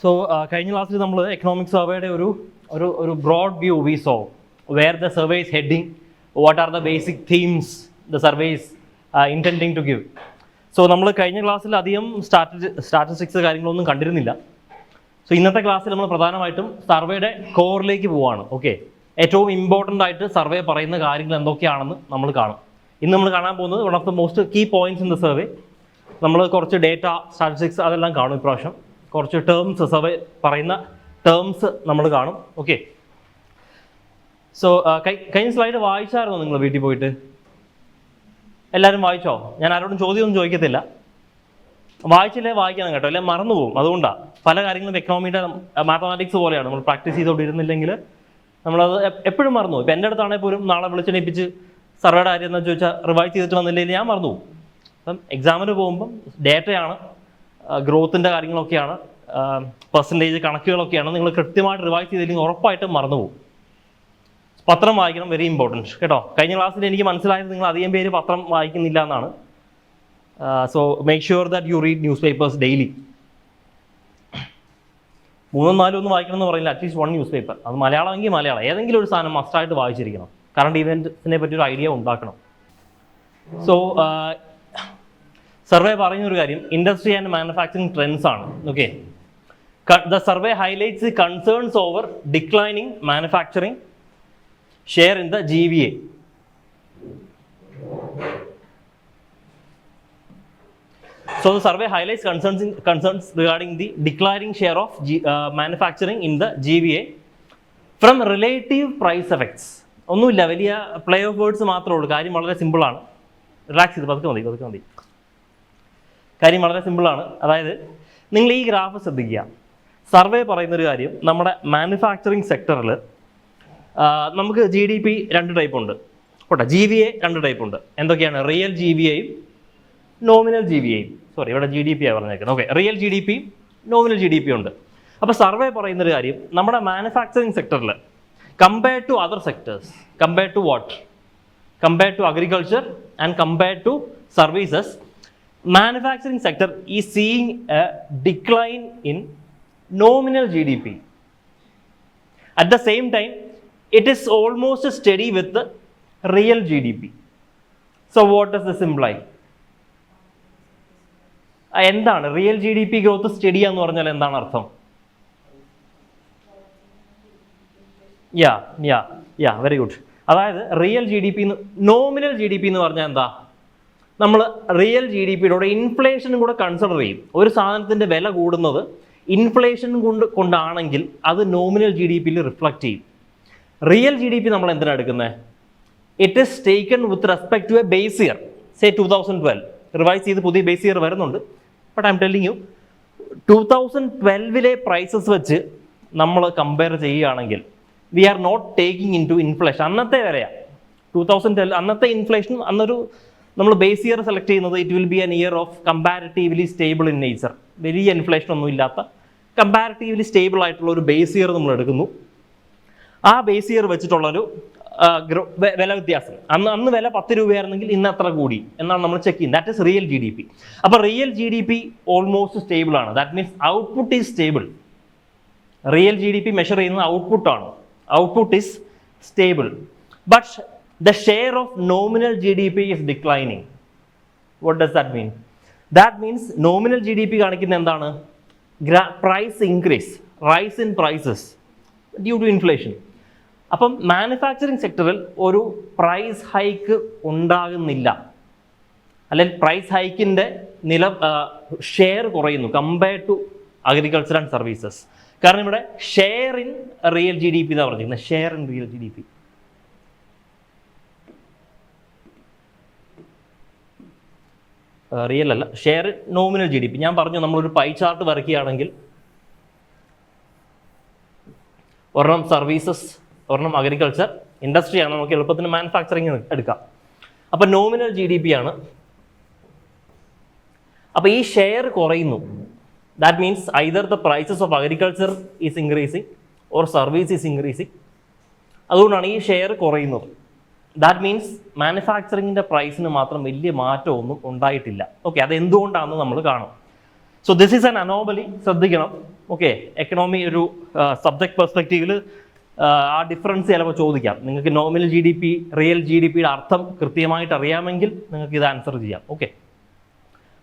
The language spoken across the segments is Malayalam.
സോ കഴിഞ്ഞ ക്ലാസ്സിൽ നമ്മൾ എക്കണോമിക് സർവേയുടെ ഒരു broad view we saw where the survey is heading, what are the basic themes the survey is intending to give. So നമ്മൾ കഴിഞ്ഞ ക്ലാസ്സിൽ അധികം സ്റ്റാറ്റിസ്റ്റിക്സ് കാര്യങ്ങളൊന്നും കണ്ടിരുന്നില്ല. സോ ഇന്നത്തെ ക്ലാസ്സിൽ നമ്മൾ പ്രധാനമായിട്ടും സർവേയുടെ കോറിലേക്ക് പോവുകയാണ്. ഓക്കെ, ഏറ്റവും ഇമ്പോർട്ടൻ്റ് ആയിട്ട് സർവേ പറയുന്ന കാര്യങ്ങൾ എന്തൊക്കെയാണെന്ന് നമ്മൾ കാണും. ഇന്ന് നമ്മൾ കാണാൻ പോകുന്നത് one of the most key points in the survey. നമ്മൾ കുറച്ച് ഡേറ്റ, സ്റ്റാറ്റിസ്റ്റിക്സ് അതെല്ലാം കാണും. ഇപ്രാവശ്യം കുറച്ച് ടേംസ്, സർവേ പറയുന്ന ടേംസ് നമ്മൾ കാണും. ഓക്കെ, സോ കഴിഞ്ഞ സ്ലൈഡ് വായിച്ചായിരുന്നോ നിങ്ങൾ വീട്ടിൽ പോയിട്ട്? എല്ലാവരും വായിച്ചോ? ഞാൻ ആരോടും ചോദ്യമൊന്നും ചോദിക്കത്തില്ല. വായിച്ചില്ലേ വായിക്കണം കേട്ടോ, അല്ലെ മറന്നു പോകും. അതുകൊണ്ടാണ് പല കാര്യങ്ങളും എക്കണോമിയുടെ മാത്തമാറ്റിക്സ് പോലെയാണ്. നമ്മൾ പ്രാക്ടീസ് ചെയ്തുകൊണ്ടിരുന്നില്ലെങ്കിൽ നമ്മളത് എപ്പോഴും മറന്നു പോകും. ഇപ്പം എൻ്റെ അടുത്താണെങ്കിൽ പോലും നാളെ വിളിച്ചെണീപ്പിച്ച് സർവേയുടെ കാര്യം എന്ന് ചോദിച്ചാൽ റിവൈസ് ചെയ്തിട്ട് വന്നില്ലെങ്കിൽ ഞാൻ മറന്നു പോകും. അപ്പം എക്സാമിന് പോകുമ്പം ഡേറ്റയാണ്, ഗ്രോത്തിൻ്റെ കാര്യങ്ങളൊക്കെയാണ്, പെർസെൻറ്റേജ് കണക്കുകളൊക്കെയാണ്. നിങ്ങൾ കൃത്യമായിട്ട് റിവൈസ് ചെയ്തില്ലെങ്കിൽ ഉറപ്പായിട്ടും മറന്നു പോകും. പത്രം വായിക്കണം, വെരി ഇമ്പോർട്ടൻറ്റ് കേട്ടോ. കഴിഞ്ഞ ക്ലാസ്സിൽ എനിക്ക് മനസ്സിലായത് നിങ്ങൾ അധികം പേര് പത്രം വായിക്കുന്നില്ല എന്നാണ്. So make sure that you read news papers daily. 3-4 ഒന്നും വായിക്കണം എന്ന് പറയില്ല, അറ്റ്ലീസ്റ്റ് 1 ന്യൂസ് പേപ്പർ. അത് മലയാളമെങ്കിൽ മലയാളം, ഏതെങ്കിലും ഒരു സാധനം മസ്റ്റായിട്ട് വായിച്ചിരിക്കണം. കറണ്ട് ഇവൻറ്റിനെ പറ്റി ഒരു ഐഡിയ ഉണ്ടാക്കണം. സോ സർവേ പറയുന്നൊരു കാര്യം ഇൻഡസ്ട്രി ആൻഡ് മാനുഫാക്ചറിങ് ട്രെൻഡ്സ് ആണ്. Okay, the survey highlights the concerns over declining manufacturing share in the GVA. So the survey highlights concerns regarding the declining share of manufacturing in the GVA from relative price effects. ഒന്നുമില്ല, വലിയ പ്ലേ ഓഫ് വേർഡ്സ് മാത്രമേ ഉള്ളൂ. കാര്യം വളരെ സിമ്പിളാണ്. റിലാക്സ് ചെയ്ത് പതുക്കെ മതി. കാര്യം വളരെ സിമ്പിളാണ്. അതായത് നിങ്ങൾ ഈ ഗ്രാഫ് ശ്രദ്ധിക്കുക. സർവേ പറയുന്നൊരു കാര്യം, നമ്മുടെ മാനുഫാക്ചറിങ് സെക്ടറിൽ നമുക്ക് GDP 2 ടൈപ്പ് ഉണ്ട്. പോട്ടെ, GVA 2 ടൈപ്പ് ഉണ്ട്. എന്തൊക്കെയാണ്? റിയൽ GVAയും നോമിനൽ GVAയും. സോറി, ഇവിടെ GDP ആണ് പറഞ്ഞേക്കുന്നത്. Okay, real GDP, nominal GDP ഉണ്ട്. അപ്പോൾ സർവേ പറയുന്നൊരു കാര്യം, നമ്മുടെ മാനുഫാക്ചറിങ് സെക്ടറിൽ compared to other sectors, compared to what? Compared to agriculture and compared to services, manufacturing sector is seeing a decline in nominal GDP. At the same time, it is almost steady with the real GDP. So what does this imply? എന്താണ് റിയൽ GDP ഗ്രോത്ത് സ്റ്റഡി എന്ന് പറഞ്ഞാൽ എന്താണ് അർത്ഥം? Yeah very good. അതായത് റിയൽ GDP, നോമിനൽ GDP എന്ന് പറഞ്ഞാൽ എന്താ? നമ്മൾ റിയൽ GDPയുടെ ഇൻഫ്ലേഷനും കൂടെ കൺസിഡർ ചെയ്യും. ഒരു സാധനത്തിൻ്റെ വില കൂടുന്നത് ഇൻഫ്ലേഷൻ കൊണ്ടാണെങ്കിൽ അത് നോമിനൽ GDPയിൽ റിഫ്ലക്റ്റ് ചെയ്യും. റിയൽ GDP നമ്മൾ എന്തിനാണ് എടുക്കുന്നത്? It is taken with respect to a base year, say 2012. Revise ചെയ്ത് പുതിയ ബേസ് ഇയർ വരുന്നുണ്ട്. But I'm telling you, 2012 prices വെച്ച് നമ്മൾ കമ്പയർ ചെയ്യുകയാണെങ്കിൽ we are not taking into inflation. അന്നത്തെ വിലയാണ് 2012. അന്നത്തെ ഇൻഫ്ലേഷൻ, അന്നൊരു നമ്മൾ ബേസ് ഇയർ സെലക്ട് ചെയ്യുന്നത് it will be an year of comparatively stable in nature. വലിയ ഇൻഫ്ലേഷൻ ഒന്നും ഇല്ലാത്ത കമ്പാരിറ്റീവ്ലി സ്റ്റേബിൾ ആയിട്ടുള്ള ഒരു ബേസ് ഇയർ നമ്മൾ എടുക്കുന്നു. ആ ബേസ് ഇയർ വെച്ചിട്ടുള്ളൊരു വില വ്യത്യാസം, അന്ന് വില 10 രൂപയായിരുന്നെങ്കിൽ ഇന്ന് എത്ര കൂടി എന്നാണ് നമ്മൾ ചെക്ക് ചെയ്യുന്നത്. That is real GDP. അപ്പോൾ റിയൽ GDP ഓൾമോസ്റ്റ് സ്റ്റേബിൾ ആണ്. That means output is stable. Real GDP measure ചെയ്യുന്നത് ഔട്ട്പുട്ടാണ്. Output is stable. But the share of nominal GDP is declining. What does that mean? That means nominal GDP കാണിക്കുന്ന എന്താണ്? Price increase, rise in prices due to inflation. അപ്പം മാനുഫാക്ചറിങ് സെക്ടറിൽ ഒരു പ്രൈസ് ഹൈക്ക് ഉണ്ടാകുന്നില്ല, അല്ലെങ്കിൽ പ്രൈസ് ഹൈക്കിൻ്റെ ഷെയർ കുറയുന്നു compared to agriculture and services. കാരണം ഇവിടെ ഷെയർ ഇൻ റിയൽ GDP എന്നാണ് പറഞ്ഞിരിക്കുന്നത്. Share in real GDP. Real അല്ല, ഷെയർ നോമിനൽ GDP. ഞാൻ പറഞ്ഞു, നമ്മളൊരു പൈ ചാർട്ട് വരയ്ക്കുകയാണെങ്കിൽ ഒരെണ്ണം സർവീസസ്, ഒരെണ്ണം അഗ്രികൾച്ചർ, ഇൻഡസ്ട്രിയാണ്. നമുക്ക് എളുപ്പത്തിന് മാനുഫാക്ചറിങ് എടുക്കാം. അപ്പോൾ നോമിനൽ GDP ആണ്. അപ്പോൾ ഈ ഷെയർ കുറയുന്നു. That means either the prices of agriculture is increasing or service is increasing. അതുകൊണ്ടാണ് ഈ ഷെയർ കുറയുന്നത്. ദാറ്റ് മീൻസ് മാനുഫാക്ചറിങ്ങിൻ്റെ പ്രൈസിന് മാത്രം വലിയ മാറ്റമൊന്നും ഉണ്ടായിട്ടില്ല. ഓക്കെ, അതെന്തുകൊണ്ടാണെന്ന് നമ്മൾ കാണും. So this is an anomaly, ശ്രദ്ധിക്കണം. ഓക്കെ, എക്കണോമി ഒരു സബ്ജക്ട് പെർസ്പെക്റ്റീവിൽ ആ ഡിഫറൻസ് ചിലപ്പോൾ ചോദിക്കാം. നിങ്ങൾക്ക് nominal G D P, real G D പിയുടെ അർത്ഥം കൃത്യമായിട്ട് അറിയാമെങ്കിൽ നിങ്ങൾക്ക് ഇത് ആൻസർ ചെയ്യാം. ഓക്കെ,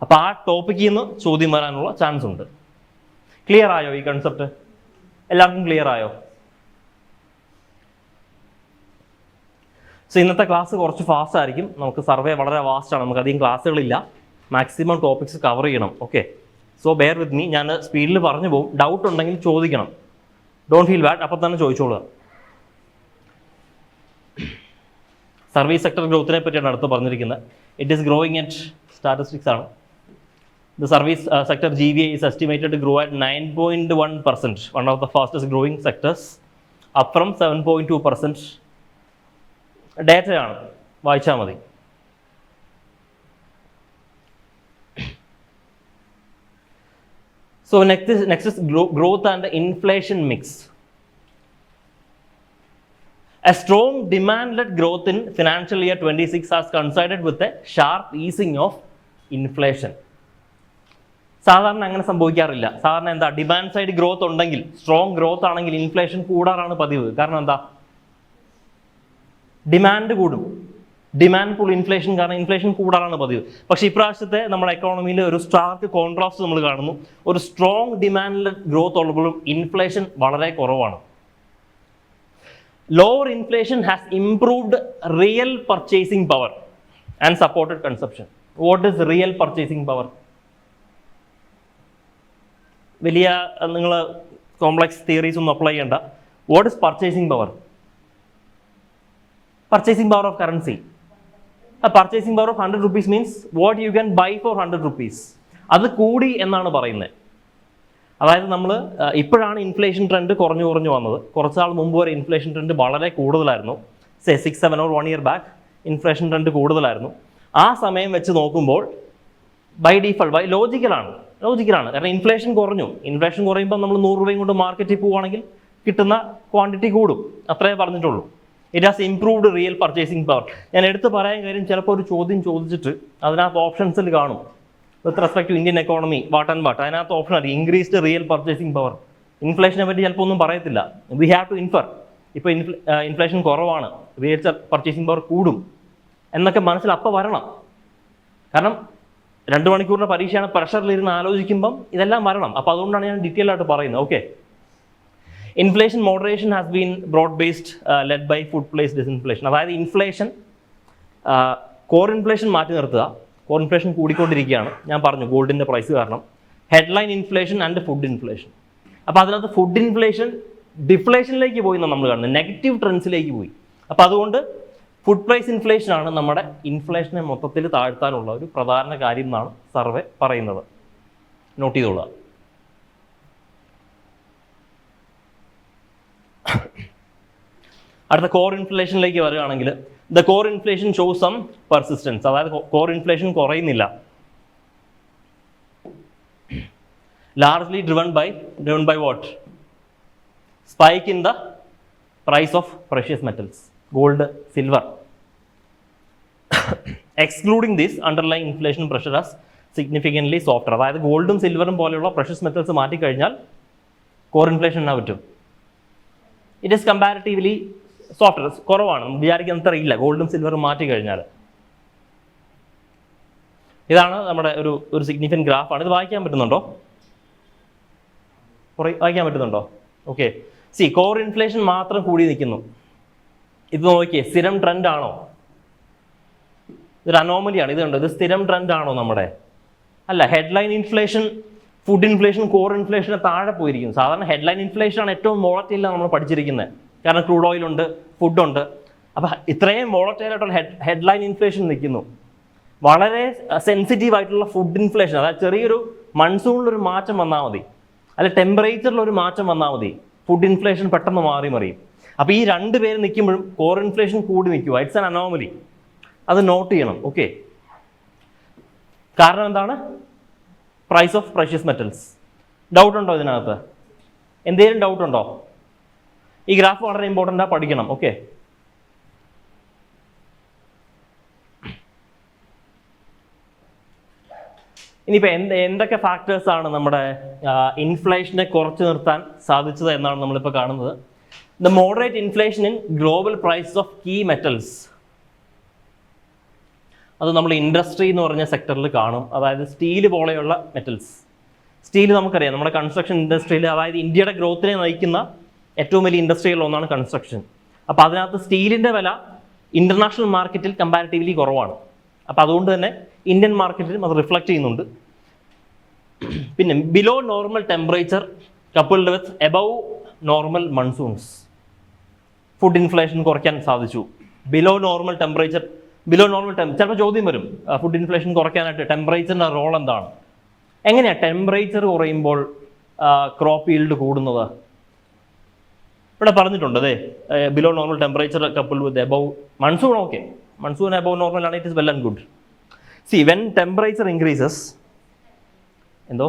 അപ്പോൾ ആ ടോപ്പിക്കിൽ നിന്ന് ചോദ്യം വരാനുള്ള ചാൻസ് ഉണ്ട്. ക്ലിയർ ആയോ ഈ കൺസെപ്റ്റ്? എല്ലാവർക്കും ക്ലിയർ ആയോ? സോ ഇന്നത്തെ ക്ലാസ് കുറച്ച് ഫാസ്റ്റ് ആയിരിക്കും. നമുക്ക് സർവേ വളരെ വാസ്റ്റാണ്, നമുക്ക് അധികം ക്ലാസ്സുകളില്ല, മാക്സിമം ടോപ്പിക്സ് കവർ ചെയ്യണം. Okay, so bear with me. ഞാൻ സ്പീഡിൽ പറഞ്ഞു പോകും, ഡൗട്ട് ഉണ്ടെങ്കിൽ ചോദിക്കണം, ഡോണ്ട് ഫീൽ ബാഡ്, അപ്പം തന്നെ ചോദിച്ചോളുക. സർവീസ് സെക്ടർ ഗ്രോത്തിനെ പറ്റിയാണ് അടുത്ത് പറഞ്ഞിരിക്കുന്നത്. It is growing at, statistics ആണ്. The service sector GVA is estimated to grow at 9.1%, one of the fastest growing sectors, up from 7.2%. ഡേറ്റയാണ്, വായിച്ചാൽ മതി. So next is growth and inflation mix. A strong demand-led growth in financial year 26 has coincided with a sharp easing of inflation. സാധാരണ അങ്ങനെ സംഭവിക്കാറില്ല. സാധാരണ എന്താ, ഡിമാൻഡ് സൈഡ് ഗ്രോത്ത് ഉണ്ടെങ്കിൽ, സ്ട്രോങ് ഗ്രോത്ത് ആണെങ്കിൽ ഇൻഫ്ലേഷൻ കൂടാറാണ് പതിവ്. കാരണം എന്താ, ഡിമാൻഡ് കൂടും, ഡിമാൻഡ് ഫുൾ ഇൻഫ്ലേഷൻ, കാരണം ഇൻഫ്ലേഷൻ കൂടാറാണ് പതിവ്. പക്ഷേ ഇപ്രാവശ്യത്തെ നമ്മുടെ എക്കോണമിയിൽ ഒരു സ്റ്റാർക്ക് കോൺട്രാസ്റ്റ് നമ്മൾ കാണുന്നു. ഒരു സ്ട്രോങ് ഡിമാൻഡ് ഗ്രോത്ത് ഉള്ളപ്പോഴും ഇൻഫ്ലേഷൻ വളരെ കുറവാണ്. Lower inflation has improved real purchasing power and supported consumption. What is real purchasing power? വലിയ നിങ്ങൾ കോംപ്ലക്സ് തിയറീസ് ഒന്നും അപ്ലൈ ചെയ്യേണ്ട. What is purchasing power? Purchasing power of currency. Purchasing power of 100 rupees means what you can buy for 100 rupees. അത് കൂടി എന്നാണ് പറയുന്നത്. അതായത് നമ്മൾ ഇപ്പോഴാണ് ഇൻഫ്ലേഷൻ ട്രെൻഡ് കുറഞ്ഞു വന്നത്. കുറച്ച് നാൾ മുമ്പ് വരെ ഇൻഫ്ലേഷൻ ട്രെൻഡ് വളരെ കൂടുതലായിരുന്നു. 6-7 or 1 year back inflation trend കൂടുതലായിരുന്നു. ആ സമയം വെച്ച് നോക്കുമ്പോൾ ബൈ ഡിഫോൾട്ട്, ലോജിക്കലാണ്. കാരണം ഇൻഫ്ലേഷൻ കുറഞ്ഞു. ഇൻഫ്ലേഷൻ കുറയുമ്പോൾ നമ്മൾ 100 രൂപയും കൊണ്ട് മാർക്കറ്റിൽ പോവുകയാണെങ്കിൽ കിട്ടുന്ന ക്വാണ്ടിറ്റി കൂടും, അത്രേ പറഞ്ഞിട്ടുള്ളൂ. It has improved real purchasing power. ഞാൻ എടുത്ത് പറയാൻ കാര്യം, ചിലപ്പോൾ ഒരു ചോദ്യം ചോദിച്ചിട്ട് അതിനകത്ത് ഓപ്ഷൻസിൽ കാണും with respect to Indian economy what and what. അതിനകത്ത് ഓപ്ഷൻ അറിയാം, ഇൻക്രീസ്ഡ് റിയൽ പർച്ചേസിംഗ് പവർ. ഇൻഫ്ലേഷനെ പറ്റി ചിലപ്പോൾ ഒന്നും പറയത്തില്ല. വി ഹാവ് ടു ഇൻഫർ, ഇപ്പോൾ ഇൻഫ്ലേഷൻ കുറവാണ്, റിയൽ പർച്ചേസിംഗ് പവർ കൂടും എന്നൊക്കെ മനസ്സിൽ അപ്പോൾ വരണം. കാരണം 2 മണിക്കൂറിൻ്റെ പരീക്ഷയാണ്, പ്രഷറിലിരുന്ന് ആലോചിക്കുമ്പം ഇതെല്ലാം വരണം. അപ്പോൾ അതുകൊണ്ടാണ് ഞാൻ ഡീറ്റെയിൽ ആയിട്ട് പറയുന്നത്. Okay, inflation moderation has been broad based led by food price disinflation. അതായത് ഇൻഫ്ലേഷൻ, കോർ ഇൻഫ്ലേഷൻ മാറ്റി നിർത്തുക. കോർ ഇൻഫ്ലേഷൻ കൂടിക്കൊണ്ടിരിക്കുകയാണ്, ഞാൻ പറഞ്ഞു, ഗോൾഡിൻ്റെ പ്രൈസ് കാരണം. Headline inflation and food inflation. അപ്പോൾ അതിനകത്ത് ഫുഡ് ഇൻഫ്ലേഷൻ ഡിഫ്ലേഷനിലേക്ക് പോയി എന്നാണ് നമ്മൾ കാണുന്നത്, നെഗറ്റീവ് ട്രെൻഡ്സിലേക്ക് പോയി. അപ്പോൾ അതുകൊണ്ട് ഫുഡ് പ്രൈസ് ഇൻഫ്ലേഷനാണ് നമ്മുടെ ഇൻഫ്ലേഷനെ മൊത്തത്തിൽ താഴ്ത്താനുള്ള ഒരു പ്രധാന കാര്യം എന്നാണ് സർവേ പറയുന്നത്. നോട്ട് ചെയ്തോളുക. അടുത്ത കോർ ഇൻഫ്ലേഷനിലേക്ക് വരികയാണെങ്കിൽ, the core inflation shows some persistence. അതായത് കോർ ഇൻഫ്ലേഷൻ കുറയുന്നില്ല. Largely driven by what? Spike in the price of precious metals, gold, silver. Excluding this underline inflation pressure as significantly softer. അതായത് ഗോൾഡും സിൽവറും പോലെയുള്ള പ്രഷ്യസ് മെറ്റൽസ് മാറ്റിക്കഴിഞ്ഞാൽ കോർ ഇൻഫ്ലേഷൻ എന്നാ പറ്റും? ഇറ്റ് ഈസ് കമ്പാരിറ്റീവ്ലി സോഫ്റ്റർ, കുറവാണ്. വിചാരിക്കുന്ന അത്ര ഇല്ല ഗോൾഡും സിൽവറും മാറ്റിക്കഴിഞ്ഞാൽ. ഇതാണ് നമ്മുടെ ഒരു സിഗ്നിഫിക്കൻറ്റ് ഗ്രാഫാണ്. ഇത് വായിക്കാൻ പറ്റുന്നുണ്ടോ? വായിക്കാൻ പറ്റുന്നുണ്ടോ? ഓക്കെ, സി, കോർ ഇൻഫ്ലേഷൻ മാത്രം കൂടി നിൽക്കുന്നു. ഇത് നോക്കിയേ, സ്ഥിരം ട്രെൻഡ് ആണോ? ഇതൊരു അനോമലിയാണ്. ഇത് കണ്ടോ, ഇത് സ്ഥിരം ട്രെൻഡ് ആണോ നമ്മുടെ? അല്ല. Headline inflation, food inflation, core ഇൻഫ്ലേഷന് താഴെ പോയിരിക്കുന്നു. സാധാരണ ഹെഡ്ലൈൻ ഇൻഫ്ലേഷനാണ് ഏറ്റവും വോളറ്റൈൽ നമ്മൾ പഠിച്ചിരിക്കുന്നത്. കാരണം ക്രൂഡ് ഓയിലുണ്ട്, ഫുഡുണ്ട്. അപ്പം ഇത്രയും വോളറ്റൈൽ ആയിട്ടുള്ള ഹെഡ്ലൈൻ ഇൻഫ്ലേഷൻ നിൽക്കുന്നു. വളരെ സെൻസിറ്റീവ് ആയിട്ടുള്ള ഫുഡ് ഇൻഫ്ലേഷൻ, അതായത് ചെറിയൊരു മൺസൂണിലൊരു മാറ്റം വന്നാൽ മതി, അല്ല ടെമ്പറേച്ചറിലൊരു മാറ്റം വന്നാൽ മതി, ഫുഡ് ഇൻഫ്ലേഷൻ പെട്ടെന്ന് മാറി മറിയും. അപ്പോൾ ഈ 2 പേര് നിൽക്കുമ്പോഴും കോർ ഇൻഫ്ലേഷൻ കൂടി നിൽക്കുക. It's an anomaly. അത് നോട്ട് ചെയ്യണം. ഓക്കെ, കാരണം എന്താണ്? Price of precious metals. Doubt ഉണ്ടോ ഇതിനകത്ത്? എന്തെങ്കിലും ഡൗട്ട് ഉണ്ടോ? ഈ ഗ്രാഫ് വളരെ ഇമ്പോർട്ടൻ്റാണ്, പഠിക്കണം. ഓക്കെ, ഇനിയിപ്പോൾ എന്തൊക്കെ ഫാക്ടേഴ്സാണ് നമ്മുടെ ഇൻഫ്ലേഷനെ കുറച്ച് നിർത്താൻ സാധിച്ചത് എന്നാണ് നമ്മളിപ്പോൾ കാണുന്നത്. The moderate inflation in global prices of key metals. അത് നമ്മൾ ഇൻഡസ്ട്രി എന്ന് പറഞ്ഞ സെക്ടറിൽ കാണും. അതായത് സ്റ്റീൽ പോലെയുള്ള മെറ്റൽസ്. സ്റ്റീൽ നമുക്കറിയാം, നമ്മുടെ കൺസ്ട്രക്ഷൻ ഇൻഡസ്ട്രിയിൽ, അതായത് ഇന്ത്യയുടെ ഗ്രോത്തിനെ നയിക്കുന്ന ഏറ്റവും വലിയ ഇൻഡസ്ട്രികളിൽ ഒന്നാണ് കൺസ്ട്രക്ഷൻ. അപ്പോൾ അതിനകത്ത് സ്റ്റീലിൻ്റെ വില ഇൻ്റർനാഷണൽ മാർക്കറ്റിൽ കമ്പാരിറ്റീവ്ലി കുറവാണ്. അപ്പോൾ അതുകൊണ്ട് തന്നെ ഇന്ത്യൻ മാർക്കറ്റിലും അത് റിഫ്ലക്റ്റ് ചെയ്യുന്നുണ്ട്. പിന്നെ below normal temperature coupled with above normal monsoons. Food inflation കുറയ്ക്കാൻ സാധിച്ചു. ബിലോ നോർമൽ ടെമ്പറേച്ചർ ചിലപ്പോൾ ചോദ്യം വരും, ഫുഡ് ഇൻഫ്ലേഷൻ കുറയ്ക്കാനായിട്ട് ടെമ്പറേച്ചറിൻ്റെ റോൾ എന്താണ്? എങ്ങനെയാണ് ടെമ്പറേച്ചർ കുറയുമ്പോൾ ക്രോപ്പ് ഈൽഡ് കൂടുന്നത്? ഇവിടെ പറഞ്ഞിട്ടുണ്ട്, അതെ, below normal temperature coupled with above monsoon. Okay, monsoon above normal ആണ്, it is well and good. See when temperature increases, എന്തോ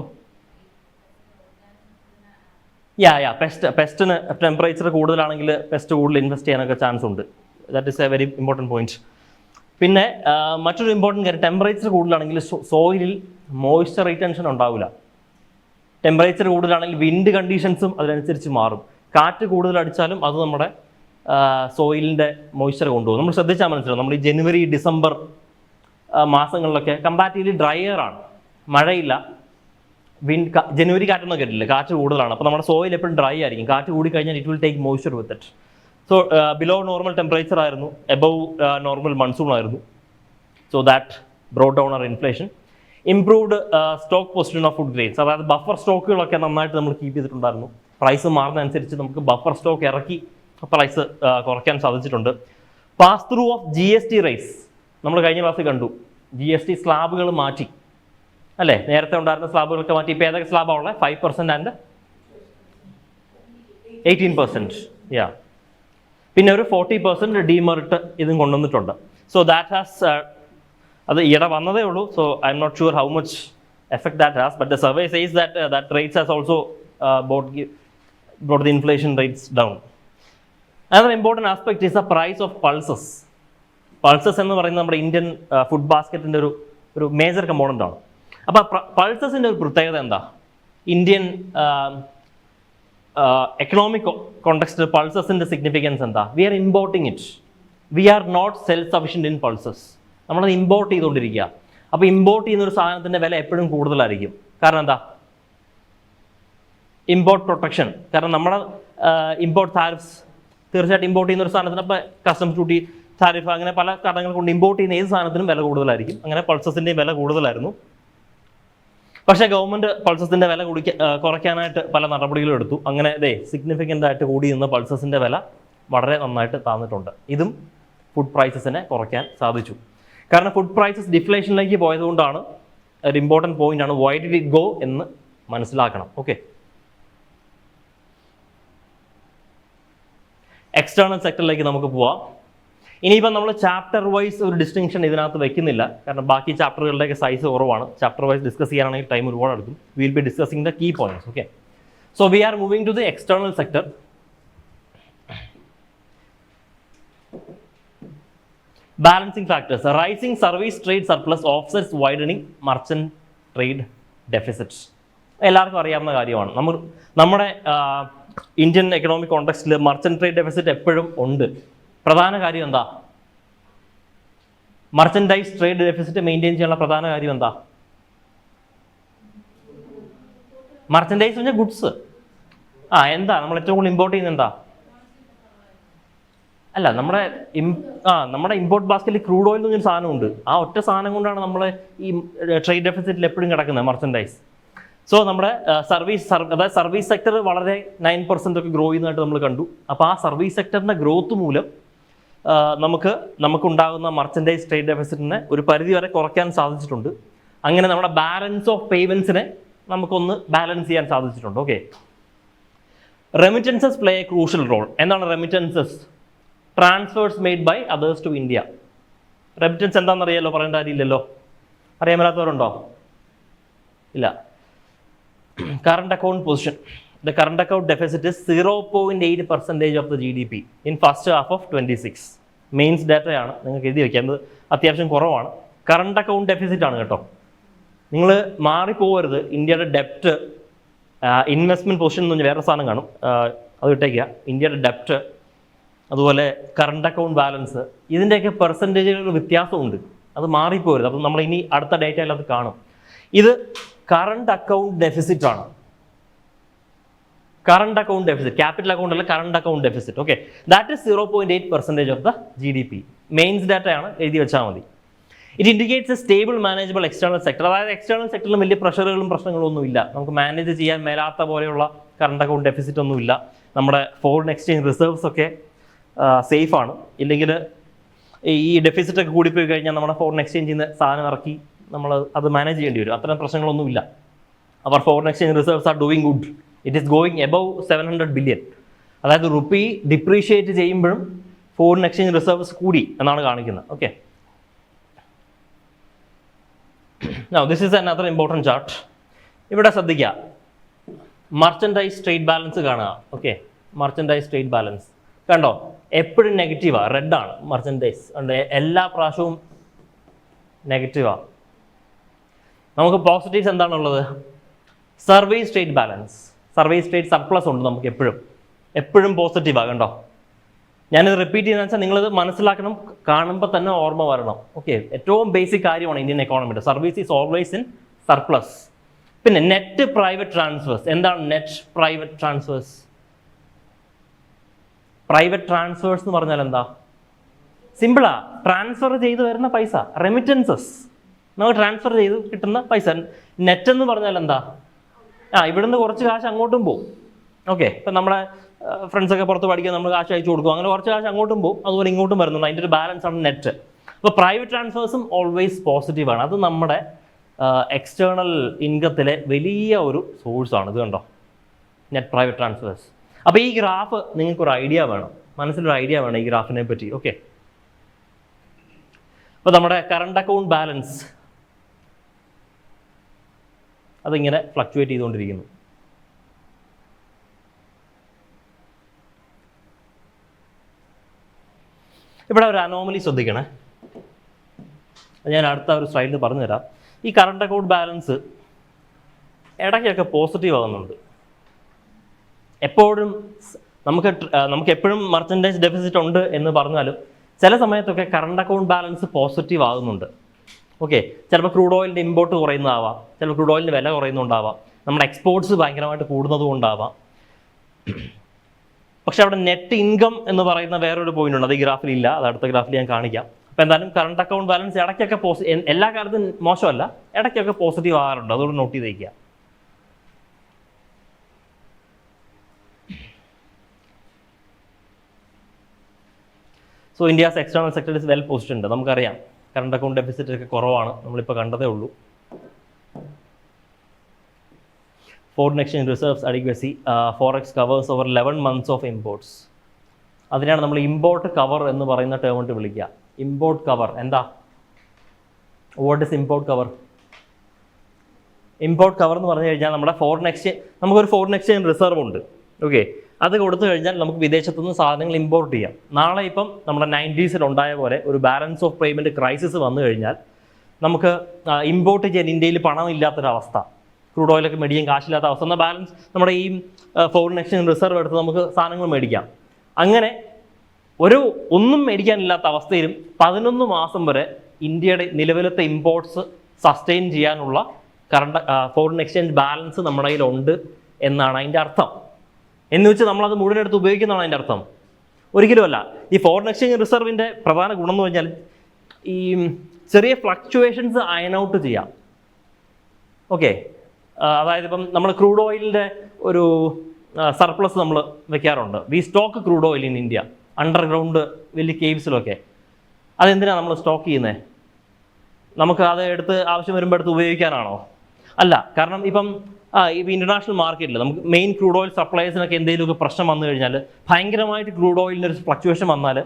പെസ്റ്റിന് ടെമ്പറേച്ചർ കൂടുതലാണെങ്കിൽ പെസ്റ്റ് കൂടുതൽ ഇൻവെസ്റ്റ് ചെയ്യാനൊക്കെ ചാൻസ് ഉണ്ട്. That is a very important point. പിന്നെ മറ്റൊരു ഇമ്പോർട്ടൻറ്റ് കാര്യം, ടെമ്പറേച്ചർ കൂടുതലാണെങ്കിൽ സോയിലിൽ മോയ്സ്ചർ റീറ്റൻഷൻ ഉണ്ടാവില്ല. ടെമ്പറേച്ചർ കൂടുതലാണെങ്കിൽ വിൻഡ് കണ്ടീഷൻസും അതിനനുസരിച്ച് മാറും. കാറ്റ് കൂടുതൽ അടിച്ചാലും അത് നമ്മുടെ സോയിലിൻ്റെ മോയ്സ്ചർ കൊണ്ടുപോകും. നമ്മൾ ശ്രദ്ധിച്ചാൽ മനസ്സിലാവും, നമ്മൾ ഈ ജനുവരി ഡിസംബർ മാസങ്ങളിലൊക്കെ കമ്പാരിറ്റീവ്ലി ഡ്രയർ ആണ്, മഴയില്ല. ജനുവരി കാറ്റൊന്നും കേട്ടില്ല, കാറ്റ് കൂടുതലാണ്. അപ്പോൾ നമ്മുടെ സോയിൽ എപ്പോഴും ഡ്രൈ ആയിരിക്കും. കാറ്റ് കൂടി കഴിഞ്ഞാൽ it will take moisture with it. So below normal temperature ആയിരുന്നു, എബവ് നോർമൽ മൺസൂൺ ആയിരുന്നു. So that brought down our inflation. Improved stock position of food grains, അതായത് ബഫർ സ്റ്റോക്കുകളൊക്കെ നന്നായിട്ട് നമ്മൾ കീപ്പ് ചെയ്തിട്ടുണ്ടായിരുന്നു. പ്രൈസ് മാറുന്നതനുസരിച്ച് നമുക്ക് ബഫർ സ്റ്റോക്ക് ഇറക്കി പ്രൈസ് കുറയ്ക്കാൻ സാധിച്ചിട്ടുണ്ട്. Pass through of GST rates നമ്മൾ കഴിഞ്ഞ ക്ലാസ്സിൽ കണ്ടു. GST സ്ലാബുകൾ മാറ്റി, അല്ലേ? നേരത്തെ ഉണ്ടായിരുന്ന സ്ലാബുകളൊക്കെ മാറ്റി. ഇപ്പോൾ ഏതൊക്കെ സ്ലാബാണ് ഉള്ളത്? 5% ആൻഡ് 18%. യാ, പിന്നെ ഒരു 40% ഡീമെറിറ്റ് ഇതും കൊണ്ടുവന്നിട്ടുണ്ട്. സോ ദാറ്റ് ഹാസ്, അത് ഈയിടെ വന്നതേ ഉള്ളൂ. So I'm not sure how much effect that has, but the survey says that rates has also brought the inflation rates down. Another important aspect is the price of pulses. Pulses എന്ന് പറയുന്നത് നമ്മുടെ ഇന്ത്യൻ ഫുഡ് ബാസ്ക്കറ്റിൻ്റെ ഒരു മേജർ കമ്പോണൻ്റ് ആണ്. അപ്പോൾ പൾസസിൻ്റെ ഒരു പ്രത്യേകത എന്താ? ഇന്ത്യൻ എക്കണോമിക് കോണ്ടെക്സ്റ്റിൽ പൾസസിൻ്റെ സിഗ്നിഫിക്കൻസ് എന്താ? We are importing it. We are not self sufficient in pulses. നമ്മളത് ഇമ്പോർട്ട് ചെയ്തുകൊണ്ടിരിക്കുക. അപ്പോൾ ഇമ്പോർട്ട് ചെയ്യുന്ന ഒരു സാധനത്തിൻ്റെ വില എപ്പോഴും കൂടുതലായിരിക്കും. കാരണം എന്താ? Import protection. കാരണം നമ്മുടെ ഇമ്പോർട്ട് താരിഫ്സ്, തീർച്ചയായിട്ടും ഇമ്പോർട്ട് ചെയ്യുന്ന ഒരു സാധനത്തിന് അപ്പോൾ കസ്റ്റംസ് ഡ്യൂട്ടി, താരിഫ്, അങ്ങനെ പല കാരണങ്ങൾ കൊണ്ട് ഇമ്പോർട്ട് ചെയ്യുന്ന ഏത് സാധനത്തിനും വില കൂടുതലായിരിക്കും. അങ്ങനെ പൾസസിൻ്റെയും വില കൂടുതലായിരുന്നു. പക്ഷേ ഗവൺമെൻറ് പൾസസിൻ്റെ വില കുറയ്ക്കാനായിട്ട് പല നടപടികളും എടുത്തു. അങ്ങനെ സിഗ്നിഫിക്കൻ്റ് ആയിട്ട് കൂടി നിന്ന് പൾസസിൻ്റെ വില വളരെ നന്നായിട്ട് താന്നിട്ടുണ്ട്. ഇതും ഫുഡ് പ്രൈസസിനെ കുറയ്ക്കാൻ സാധിച്ചു. കാരണം ഫുഡ് പ്രൈസസ് ഡിഫ്ലേഷനിലേക്ക് പോയതുകൊണ്ടാണ്. ഒരു ഇമ്പോർട്ടൻറ്റ് പോയിൻ്റ് ആണ്. വൈ ഡിഡ് ഇറ്റ് ഗോ എന്ന് മനസ്സിലാക്കണം. ഓക്കെ, എക്സ്റ്റേണൽ സെക്ടറിലേക്ക് നമുക്ക് പോവാം. ഇനിയിപ്പം നമ്മൾ ചാപ്റ്റർ വൈസ് ഒരു ഡിസ്റ്റിങ്ഷൻ ഇതിനകത്ത് വെക്കുന്നില്ല. കാരണം ബാക്കി ചാപ്റ്ററുകളുടെയൊക്കെ സൈസ് കുറവാണ്. ചാപ്റ്റർ വൈസ് ഡിസ്കസ് ചെയ്യാനാണെങ്കിൽ ടൈം ഒരുപാട് എടുക്കും. Will be discussing the key points. Okay, so we are moving to the external sector. Balancing factors. Rising service trade surplus offsets widening merchant trade deficit. എല്ലാവർക്കും അറിയാവുന്ന കാര്യമാണ്. നമ്മുടെ ഇന്ത്യൻ എക്കണോമിക് കോണ്ടെക്സ്റ്റിൽ മർച്ചന്റ് ട്രേഡ് ഡെഫിസിറ്റ് എപ്പോഴും ഉണ്ട്. പ്രധാന കാര്യം എന്താ? മർച്ചൻഡൈസ് ട്രേഡ് ഡെഫിസിറ്റ് മെയിൻറ്റെയിൻ ചെയ്യാനുള്ള പ്രധാന കാര്യം എന്താ? മർച്ചൻഡൈസ് പറഞ്ഞാൽ ഗുഡ്സ്. എന്താ നമ്മൾ ഏറ്റവും കൂടുതൽ ഇമ്പോർട്ട് ചെയ്യുന്നത് എന്താ? അല്ല, നമ്മുടെ ഇമ്പോർട്ട് ബാസ്ക്കറ്റിൽ ക്രൂഡ് ഓയിൽ എന്നൊരു സാധനമുണ്ട്. ആ ഒറ്റ സാധനം കൊണ്ടാണ് നമ്മൾ ഈ ട്രേഡ് ഡെഫിസിറ്റിൽ എപ്പോഴും കിടക്കുന്നത്, മർച്ചൻഡൈസ്. സോ നമ്മുടെ അതായത് സർവീസ് സെക്ടർ വളരെ 9% ഒക്കെ ഗ്രോ ചെയ്യുന്നതായിട്ട് നമ്മൾ കണ്ടു. അപ്പോൾ ആ സർവീസ് സെക്ടറിൻ്റെ ഗ്രോത്ത് മൂലം നമുക്കുണ്ടാകുന്ന മർച്ചൻഡൈസ് ട്രേഡ് ഡെഫിസിറ്റിനെ ഒരു പരിധി വരെ കുറയ്ക്കാൻ സാധിച്ചിട്ടുണ്ട്. അങ്ങനെ നമ്മുടെ ബാലൻസ് ഓഫ് പേയ്മെൻറ്റ്സിനെ നമുക്കൊന്ന് ബാലൻസ് ചെയ്യാൻ സാധിച്ചിട്ടുണ്ട്. Okay, remittances play a crucial role. എന്താണ് remittances? Transfers made by others to India. Remittance എന്താണെന്നറിയാലോ, പറയേണ്ട കാര്യമില്ലല്ലോ. അറിയാൻ മേലാത്തവരുണ്ടോ? ഇല്ല. Current account position. The current account deficit is 0.8% of the GDP in first half of 26. Mains ഡാറ്റയാണ്, നിങ്ങൾക്ക് എഴുതി വയ്ക്കാം. അത് അത്യാവശ്യം കുറവാണ്. കറണ്ട് അക്കൗണ്ട് ഡെഫിസിറ്റ് ആണ് കേട്ടോ. നിങ്ങൾ മാറിപ്പോകരുത്. ഇന്ത്യയുടെ ഡെപ്റ്റ്, ഇൻവെസ്റ്റ്മെൻറ്റ് പൊസിഷൻ എന്ന് പറഞ്ഞാൽ വേറെ സാധനം കാണും, അത് ഇട്ടേക്കുക. ഇന്ത്യയുടെ ഡെപ്റ്റ്, അതുപോലെ കറണ്ട് അക്കൗണ്ട് ബാലൻസ്, ഇതിൻ്റെയൊക്കെ പെർസെൻറ്റേജുകൾ വ്യത്യാസമുണ്ട്. അത് മാറിപ്പോകരുത്. അപ്പം നമ്മൾ ഇനി അടുത്ത ഡേറ്റയിൽ അത് കാണും. ഇത് കറണ്ട് അക്കൗണ്ട് ഡെഫിസിറ്റ് ആണ്. Current account deficit, capital account അല്ല, current account deficit. Okay, that is 0.8% of the GDP. Mains ഡാറ്റയാണ്, എഴുതി വെച്ചാൽ മതി. It indicates a stable manageable external sector. അതായത് എക്സ്റ്റേണൽ സെക്ടറിലും വലിയ പ്രഷറുകളും പ്രശ്നങ്ങളും ഒന്നുമില്ല. നമുക്ക് മാനേജ് ചെയ്യാൻ മേലാത്ത പോലെയുള്ള കറണ്ട് അക്കൗണ്ട് ഡെഫിസിറ്റ് ഒന്നുമില്ല. നമ്മുടെ ഫോറിൻ എക്സ്ചേഞ്ച് റിസർവ്സ് ഒക്കെ സേഫാണ്. ഇല്ലെങ്കിൽ ഈ ഡെഫിസിറ്റ് ഒക്കെ കൂടിപ്പോയി കഴിഞ്ഞാൽ നമ്മുടെ ഫോറിൻ എക്സ്ചേഞ്ചിൽ നിന്ന് സാധനം ഇറക്കി നമ്മൾ അത് മാനേജ് ചെയ്യേണ്ടി വരും. അത്തരം പ്രശ്നങ്ങളൊന്നുമില്ല. അവർ foreign exchange reserves are doing good. It is going above 700 billion. അതായത് റുപ്പി ഡിപ്രീഷിയേറ്റ് ചെയ്യുമ്പോഴും ഫോറിൻ എക്സ്ചേഞ്ച് റിസർവ്സ് കൂടി എന്നാണ് കാണിക്കുന്നത്. Okay, now this is another important chart. ഇവിടെ ശ്രദ്ധിക്കുക, മർച്ചൻഡൈസ് ട്രേഡ് ബാലൻസ് കാണുക. ഓക്കെ, മർച്ചൻഡൈസ് ട്രേഡ് ബാലൻസ് കണ്ടോ, എപ്പോഴും നെഗറ്റീവാണ്, റെഡാണ് മർച്ചൻഡൈസ്. എല്ലാ പ്രാവശ്യവും നെഗറ്റീവാണ്. നമുക്ക് പോസിറ്റീവ്സ് എന്താണുള്ളത്? Service trade balance, service trade surplus ഉണ്ട് നമുക്ക് എപ്പോഴും പോസിറ്റീവാണ്. കണ്ടോ, ഞാനിത് റിപ്പീറ്റ് ചെയ്യുന്നത് വെച്ചാൽ നിങ്ങളിത് മനസ്സിലാക്കണം, കാണുമ്പോൾ തന്നെ ഓർമ്മ വരണം. ഓക്കെ, ഏറ്റവും ബേസിക് കാര്യമാണ് ഇന്ത്യൻ എക്കോണമിയുടെ. Service is always in surplus. പിന്നെ നെറ്റ് പ്രൈവറ്റ് ട്രാൻസ്ഫേഴ്സ്. എന്താണ് net private transfers? Private transfers എന്ന് പറഞ്ഞാൽ എന്താ? സിമ്പിളാ, ട്രാൻസ്ഫർ ചെയ്ത് വരുന്ന പൈസ, റെമിറ്റൻസസ്, നമുക്ക് ട്രാൻസ്ഫർ ചെയ്ത് കിട്ടുന്ന പൈസ. നെറ്റ് എന്ന് പറഞ്ഞാൽ എന്താ? ഇവിടുന്ന് കുറച്ച് കാശ് അങ്ങോട്ടും പോകും. ഓക്കെ, ഇപ്പം നമ്മുടെ ഫ്രണ്ട്സൊക്കെ പുറത്ത് പഠിക്കാൻ നമ്മൾ കാശ് അയച്ചു കൊടുക്കും, അങ്ങനെ കുറച്ച് കാശ് അങ്ങോട്ടും പോകും, അതുപോലെ ഇങ്ങോട്ടും വരുന്നുണ്ട്. അതിൻ്റെ ഒരു ബാലൻസ് ആണ് നെറ്റ്. അപ്പോൾ പ്രൈവറ്റ് ട്രാൻസ്ഫേഴ്സും ഓൾവേസ് പോസിറ്റീവാണ്. അത് നമ്മുടെ എക്സ്റ്റേണൽ ഇൻകത്തിലെ വലിയ ഒരു സോഴ്സാണ്. ഇത് കണ്ടോ, നെറ്റ് പ്രൈവറ്റ് ട്രാൻസ്ഫേഴ്സ്. അപ്പോൾ ഈ ഗ്രാഫ് നിങ്ങൾക്കൊരു ഐഡിയ വേണം, മനസ്സിലൊരു ഐഡിയ വേണം ഈ ഗ്രാഫിനെ പറ്റി. ഓക്കെ, അപ്പോൾ നമ്മുടെ കറണ്ട് അക്കൗണ്ട് ബാലൻസ് അതിങ്ങനെ ഫ്ലക്ച്വേറ്റ് ചെയ്തുകൊണ്ടിരിക്കുന്നു. ഇവിടെ ഒരു അനോമലി ശ്രദ്ധിക്കണേ, ഞാൻ അടുത്ത ഒരു സ്ലൈഡിൽ പറഞ്ഞു തരാം. ഈ കറണ്ട് അക്കൗണ്ട് ബാലൻസ് ഇടയ്ക്കൊക്കെ പോസിറ്റീവ് ആകുന്നുണ്ട്. എപ്പോഴും നമുക്ക് എപ്പോഴും മർച്ചൻഡൈസ് ഡെഫിസിറ്റ് ഉണ്ട് എന്ന് പറഞ്ഞാലും ചില സമയത്തൊക്കെ കറണ്ട് അക്കൗണ്ട് ബാലൻസ് പോസിറ്റീവ് ആകുന്നുണ്ട്. ഓക്കെ, ചിലപ്പോൾ ക്രൂഡ് ഓയിലിൻ്റെ ഇമ്പോർട്ട് കുറയുന്നതാവാം, ചിലപ്പോൾ ക്രൂഡ് ഓയിലിൻ്റെ വില കുറയുന്നുണ്ടാവാം, നമ്മുടെ എക്സ്പോർട്സ് ഭയങ്കരമായിട്ട് കൂടുന്നതുകൊണ്ടാവാം. പക്ഷെ അവിടെ നെറ്റ് ഇൻകം എന്ന് പറയുന്ന വേറൊരു പോയിന്റ് ഉണ്ട്, അത് ഈ ഗ്രാഫിൽ ഇല്ല, അത് അടുത്ത ഗ്രാഫിൽ ഞാൻ കാണിക്കാം. അപ്പോൾ എന്തായാലും കറണ്ട് അക്കൗണ്ട് ബാലൻസ് ഇടയ്ക്കൊക്കെ എല്ലാ കാലത്തും മോശമല്ല, ഇടയ്ക്കൊക്കെ പോസിറ്റീവ് ആകാറുണ്ട്. അതുകൊണ്ട് നോട്ട് ചെയ്ത് വയ്ക്കുക. So India's external sector is well positioned. നമുക്കറിയാം കറണ്ട് അക്കൗണ്ട് ഡെഫിസിറ്റ് ഒക്കെ കുറവാണ്, നമ്മളിപ്പോൾ കണ്ടതേ ഉള്ളൂ. Foreign exchange reserves adequacy, forex covers over 11 months of imports. അതിനാണ് നമ്മൾ ഇമ്പോർട്ട് കവർ എന്ന് പറയുന്ന ടേം കൊണ്ട് വിളിക്കുക. ഇമ്പോർട്ട് കവർ എന്താ? What is import cover? Import cover എന്ന് പറഞ്ഞു കഴിഞ്ഞാൽ നമ്മുടെ നമുക്കൊരു ഫോറിൻ എക്സ്ചേഞ്ച് റിസർവ് ഉണ്ട്. ഓക്കെ, അത് കൊടുത്തു കഴിഞ്ഞാൽ നമുക്ക് വിദേശത്തു നിന്ന് സാധനങ്ങൾ ഇമ്പോർട്ട് ചെയ്യാം. നാളെ ഇപ്പം നമ്മുടെ 90s ഉണ്ടായ പോലെ ഒരു ബാലൻസ് ഓഫ് പേയ്മെൻറ്റ് ക്രൈസിസ് വന്നു കഴിഞ്ഞാൽ നമുക്ക് ഇമ്പോർട്ട് ചെയ്യാൻ ഇന്ത്യയിൽ പണമില്ലാത്തൊരവസ്ഥ, ക്രൂഡ് ഓയിലൊക്കെ മേടിക്കാൻ കാശില്ലാത്ത അവസ്ഥ, എന്നാൽ ബാലൻസ് നമ്മുടെ ഈ ഫോറിൻ എക്സ്ചേഞ്ച് റിസർവ് എടുത്ത് നമുക്ക് സാധനങ്ങൾ മേടിക്കാം. അങ്ങനെ ഒന്നും മേടിക്കാനില്ലാത്ത അവസ്ഥയിലും 11 മാസം വരെ ഇന്ത്യയുടെ നിലവിലത്തെ ഇമ്പോർട്ട്സ് സസ്റ്റെയിൻ ചെയ്യാനുള്ള ഫോറിൻ എക്സ്ചേഞ്ച് ബാലൻസ് നമ്മുടെ കയ്യിലുണ്ട് എന്നാണ് അതിൻ്റെ അർത്ഥം. എന്ന് വെച്ച് നമ്മളത് മുഴുവൻ എടുത്ത് ഉപയോഗിക്കുന്നതാണ് അതിൻ്റെ അർത്ഥം? ഒരിക്കലുമല്ല. ഈ ഫോറിൻ എക്സ്ചേഞ്ച് റിസർവിൻ്റെ പ്രധാന ഗുണം എന്ന് പറഞ്ഞാൽ ഈ ചെറിയ ഫ്ലക്ച്വേഷൻസ് അയൺ ഔട്ട് ചെയ്യാം. ഓക്കെ, അതായത് ഇപ്പം നമ്മൾ ക്രൂഡ് ഓയിലിൻ്റെ ഒരു സർപ്ലസ് നമ്മൾ വെക്കാറുണ്ട്. We stock crude oil in India underground വലിയ കേവ്സിലൊക്കെ. അതെന്തിനാണ് നമ്മൾ സ്റ്റോക്ക് ചെയ്യുന്നത്? നമുക്ക് അത് എടുത്ത് ആവശ്യം വരുമ്പോൾ എടുത്ത് ഉപയോഗിക്കാനാണോ? അല്ല. കാരണം ഇപ്പം ഇൻ്റർനാഷണൽ മാർക്കറ്റിൽ നമുക്ക് മെയിൻ ക്രൂഡ് ഓയിൽ സപ്ലൈസിനൊക്കെ എന്തെങ്കിലുമൊക്കെ പ്രശ്നം വന്നു കഴിഞ്ഞാൽ, ഭയങ്കരമായിട്ട് ക്രൂഡ് ഓയിലിൻ്റെ ഒരു ഫ്ലക്ച്വേഷൻ വന്നാൽ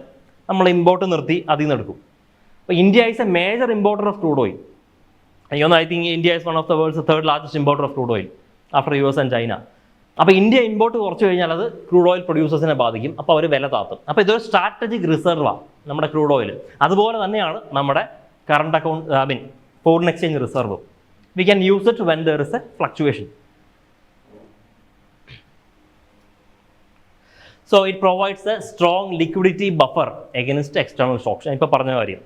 നമ്മൾ ഇമ്പോർട്ട് നിർത്തി അതിൽ നിന്ന് എടുക്കും. അപ്പോൾ India is A major importer of crude oil. I think India is one of the world's third largest importer of crude oil after US and China. അപ്പോൾ ഇന്ത്യ ഇമ്പോർട്ട് കുറച്ച് കഴിഞ്ഞാൽ അത് ക്രൂഡ് ഓയിൽ പ്രൊഡ്യൂസേഴ്സിനെ ബാധിക്കും. അപ്പോൾ അവർ വില താത്തും. അപ്പോൾ ഇതൊരു സ്ട്രാറ്റജിക് റിസർവാണ് നമ്മുടെ ക്രൂഡ് ഓയിൽ. അതുപോലെ തന്നെയാണ് നമ്മുടെ current account foreign exchange reserve. We can use it when there is a fluctuation. So it provides a strong liquidity buffer against external shocks. ഞാൻ ഇപ്പോൾ പറഞ്ഞ കാര്യം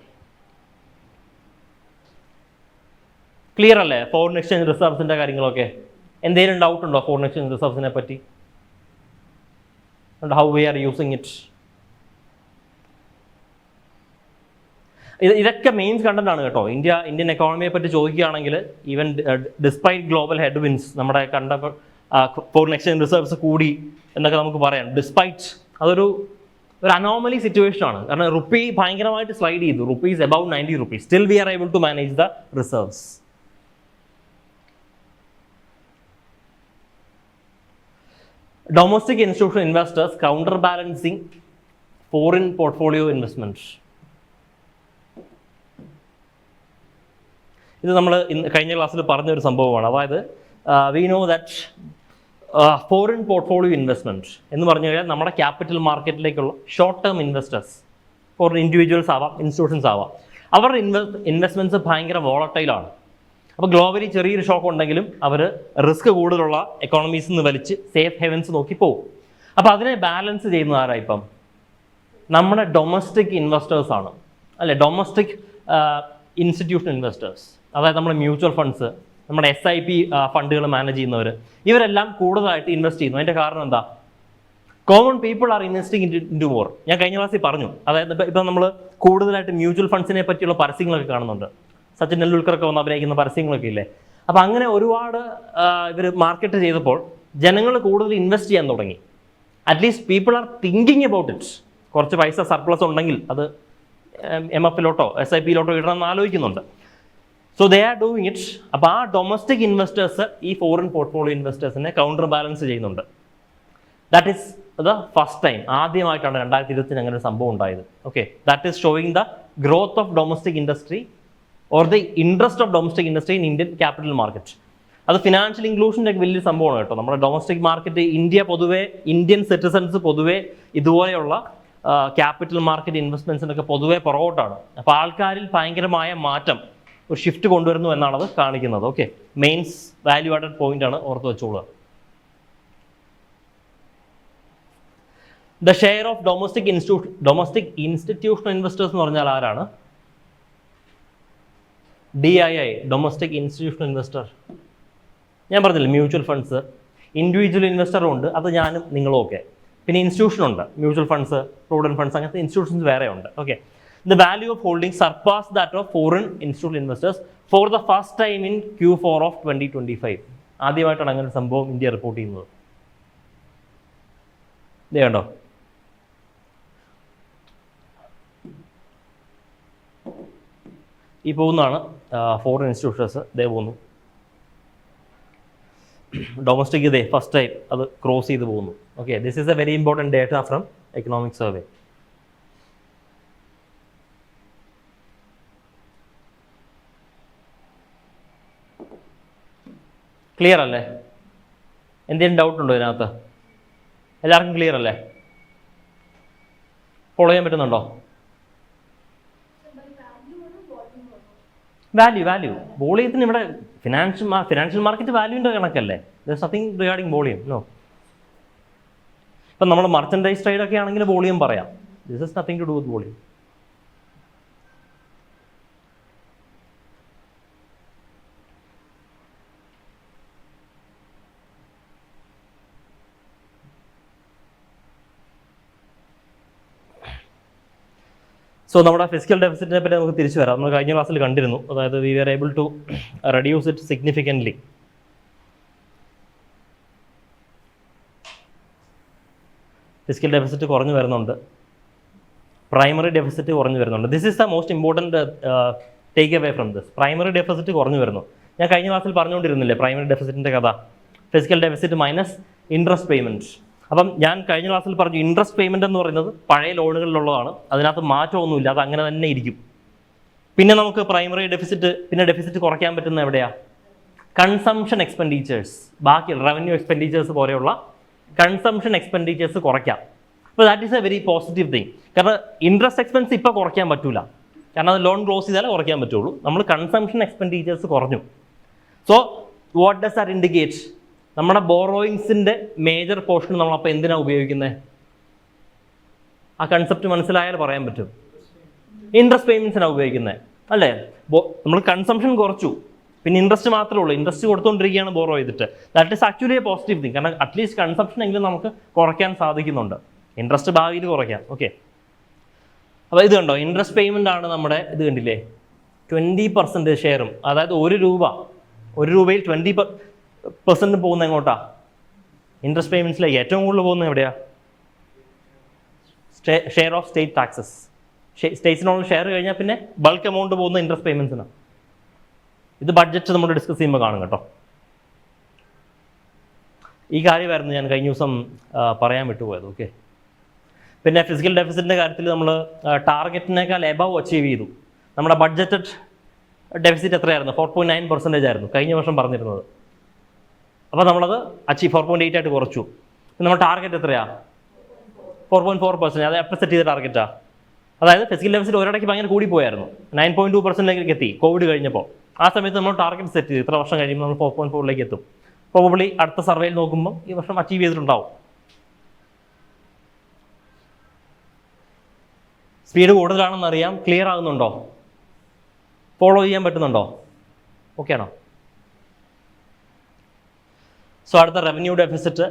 ക്ലിയർ അല്ലേ? ഫോറിൻ എക്സ്ചേഞ്ച് റിസർവ്സിൻ്റെ കാര്യങ്ങളൊക്കെ എന്തെങ്കിലും ഡൗട്ട് ഉണ്ടോ ഫോറിൻ എക്സ്ചേഞ്ച് റിസർവ്സിനെ പറ്റി? And how we are using it? ഇതൊക്കെ മെയിൻസ് കണ്ടന്റ് ആണ് കേട്ടോ. ഇന്ത്യൻ എക്കോണമിയെ പറ്റി ചോദിക്കുകയാണെങ്കിൽ ഈവൻ ഡിസ്പൈറ്റ് ഗ്ലോബൽ ഹെഡ്വിൻസ് നമ്മുടെ കണ്ട ഫോറിൻ എക്സ്ചേഞ്ച് റിസർവ്സ് കൂടി എന്നൊക്കെ നമുക്ക് പറയാം. ഡിസ്പൈറ്റ് അതൊരു അനോമലി സിറ്റുവേഷൻ ആണ്. കാരണം റുപ്പി ഭയങ്കരമായിട്ട് സ്ലൈഡ് ചെയ്തു. Rupees about 90 rupees. Still we are able to manage the reserves. Domestic institutional investors counterbalancing foreign portfolio investments. ഇത് നമ്മൾ കഴിഞ്ഞ ക്ലാസ്സിൽ പറഞ്ഞൊരു സംഭവമാണ്. അതായത് we know that foreign portfolio investment എന്ന് പറഞ്ഞു കഴിഞ്ഞാൽ നമ്മുടെ ക്യാപിറ്റൽ മാർക്കറ്റിലേക്കുള്ള short term investors, for individuals ആവാം, ഇൻസ്റ്റിറ്റ്യൂഷൻസ് ആവാം, അവരുടെ ഇൻവെസ്റ്റ്മെൻറ്റ്സ് ഭയങ്കര വോളട്ടൈലാണ്. അപ്പോൾ ഗ്ലോബലി ചെറിയൊരു ഷോക്ക് ഉണ്ടെങ്കിലും അവർ റിസ്ക് കൂടുതലുള്ള എക്കോണമീസിൽ നിന്ന് വലിച്ച് സേഫ് ഹെവൻസ് നോക്കി പോകും. അപ്പോൾ അതിനെ ബാലൻസ് ചെയ്യുന്നത് ആരാ? ഇപ്പം നമ്മുടെ ഡൊമസ്റ്റിക് ഇൻവെസ്റ്റേഴ്സാണ് അല്ലേ? ഡൊമസ്റ്റിക് ഇൻസ്റ്റിറ്റ്യൂഷണൽ ഇൻവെസ്റ്റേഴ്സ്, അതായത് നമ്മുടെ മ്യൂച്വൽ ഫണ്ട്സ്, നമ്മുടെ SIP ഫണ്ടുകൾ മാനേജ് ചെയ്യുന്നവർ, ഇവരെല്ലാം കൂടുതലായിട്ട് ഇൻവെസ്റ്റ് ചെയ്യുന്നു. അതിൻ്റെ കാരണം എന്താ? Common people are investing into more. ഞാൻ കഴിഞ്ഞ ക്ലാസ്സിൽ പറഞ്ഞു, അതായത് ഇപ്പം നമ്മൾ കൂടുതലായിട്ട് മ്യൂച്വൽ ഫണ്ട്സിനെ പറ്റിയുള്ള പരസ്യങ്ങളൊക്കെ കാണുന്നുണ്ട്. സച്ചിൻ ടെണ്ടുൽക്കറൊക്കെ വന്ന് അഭിനയിക്കുന്ന പരസ്യങ്ങളൊക്കെ ഇല്ലേ? അപ്പം അങ്ങനെ ഒരുപാട് ഇവർ മാർക്കറ്റ് ചെയ്തപ്പോൾ ജനങ്ങൾ കൂടുതൽ ഇൻവെസ്റ്റ് ചെയ്യാൻ തുടങ്ങി. At least people are thinking about it. കുറച്ച് പൈസ സർപ്ലസ് ഉണ്ടെങ്കിൽ അത് MF-ലോട്ടോ SIP-ലോട്ടോ ഇടണമെന്ന് ആലോചിക്കുന്നുണ്ട്. So they are doing it. അപ്പോൾ ആ ഡൊമസ്റ്റിക് ഇൻവെസ്റ്റേഴ്സ് ഈ ഫോറിൻ പോർട്ട്ഫോളിയോ ഇൻവെസ്റ്റേഴ്സിനെ കൗണ്ടർ ബാലൻസ് ചെയ്യുന്നുണ്ട്. That is the first time, ആദ്യമായിട്ടാണ് 2020 അങ്ങനെ ഒരു സംഭവം ഉണ്ടായത്. Okay, that is showing the growth of domestic industry or the interest of domestic industry in Indian capital market. അത് ഫിനാൻഷ്യൽ ഇൻക്ലൂഷൻ്റെ ഒക്കെ വലിയൊരു സംഭവമാണ് കേട്ടോ. നമ്മുടെ ഡൊമസ്റ്റിക് മാർക്കറ്റ്, ഇന്ത്യൻ സിറ്റിസൺസ് പൊതുവേ ഇതുപോലെയുള്ള ക്യാപിറ്റൽ മാർക്കറ്റ് ഇൻവെസ്റ്റ്മെൻറ്റ്സിനൊക്കെ പൊതുവേ പുറകോട്ടാണ്. അപ്പോൾ ആൾക്കാരിൽ ഭയങ്കരമായ മാറ്റം, ഒരു ഷിഫ്റ്റ് കൊണ്ടുവരുന്നു എന്നാണത് കാണിക്കുന്നത്. Okay, mains value added point ആണ്, ഓർത്ത് വെച്ചോളുക. The share of domestic institutional investors എന്ന് പറഞ്ഞാൽ ആരാണ്? DII, domestic institutional investor. ഞാൻ പറഞ്ഞില്ല, മ്യൂച്വൽ ഫണ്ട്സ്, ഇൻഡിവിജ്വൽ ഇൻവെസ്റ്ററും ഉണ്ട്, അത് ഞാനും നിങ്ങളും ഒക്കെ. പിന്നെ ഇൻസ്റ്റിറ്റ്യൂഷനുണ്ട്, മ്യൂച്വൽ ഫണ്ട്സ്, പ്രൊവിഡന്റ് ഫണ്ട്സ്, അങ്ങനത്തെ ഇൻസ്റ്റിറ്റ്യൂഷൻസ് വേറെ ഉണ്ട്. Okay, the value of holdings surpassed that of foreign institutional investors for the first time in Q4 of 2025. ആദ്യമായിട്ടാണ് അങ്ങനെ ഒരു സംഭവം ഇന്ത്യ റിപ്പോർട്ട് ചെയ്യുന്നത്. ഇത് കണ്ടോ? ഈ പോകുന്നതാണ് ഫോറിൻ ഇൻസ്റ്റിറ്റ്യൂഷൻസ്. ഇതേ പോകുന്നു. ഡൊമസ്റ്റിക് ഇതേ ഫസ്റ്റ് ടൈം അത് ക്രോസ് ചെയ്ത് പോകുന്നു. Okay, this is a very important data from economic survey. Clear അല്ലേ? എന്തെങ്കിലും ഡൗട്ട് ഉണ്ടോ ഇതിനകത്ത്? എല്ലാവർക്കും ക്ലിയർ അല്ലേ? ഫോളോ ചെയ്യാൻ പറ്റുന്നുണ്ടോ? വാല്യൂ വോളിയത്തിന് ഇവിടെ ഫിനാൻഷ്യൽ മാർക്കറ്റ് വാല്യൂവിൻ്റെ കണക്കല്ലേ. There is nothing regarding volume. No. ഇപ്പം നമ്മൾ മർച്ചൻഡൈസ് ട്രേഡൊക്കെ ആണെങ്കിൽ വോളിയം പറയാം. This is nothing to do with volume. So നമ്മുടെ ഫിസിക്കൽ ഡെഫിസിറ്റിനെ പറ്റി നമുക്ക് തിരിച്ചു വരാം. നമ്മൾ കഴിഞ്ഞ ക്ലാസ്സിൽ കണ്ടിരുന്നു, അതായത് we are able to reduce it significantly. Physical deficit കുറഞ്ഞു വരുന്നുണ്ട്, പ്രൈമറി ഡെഫിസിറ്റ് കുറഞ്ഞു വരുന്നുണ്ട്. This is the most important takeaway from this. Primary deficit കുറഞ്ഞു വരുന്നു. ഞാൻ കഴിഞ്ഞ ക്ലാസ്സിൽ പറഞ്ഞുകൊണ്ടിരുന്നില്ലേ പ്രൈമറി ഡെഫിസിറ്റിൻ്റെ കഥ? Physical deficit minus interest payment. അപ്പം ഞാൻ കഴിഞ്ഞ ക്ലാസ്സിൽ പറഞ്ഞു, ഇൻട്രസ്റ്റ് പേയ്മെൻറ്റ് എന്ന് പറയുന്നത് പഴയ ലോണുകളിലുള്ളതാണ്, അതിനകത്ത് മാറ്റമൊന്നുമില്ല, അത് അങ്ങനെ തന്നെ ഇരിക്കും. പിന്നെ നമുക്ക് പ്രൈമറി ഡെഫിസിറ്റ്, പിന്നെ ഡെഫിസിറ്റ് കുറയ്ക്കാൻ പറ്റുന്ന എവിടെയാണ്? Consumption expenditures. ബാക്കി റവന്യൂ എക്സ്പെൻഡിച്ചേഴ്സ് പോലെയുള്ള കൺസംഷൻ എക്സ്പെൻഡിച്ചേഴ്സ് കുറയ്ക്കാം. അപ്പോൾ that is a very positive thing. കാരണം ഇൻട്രസ്റ്റ് എക്സ്പെൻസ് ഇപ്പോൾ കുറയ്ക്കാൻ പറ്റില്ല, കാരണം അത് ലോൺ ക്ലോസ് ചെയ്താലേ കുറയ്ക്കാൻ പറ്റുള്ളൂ. നമ്മൾ കൺസംഷൻ എക്സ്പെൻഡിച്ചേഴ്സ് കുറഞ്ഞു. So what does that indicate? നമ്മുടെ ബോറോയിങ്സിൻ്റെ മേജർ പോർഷൻ നമ്മളപ്പോൾ എന്തിനാണ് ഉപയോഗിക്കുന്നത്? ആ കൺസെപ്റ്റ് മനസ്സിലായാൽ പറയാൻ പറ്റും. ഇൻട്രസ്റ്റ് പേയ്മെൻറ്റ്സിനാണ് ഉപയോഗിക്കുന്നത് അല്ലേ? നമ്മൾ കൺസംഷൻ കുറച്ചു, പിന്നെ ഇൻട്രസ്റ്റ് മാത്രമേ ഉള്ളൂ. ഇൻട്രസ്റ്റ് കൊടുത്തുകൊണ്ടിരിക്കുകയാണ് ബോറോ ചെയ്തിട്ട്. That is actually A positive thing. കാരണം അറ്റ്ലീസ്റ്റ് കൺസംഷൻ എങ്കിലും നമുക്ക് കുറയ്ക്കാൻ സാധിക്കുന്നുണ്ട്. ഇൻട്രസ്റ്റ് ഭാവിയിൽ കുറയ്ക്കാം. ഓക്കെ, അപ്പോൾ ഇത് കണ്ടോ, ഇൻട്രസ്റ്റ് പേയ്മെൻ്റ് ആണ് നമ്മുടെ ഇത് കണ്ടില്ലേ, 20% ഷെയറും. അതായത് ഒരു രൂപയിൽ 20% പോകുന്നത് എങ്ങോട്ടാ? ഇൻട്രസ്റ്റ് പേയ്മെൻറ്റ്സിലേക്ക്. ഏറ്റവും കൂടുതൽ പോകുന്നത് എവിടെയാണ്? Share of state taxes. സ്റ്റേറ്റ്സിനുള്ള ഷെയർ കഴിഞ്ഞാൽ പിന്നെ ബൾക്ക് എമൗണ്ട് പോകുന്ന ഇൻട്രസ്റ്റ് പേയ്മെൻറ്റ്സിനാണ്. ഇത് ബഡ്ജറ്റ് നമ്മൾ ഡിസ്കസ് ചെയ്യുമ്പോൾ കാണും കേട്ടോ. ഈ കാര്യമായിരുന്നു ഞാൻ കഴിഞ്ഞ ദിവസം പറയാൻ വിട്ടുപോയത്. ഓക്കെ, പിന്നെ ഫിസിക്കൽ ഡെഫിസിറ്റിൻ്റെ കാര്യത്തിൽ നമ്മൾ ടാർഗറ്റിനേക്കാൾ എബവ് അച്ചീവ് ചെയ്തു. നമ്മുടെ ബഡ്ജറ്റഡ് ഡെഫിസിറ്റ് എത്രയായിരുന്നു? 4.9% ആയിരുന്നു കഴിഞ്ഞ വർഷം പറഞ്ഞിരുന്നത്. അപ്പോൾ നമ്മളത് 4.8 ആയിട്ട് കുറച്ചു. നമ്മുടെ ടാർഗറ്റ് എത്രയാണ്? 4.4%. അത് എപ്പോൾ സെറ്റ് ചെയ്ത ടാർഗറ്റാണ്? അതായത് ഫിസിക്കൽ ഡെഫിസിറ്റ് ഒരിടയ്ക്ക് ഭയങ്കര കൂടി പോയായിരുന്നു, 9.2%ലേക്ക് എത്തി കോവിഡ് കഴിഞ്ഞപ്പോൾ. ആ സമയത്ത് നമ്മൾ ടാർഗറ്റ് സെറ്റ് ചെയ്തു, ഇത്ര വർഷം കഴിയുമ്പോൾ നമ്മൾ 4.4ലേക്ക് എത്തും. പ്രോബബ്ലി അടുത്ത സർവേയിൽ നോക്കുമ്പോൾ ഈ വർഷം അച്ചീവ് ചെയ്തിട്ടുണ്ടാവും. സ്പീഡ് കൂടുതലാണെന്ന് അറിയാം. ക്ലിയർ ആകുന്നുണ്ടോ? ഫോളോ ചെയ്യാൻ പറ്റുന്നുണ്ടോ? ഓക്കെ ആണോ? സോ അടുത്ത റവന്യൂ ഡെഫിസിറ്റ്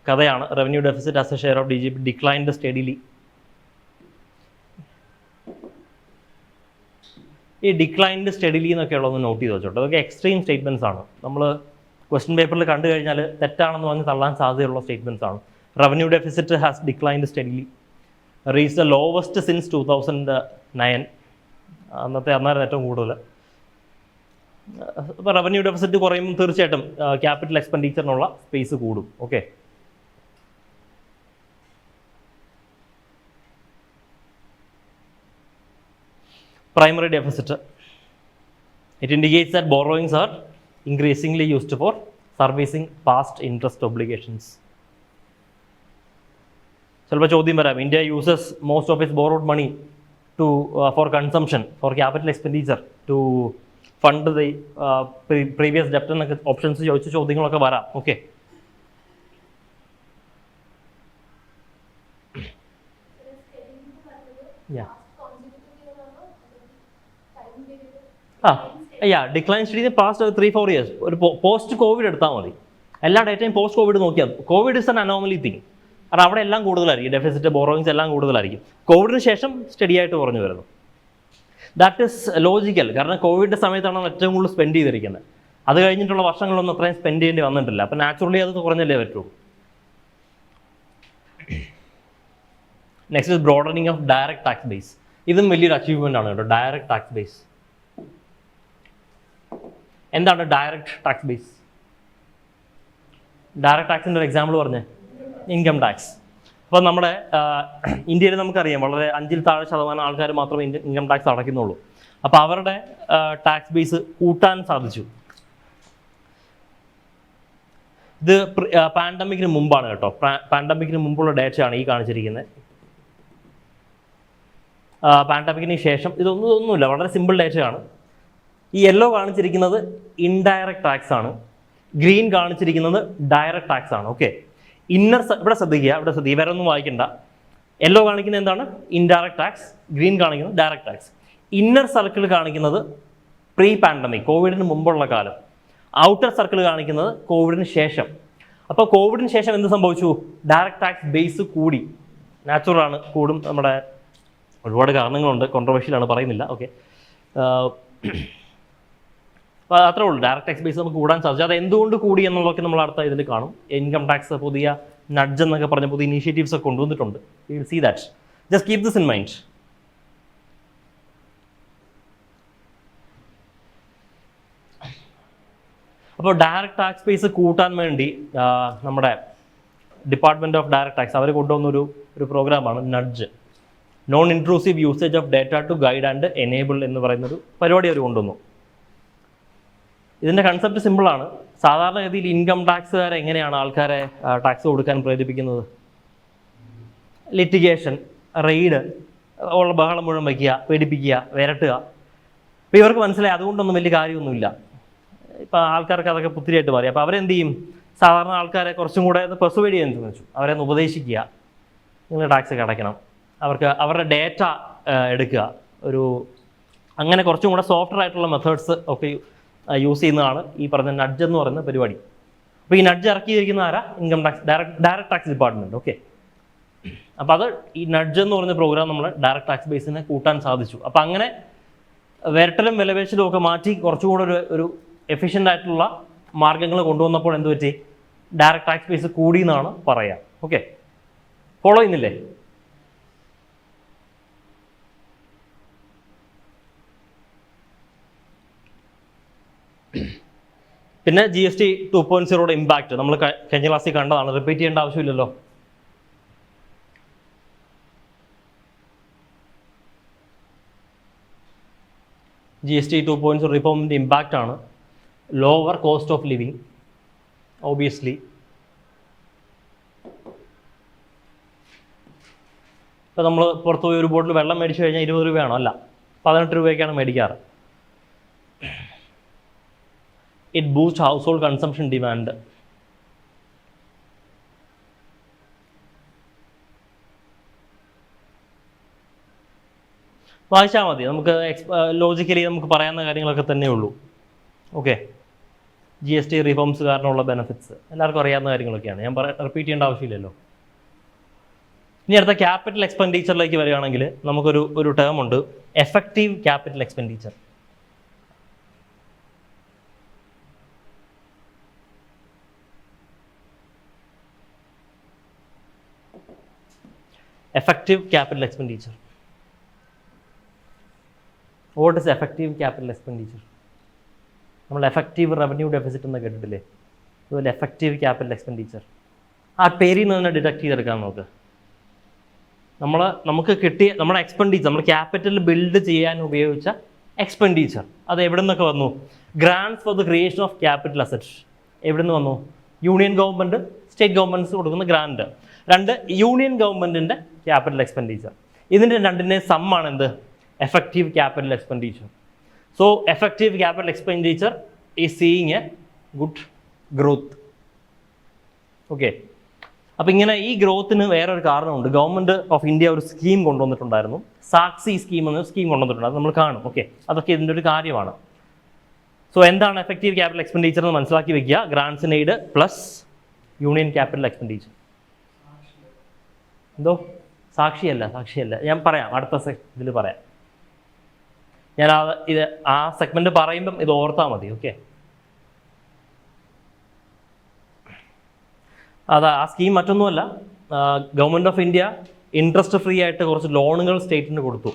കഥയാണ്. Revenue deficit as A share of DGP declined steadily. ഈ ഡിക്ലൈൻഡ് സ്റ്റഡിലി എന്നൊക്കെ ഉള്ളതൊന്ന് നോട്ട് ചെയ്ത് വെച്ചോട്ടെ. അതൊക്കെ എക്സ്ട്രീം സ്റ്റേറ്റ്മെൻറ്റ്സ് ആണ്. നമ്മൾ ക്വസ്റ്റ്യൻ പേപ്പറിൽ കണ്ടു കഴിഞ്ഞാൽ തെറ്റാണെന്ന് പറഞ്ഞ് തള്ളാൻ സാധ്യതയുള്ള സ്റ്റേറ്റ്മെൻറ്റ്സ് ആണ്. Revenue deficit has declined steadily, reach the lowest since 2009. അന്നേരം ഏറ്റവും കൂടുതൽ. അപ്പോൾ റവന്യൂ ഡെഫിസിറ്റ് കുറയുമ്പോൾ തീർച്ചയായിട്ടും ക്യാപിറ്റൽ എക്സ്പെൻഡിച്ചറിനുള്ള സ്പേസ് കൂടും. Okay, primary deficit, it indicates that borrowings are increasingly used for servicing past interest obligations. ചിലപ്പോൾ ചോദ്യം വരാം, India uses most of its borrowed money to for consumption, for capital expenditure, to fund the previous ഡെപ്റ്റ് എന്നൊക്കെ ഓപ്ഷൻസ് ചോദിച്ച ചോദ്യങ്ങളൊക്കെ വരാം. Okay, decline steady past 3-4 years. ഒരു പോസ്റ്റ് കോവിഡ് എടുത്താൽ മതി. എല്ലാ ഡേറ്റയും പോസ്റ്റ് കോവിഡ് നോക്കിയാൽ. Covid is an anomaly thing. കാരണം അവിടെ എല്ലാം കൂടുതലായിരിക്കും, ഡെഫിസിറ്റ് ബോറോയിങ്സ് എല്ലാം കൂടുതലായിരിക്കും. കോവിഡിന് ശേഷം സ്റ്റഡി ആയിട്ട് കുറഞ്ഞു വരുന്നു. That is logical. കാരണം കോവിഡിൻ്റെ സമയത്താണ് ഏറ്റവും കൂടുതൽ സ്പെൻഡ് ചെയ്തിരിക്കുന്നത്. അത് കഴിഞ്ഞിട്ടുള്ള വർഷങ്ങളൊന്നും അത്രയും സ്പെൻഡ് ചെയ്യേണ്ടി വന്നിട്ടില്ല. അപ്പം നാച്ചുറലി അത് കുറഞ്ഞല്ലേ പറ്റുള്ളൂ. Next is broadening of direct tax base. ഇതും വലിയൊരു അച്ചീവ്മെൻ്റ് ആണ് കേട്ടോ, ഡയറക്റ്റ് ടാക്സ് ബേസ്. എന്താണ് ഡയറക്റ്റ് ടാക്സ് ബേസ്? ഡയറക്റ്റ് ടാക്സിൻ്റെ ഒരു എക്സാമ്പിൾ പറഞ്ഞേ, ഇൻകം ടാക്സ്. അപ്പോൾ നമ്മുടെ ഇന്ത്യയിൽ നമുക്കറിയാം വളരെ 5-ൽ താഴെ ശതമാനം ആൾക്കാർ മാത്രമേ ഇൻകം ടാക്സ് അടയ്ക്കുന്നുള്ളൂ. അപ്പോൾ അവരുടെ ടാക്സ് ബേസ് കൂട്ടാൻ സാധിച്ചു. ഇത് പാൻഡമിക്കിന് മുമ്പാണ് കേട്ടോ. പാൻഡമിക്കിന് മുമ്പുള്ള ഡേറ്റയാണ് ഈ കാണിച്ചിരിക്കുന്നത്. പാൻഡമിക്കിന് ശേഷം ഇതൊന്നുമില്ല, വളരെ സിമ്പിൾ ഡേറ്റയാണ്. ഈ യെല്ലോ കാണിച്ചിരിക്കുന്നത് ഇൻഡയറക്റ്റ് ടാക്സ് ആണ്, ഗ്രീൻ കാണിച്ചിരിക്കുന്നത് ഡയറക്റ്റ് ടാക്സ് ആണ്. ഓക്കെ, ഇവിടെ ശ്രദ്ധിക്കുക, വേറെ ഒന്നും വായിക്കണ്ട. യെല്ലോ കാണിക്കുന്നത് എന്താണ്? Indirect tax. ഗ്രീൻ കാണിക്കുന്നത് ഡയറക്റ്റ് ടാക്സ്. ഇന്നർ സർക്കിൾ കാണിക്കുന്നത് പ്രീ പാൻഡമിക്, കോവിഡിന് മുമ്പുള്ള കാലം. ഔട്ടർ സർക്കിൾ കാണിക്കുന്നത് കോവിഡിന് ശേഷം. അപ്പോൾ കോവിഡിന് ശേഷം എന്ത് സംഭവിച്ചു? ഡയറക്റ്റ് ടാക്സ് ബേസ് കൂടി. നാച്ചുറലാണ്, കൂടും. നമ്മുടെ ഒരുപാട് കാരണങ്ങളുണ്ട്, കോൺട്രവേഴ്ഷ്യലാണ്, പറയുന്നില്ല. ഓക്കെ, അപ്പോൾ അത്രേ ഉള്ളൂ. ഡയറക്റ്റ് ടാക്സ് ബേസ് നമുക്ക് കൂടാൻ സാധിച്ചു. അത് എന്തുകൊണ്ട് കൂടി എന്നുള്ളതൊക്കെ നമ്മൾ അടുത്ത ഇതിൽ കാണും. ഇൻകം ടാക്സ് പുതിയ നഡ്ജ് എന്നൊക്കെ പറഞ്ഞ പുതിയ ഇനീഷ്യേറ്റീവ്സ് ഒക്കെ കൊണ്ടുവന്നിട്ടുണ്ട്. You will see that. Just keep this in mind. അപ്പോൾ ഡയറക്റ്റ് ടാക്സ് ബേസ് കൂട്ടാൻ വേണ്ടി നമ്മുടെ ഡിപ്പാർട്ട്മെൻറ്റ് ഓഫ് ഡയറക്റ്റ് ടാക്സ് അവർ കൊണ്ടുവന്നൊരു പ്രോഗ്രാമാണ് nudge, non intrusive usage of data to guide and enable എന്ന് പറയുന്നൊരു പരിപാടി അവർ കൊണ്ടുവന്നു. ഇതിൻ്റെ കൺസെപ്റ്റ് സിമ്പിളാണ്. സാധാരണഗതിയിൽ ഇൻകം ടാക്സുകാരെ എങ്ങനെയാണ് ആൾക്കാരെ ടാക്സ് കൊടുക്കാൻ പ്രേരിപ്പിക്കുന്നത്? ലിറ്റിഗേഷൻ, റെയ്ഡ്, ഉള്ള ബഹളം മുഴുവൻ വയ്ക്കുക, പേടിപ്പിക്കുക, വിരട്ടുക. അപ്പോൾ ഇവർക്ക് മനസ്സിലായി അതുകൊണ്ടൊന്നും വലിയ കാര്യമൊന്നുമില്ല. ഇപ്പോൾ ആൾക്കാർക്ക് അതൊക്കെ പുത്തിരിയായിട്ട് മാറി. അപ്പോൾ അവരെന്ത് ചെയ്യും, സാധാരണ ആൾക്കാരെ കുറച്ചും കൂടെ ഒന്ന് പെർസുവേഡ് ചെയ്യാൻ ശ്രമിച്ചു. അവരെ ഒന്ന് ഉപദേശിക്കുക, നിങ്ങൾ ടാക്സ് ഒക്കെ അടയ്ക്കണം, അവർക്ക് അവരുടെ ഡേറ്റ എടുക്കുക, ഒരു അങ്ങനെ കുറച്ചും കൂടെ സോഫ്റ്റ്വെയർ ആയിട്ടുള്ള മെത്തേഡ്സ് ഒക്കെ യൂസ് ചെയ്യുന്നതാണ് ഈ പറഞ്ഞ നഡ്ജ് എന്ന് പറയുന്ന പരിപാടി. അപ്പോൾ ഈ നഡ്ജ് ഇറക്കിയിരിക്കുന്ന ആരാ? Income tax direct tax department. Okay, അപ്പോൾ അത് ഈ നഡ്ജ് എന്ന് പറഞ്ഞ പ്രോഗ്രാം നമ്മൾ ഡയറക്റ്റ് ടാക്സ് ബേസിനെ കൂട്ടാൻ സാധിച്ചു. അപ്പോൾ അങ്ങനെ വിരട്ടലും വിലപേശലും ഒക്കെ മാറ്റി കുറച്ചുകൂടെ ഒരു എഫിഷ്യൻ്റ് ആയിട്ടുള്ള മാർഗ്ഗങ്ങൾ കൊണ്ടുവന്നപ്പോൾ എന്ത് പറ്റി? ഡയറക്റ്റ് ടാക്സ് ബേസ് കൂടി എന്നാണ് പറയുക. ഓക്കെ, ഫോളോ ചെയ്യുന്നില്ലേ? പിന്നെ GST 2.0യുടെ ഇമ്പാക്റ്റ് നമ്മൾ കഴിഞ്ഞ ക്ലാസ്സിൽ കണ്ടതാണ്, റിപ്പീറ്റ് ചെയ്യേണ്ട ആവശ്യമില്ലല്ലോ. GST 2.0 റിഫോമിൻ്റെ ഇമ്പാക്റ്റ് ആണ് lower cost of living. Obviously ഇപ്പോൾ നമ്മൾ പുറത്ത് പോയി ഒരു ബോട്ടിൽ വെള്ളം മേടിച്ചു കഴിഞ്ഞാൽ 20 രൂപയാണോ? അല്ല, 18 രൂപയ്ക്കാണ് മേടിക്കാറ്. It boost household consumption demand. വായിച്ചാൽ മതി, നമുക്ക് ലോജിക്കലി നമുക്ക് പറയാവുന്ന കാര്യങ്ങളൊക്കെ തന്നെ ഉള്ളൂ. ഓക്കെ, GST റിഫോംസ് കാരണമുള്ള ബെനിഫിറ്റ്സ് എല്ലാവർക്കും അറിയാവുന്ന കാര്യങ്ങളൊക്കെയാണ്, ഞാൻ റിപ്പീറ്റ് ചെയ്യേണ്ട ആവശ്യമില്ലല്ലോ. ഇനി അടുത്ത ക്യാപിറ്റൽ എക്സ്പെൻഡിച്ചറിലേക്ക് വരികയാണെങ്കിൽ നമുക്കൊരു ടേം ഉണ്ട്, effective capital expenditure. Effective capital expenditure. What is effective capital expenditure? നമ്മൾ എഫക്റ്റീവ് റവന്യൂ ഡെഫിസിറ്റ് എന്ന് കേട്ടിട്ടില്ലേ? അതുപോലെ എഫക്റ്റീവ് ക്യാപിറ്റൽ എക്സ്പെൻഡിച്ചർ ആ പേരിൽ നിന്ന് തന്നെ ഡിഡക്ട് ചെയ്തെടുക്കാൻ നോക്ക്. നമുക്ക് കിട്ടിയ നമ്മുടെ എക്സ്പെൻഡിച്ചർ, നമ്മൾ ക്യാപിറ്റൽ ബിൽഡ് ചെയ്യാൻ ഉപയോഗിച്ച എക്സ്പെൻഡിച്ചർ അത് എവിടെ നിന്നൊക്കെ വന്നു? Grants for the creation of capital asset എവിടെ നിന്ന് വന്നു? യൂണിയൻ ഗവൺമെൻറ്, സ്റ്റേറ്റ് ഗവൺമെൻറ്റ്സ് കൊടുക്കുന്ന ഗ്രാൻഡ്. രണ്ട്, യൂണിയൻ ഗവൺമെൻറ്റിൻ്റെ ക്യാപിറ്റൽ എക്സ്പെൻഡിച്ചർ. ഇതിൻ്റെ രണ്ടിൻ്റെ സമ്മാണ് എന്ത്? Effective capital expenditure. So effective capital expenditure is seeing A good growth. Okay, അപ്പോൾ ഇങ്ങനെ ഈ ഗ്രോത്തിന് വേറൊരു കാരണമുണ്ട്. ഗവൺമെൻറ് ഓഫ് ഇന്ത്യ ഒരു സ്കീം കൊണ്ടുവന്നിട്ടുണ്ടായിരുന്നു, സാക്സി സ്കീം എന്നൊരു സ്കീം കൊണ്ടുവന്നിട്ടുണ്ട്, അത് നമ്മൾ കാണും. ഓക്കെ, അതൊക്കെ ഇതിൻ്റെ ഒരു കാര്യമാണ്. സോ എന്താണ് എഫക്റ്റീവ് ക്യാപിറ്റൽ എക്സ്പെൻഡിച്ചർ എന്ന് മനസ്സിലാക്കി വെക്കുക. Grants in aid plus union capital expenditure. എന്തോ സാക്ഷിയല്ല, ഞാൻ പറയാം, അടുത്ത ഇതിൽ പറയാം. ഞാൻ ആ സെഗ്മെൻറ്റ് പറയുമ്പം ഇത് ഓർത്താൽ മതി. ഓക്കെ, ആ സ്കീം മറ്റൊന്നുമല്ല, government of India interest free ആയിട്ട് കുറച്ച് ലോണുകൾ സ്റ്റേറ്റിന് കൊടുത്തു.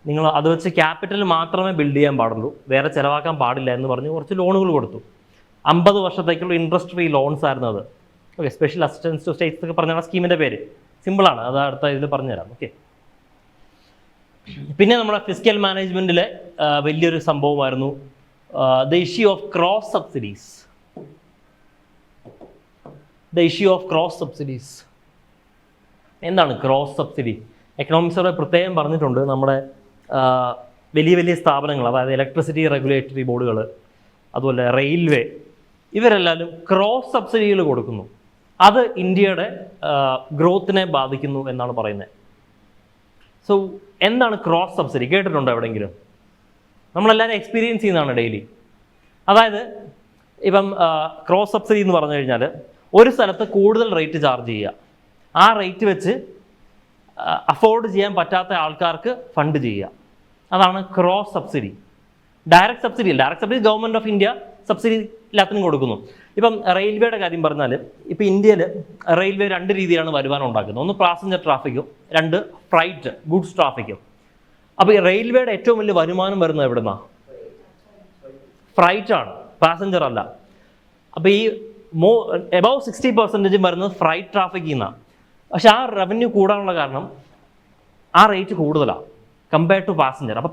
നിങ്ങൾ അത് വെച്ച് ക്യാപിറ്റൽ മാത്രമേ ബിൽഡ് ചെയ്യാൻ പാടുള്ളൂ, വേറെ ചിലവാക്കാൻ പാടില്ല എന്ന് പറഞ്ഞ് കുറച്ച് ലോണുകൾ കൊടുത്തു. 50 വർഷത്തേക്കുള്ള ഇൻട്രസ്റ്റ് ഫ്രീ ലോൺസ് ആയിരുന്നു അത്. Okay, special assistance to states ഒക്കെ പറഞ്ഞാൽ സ്കീമിൻ്റെ പേര് സിമ്പിളാണ്, അത് അടുത്ത ഇതിൽ പറഞ്ഞുതരാം. ഓക്കെ, പിന്നെ നമ്മുടെ ഫിസ്ക്കൽ മാനേജ്മെൻറ്റിലെ വലിയൊരു സംഭവമായിരുന്നു the issue of cross subsidies. എന്താണ് ക്രോസ് സബ്സിഡി? എക്കണോമിക്സോടെ പ്രത്യേകം പറഞ്ഞിട്ടുണ്ട്, നമ്മുടെ വലിയ വലിയ സ്ഥാപനങ്ങൾ, അതായത് ഇലക്ട്രിസിറ്റി റെഗുലേറ്ററി ബോർഡുകൾ, അതുപോലെ റെയിൽവേ, ഇവരെല്ലാവരും ക്രോസ് സബ്സിഡികൾ കൊടുക്കുന്നു. അത് ഇന്ത്യയുടെ ഗ്രോത്തിനെ ബാധിക്കുന്നു എന്നാണ് പറയുന്നത്. സോ എന്താണ് ക്രോസ് സബ്സിഡി? കേട്ടിട്ടുണ്ടോ എവിടെയെങ്കിലും? നമ്മളെല്ലാവരും എക്സ്പീരിയൻസ് ചെയ്യുന്നതാണ് ഡെയിലി. അതായത് ഇപ്പം ക്രോസ് സബ്സിഡി എന്ന് പറഞ്ഞു കഴിഞ്ഞാൽ ഒരു സ്ഥലത്ത് കൂടുതൽ റേറ്റ് ചാർജ് ചെയ്യുക, ആ റേറ്റ് വെച്ച് അഫോർഡ് ചെയ്യാൻ പറ്റാത്ത ആൾക്കാർക്ക് ഫണ്ട് ചെയ്യുക, അതാണ് cross subsidy. Direct subsidy government of India subsidy എല്ലാത്തിനും കൊടുക്കുന്നു. ഇപ്പം റെയിൽവേയുടെ കാര്യം പറഞ്ഞാൽ, ഇപ്പം ഇന്ത്യയിൽ റെയിൽവേ 2 രീതിയിലാണ് വരുമാനം ഉണ്ടാക്കുന്നത്. ഒന്ന് പാസഞ്ചർ ട്രാഫിക്കും, 2 ഫ്രൈറ്റ് ഗുഡ്സ് ട്രാഫിക്കും. അപ്പോൾ ഈ റെയിൽവേയുടെ ഏറ്റവും വലിയ വരുമാനം വരുന്നത് എവിടുന്നാണ്? ഫ്രൈറ്റ് ആണ്, പാസഞ്ചർ അല്ല. അപ്പോൾ ഈ എബവ് 60% വരുന്നത് ഫ്രൈറ്റ് ട്രാഫിക്കിൽ നിന്നാണ്. പക്ഷെ ആ റവന്യൂ കൂടാനുള്ള കാരണം ആ റേറ്റ് കൂടുതലാണ് കമ്പയർ ടു പാസഞ്ചർ. അപ്പോൾ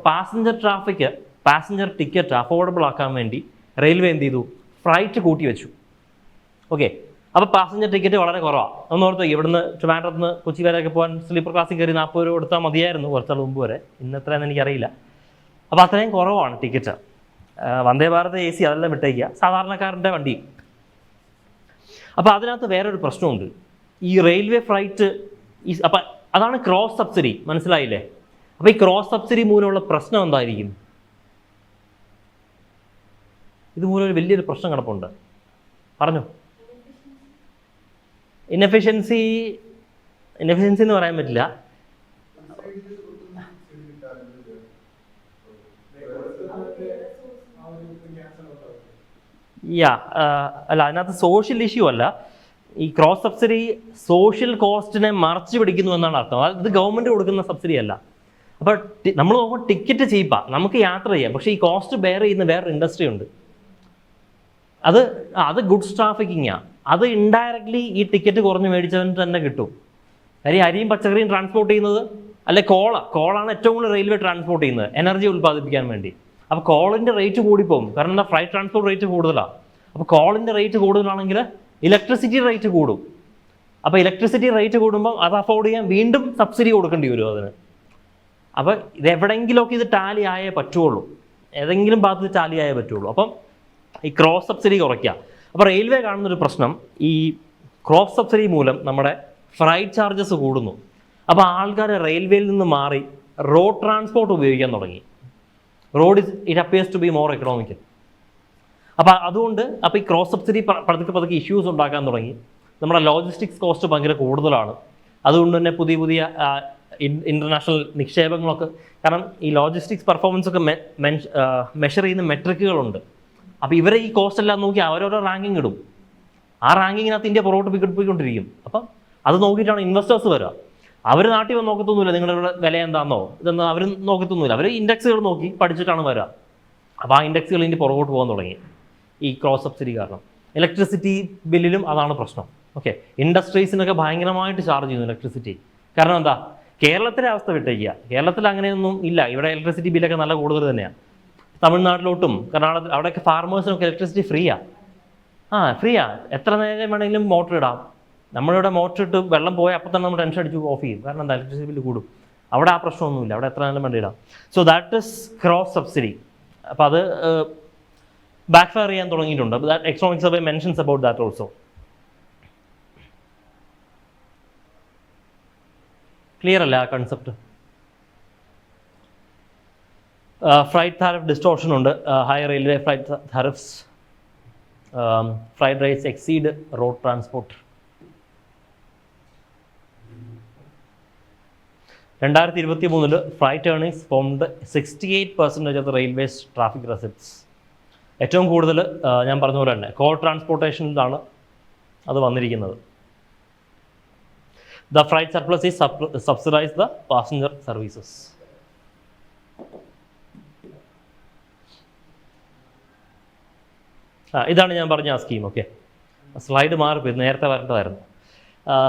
പാസഞ്ചർ ടിക്കറ്റ് അഫോർഡബിൾ ആക്കാൻ വേണ്ടി റെയിൽവേ എന്ത് ചെയ്തു? ഫ്ലൈറ്റ് കൂട്ടി വെച്ചു. ഓക്കെ, അപ്പോൾ പാസഞ്ചർ ടിക്കറ്റ് വളരെ കുറവാണ്. ഒന്ന് ഓർത്ത്, ഇവിടുന്ന് ട്രിവാൻഡ്രത്ത് നിന്ന് കൊച്ചി വരെയൊക്കെ പോകാൻ സ്ലീപ്പർ ക്ലാസ്സിൽ കയറി 40 രൂപ കൊടുത്താൽ മതിയായിരുന്നു കുറച്ചാൾ മുമ്പ് വരെ, ഇന്ന് എത്രയെന്ന് എനിക്കറിയില്ല. അപ്പോൾ അത്രയും കുറവാണ് ടിക്കറ്റ്. വന്ദേ ഭാരത് AC അതെല്ലാം വിട്ടേക്കുക, സാധാരണക്കാരൻ്റെ വണ്ടി. അപ്പോൾ അതിനകത്ത് വേറൊരു പ്രശ്നമുണ്ട്. ഈ റെയിൽവേ ഫ്രൈറ്റ് അപ്പം അതാണ് ക്രോസ് സബ്സിഡി, മനസ്സിലായില്ലേ? അപ്പോൾ ഈ ക്രോസ് സബ്സിഡി മൂലമുള്ള പ്രശ്നം എന്തായിരിക്കും? ഇതുമൂലം ഒരു വലിയൊരു പ്രശ്നം കിടപ്പുണ്ട്. പറഞ്ഞു. ഇൻഎഫിഷ്യൻസി എന്ന് പറയാൻ പറ്റില്ല. അല്ല, അതിനകത്ത് സോഷ്യൽ ഇഷ്യൂ അല്ല. ഈ ക്രോസ് സബ്സിഡി സോഷ്യൽ കോസ്റ്റിനെ മറച്ചു പിടിക്കുന്നു എന്നാണ് അർത്ഥം. അത് ഗവൺമെൻറ് കൊടുക്കുന്ന സബ്സിഡി അല്ല. അപ്പോൾ നമ്മൾ നോക്കുമ്പോൾ ടിക്കറ്റ് ചീപ്പാണ്, നമുക്ക് യാത്ര ചെയ്യാം. പക്ഷേ ഈ കോസ്റ്റ് ബെയർ ചെയ്യുന്ന വേറൊരു ഇൻഡസ്ട്രി ഉണ്ട്. അത് ഗുഡ്സ് ട്രാഫിക്കിങ്ങാണ്. അത് ഇൻഡയറക്ട്ലി ഈ ടിക്കറ്റ് കുറഞ്ഞ് മേടിച്ചവന് തന്നെ കിട്ടും. കാര്യം അരിയും പച്ചക്കറിയും ട്രാൻസ്പോർട്ട് ചെയ്യുന്നത്, അല്ലെ കോളാണ് ഏറ്റവും കൂടുതൽ റെയിൽവേ ട്രാൻസ്പോർട്ട് ചെയ്യുന്നത് എനർജി ഉൽപ്പാദിപ്പിക്കാൻ വേണ്ടി. അപ്പോൾ കോളിൻ്റെ റേറ്റ് കൂടിപ്പോകും, കാരണം എന്താ, ഫ്ലൈറ്റ് ട്രാൻസ്പോർട്ട് റേറ്റ് കൂടുതലാണ്. അപ്പോൾ കോളിൻ്റെ റേറ്റ് കൂടുതലാണെങ്കിൽ ഇലക്ട്രിസിറ്റി റേറ്റ് കൂടും. അപ്പോൾ ഇലക്ട്രിസിറ്റി റേറ്റ് കൂടുമ്പോൾ അത് അഫോർഡ് ചെയ്യാൻ വീണ്ടും സബ്സിഡി കൊടുക്കേണ്ടി വരും അതിന്. അപ്പോൾ ഇതെവിടെയെങ്കിലുമൊക്കെ ഇത് ടാലി ആയേ പറ്റുള്ളൂ, ഏതെങ്കിലും ഭാഗത്ത് ടാലി ആയേ പറ്റുള്ളൂ. അപ്പം ഈ ക്രോസ് സബ്സിഡി കുറയ്ക്കുക. അപ്പോൾ റെയിൽവേ കാണുന്നൊരു പ്രശ്നം, ഈ ക്രോസ് സബ്സിഡി മൂലം നമ്മുടെ ഫ്ലൈറ്റ് ചാർജസ് കൂടുന്നു. അപ്പോൾ ആൾക്കാർ റെയിൽവേയിൽ നിന്ന് മാറി റോഡ് ട്രാൻസ്പോർട്ട് ഉപയോഗിക്കാൻ തുടങ്ങി. It appears to be more economical. അപ്പോൾ അതുകൊണ്ട് ഈ ക്രോസ് സബ്സിഡി പതുക്കെ ഇഷ്യൂസ് ഉണ്ടാക്കാൻ തുടങ്ങി. നമ്മുടെ ലോജിസ്റ്റിക്സ് കോസ്റ്റ് ഭയങ്കര കൂടുതലാണ്. അതുകൊണ്ട് തന്നെ പുതിയ ഇൻ്റർനാഷണൽ നിക്ഷേപങ്ങളൊക്കെ, കാരണം ഈ ലോജിസ്റ്റിക്സ് പെർഫോമൻസ് ഒക്കെ മെഷർ ചെയ്യുന്ന മെട്രിക്കുകളുണ്ട്. അപ്പോൾ ഇവരെ ഈ കോസ്റ്റ് എല്ലാം നോക്കി അവരോരോ റാങ്കിങ് ഇടും. ആ റാങ്കിങ്ങിനകത്ത് ഇന്ത്യ പുറകോട്ട് പോയിക്കൊണ്ടിരിക്കും. അപ്പം അത് നോക്കിയിട്ടാണ് ഇൻവെസ്റ്റേഴ്സ് വരിക. അവർ നാട്ടിൽ വന്ന് നോക്കത്തൊന്നുമില്ല നിങ്ങളുടെ വില എന്താണെന്നോ ഇതെന്നോ അവർ നോക്കത്തൊന്നുമില്ല. അവർ ഇൻഡെക്സുകൾ നോക്കി പഠിച്ചിട്ടാണ് വരിക. അപ്പോൾ ആ ഇൻഡെക്സുകൾ ഇന്ത്യ പുറകോട്ട് പോകാൻ തുടങ്ങി ഈ ക്രോസ് സബ്സിഡി കാരണം. ഇലക്ട്രിസിറ്റി ബില്ലിലും അതാണ് പ്രശ്നം. ഓക്കെ, ഇൻഡസ്ട്രീസിനൊക്കെ ഭയങ്കരമായിട്ട് ചാർജ് ചെയ്യുന്നു ഇലക്ട്രിസിറ്റി. കാരണം എന്താ, കേരളത്തിലെ അവസ്ഥ വിട്ടേക്കുക. കേരളത്തിൽ അങ്ങനെയൊന്നും ഇല്ല. ഇവിടെ ഇലക്ട്രിസിറ്റി ബില്ലൊക്കെ നല്ല കൂടുതൽ തന്നെയാണ്. തമിഴ്നാട്ടിലോട്ടും കർണാടക അവിടെയൊക്കെ ഫാർമേഴ്സിനൊക്കെ ഇലക്ട്രിസിറ്റി ഫ്രീയാണ്. ഫ്രീയാണ്. എത്ര നേരം വേണമെങ്കിലും മോട്ടർ ഇടാം. നമ്മളിവിടെ മോട്ടർ ഇട്ട് വെള്ളം പോയാൽ അപ്പം തന്നെ നമ്മൾ ടെൻഷൻ അടിച്ച് ഓഫ് ചെയ്യും. കാരണം എന്താ, ഇലക്ട്രിസിറ്റി ബില്ല് കൂടും. അവിടെ ആ പ്രശ്നമൊന്നുമില്ല. അവിടെ എത്ര നേരം വേണ്ടി ഇടാം. So that is cross subsidy. അപ്പോൾ അത് ബാക്ക് ഫയർ ചെയ്യാൻ തുടങ്ങിയിട്ടുണ്ട്. അപ്പോൾ that economic survey mentions about that also. Clear അല്ലേ ആ കൺസെപ്റ്റ്? ഫ്ലൈറ്റ് താരിഫ് ഡിസ്റ്റോർഷൻ ഉണ്ട്. High railway flight tariffs, flight rates exceed road transport. 2023 flight earnings formed 68% of the railways traffic receipts. ഏറ്റവും കൂടുതൽ ഞാൻ പറഞ്ഞ പോലെ തന്നെ കോൾ ട്രാൻസ്പോർട്ടേഷനിലാണ് അത് വന്നിരിക്കുന്നത്. The flight surplus is subsidise the passenger services. ഇതാണ് ഞാൻ പറഞ്ഞ ആ സ്കീം. ഓക്കെ, സ്ലൈഡ് മാറിപ്പോയി, നേരത്തെ വരേണ്ടതായിരുന്നു.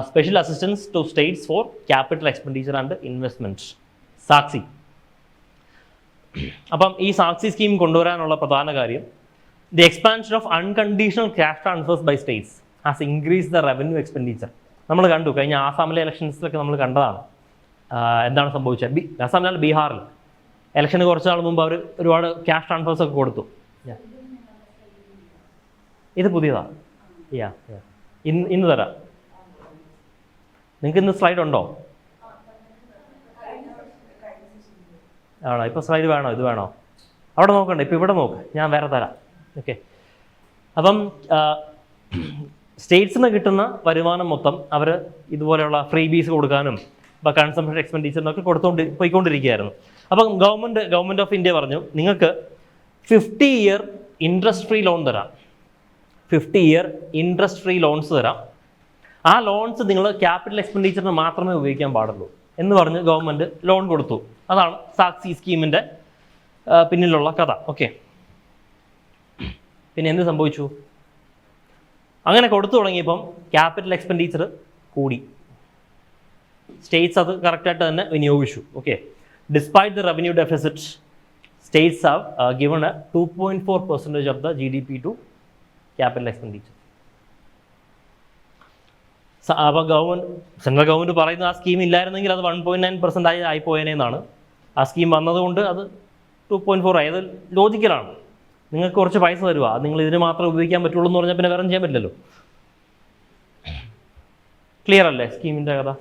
Special assistance to states for capital expenditure and investment, സാക്സി. അപ്പം ഈ സാക്സി സ്കീം കൊണ്ടുവരാനുള്ള പ്രധാന കാര്യം, the expansion of unconditional cash transfers by states has increase the revenue expenditure. നമ്മൾ കണ്ടു കഴിഞ്ഞ ആസാമിലെ ഇലക്ഷൻസിലൊക്കെ നമ്മൾ കണ്ടതാണ് എന്താണ് സംഭവിച്ചത്. ആസാമിലല്ല, ബീഹാറിൽ ഇലക്ഷന് കുറച്ച് നാൾ മുമ്പ് അവർ ഒരുപാട് ക്യാഷ് ട്രാൻസ്ഫേഴ്സ് ഒക്കെ കൊടുത്തു. ഇത് പുതിയതാണ്. ഇന്ന് തരാം. നിങ്ങൾക്ക് ഇന്ന് സ്ലൈഡ് ഉണ്ടോ? ആണോ? ഇപ്പോൾ സ്ലൈഡ് വേണോ? ഇത് വേണോ? അവിടെ നോക്കണ്ട, ഇപ്പോൾ ഇവിടെ നോക്ക്, ഞാൻ വേറെ തരാം. ഓക്കെ, അപ്പം സ്റ്റേറ്റ്സിന് കിട്ടുന്ന വരുമാനം മൊത്തം അവർ ഇതുപോലെയുള്ള ഫ്രീ ബീസ് കൊടുക്കാനും ഇപ്പോൾ കൺസംഷൻ എക്സ്പെൻഡിച്ചറിനൊക്കെ പോയിക്കൊണ്ടിരിക്കുകയായിരുന്നു. അപ്പം ഗവൺമെൻറ് ഓഫ് ഇന്ത്യ പറഞ്ഞു, നിങ്ങൾക്ക് 50 ഇയർ ഇൻട്രസ്റ്റ് ഫ്രീ ലോൺ തരാം. 50 ഇയർ ഇൻട്രസ്റ്റ് ഫ്രീ ലോൺസ് തരാം. ആ ലോൺസ് നിങ്ങൾ ക്യാപിറ്റൽ എക്സ്പെൻഡിച്ചറിന് മാത്രമേ ഉപയോഗിക്കാൻ പാടുള്ളൂ എന്ന് പറഞ്ഞ് ഗവൺമെൻറ് ലോൺ കൊടുത്തു. അതാണ് സാക്സി സ്കീമിൻ്റെ പിന്നിലുള്ള കഥ. ഓക്കെ, പിന്നെ എന്ത് സംഭവിച്ചു? അങ്ങനെ കൊടുത്തു തുടങ്ങിയപ്പം ക്യാപിറ്റൽ എക്സ്പെൻഡിച്ചർ കൂടി. സ്റ്റേറ്റ്സ് അത് കറക്റ്റായിട്ട് തന്നെ വിനിയോഗിച്ചു. Okay, despite the revenue deficit, states have given a 2.4% of the GDP to capital expenditure. അപ്പോൾ സെൻട്രൽ ഗവൺമെൻറ് പറയുന്ന ആ സ്കീം ഇല്ലായിരുന്നെങ്കിൽ അത് 1.9% ആയിപ്പോയേനെന്നാണ്. ആ സ്കീം വന്നതുകൊണ്ട് അത് 2.4 ആയത് ലോജിക്കലാണ്. നിങ്ങൾക്ക് കുറച്ച് പൈസ തരുക, നിങ്ങൾ ഇതിന് മാത്രമേ ഉപയോഗിക്കാൻ പറ്റുള്ളൂ എന്ന് പറഞ്ഞാൽ പിന്നെ വേറെ ചെയ്യാൻ പറ്റില്ലല്ലോ. ക്ലിയർ അല്ലേ സ്കീമിൻ്റെ കഥ?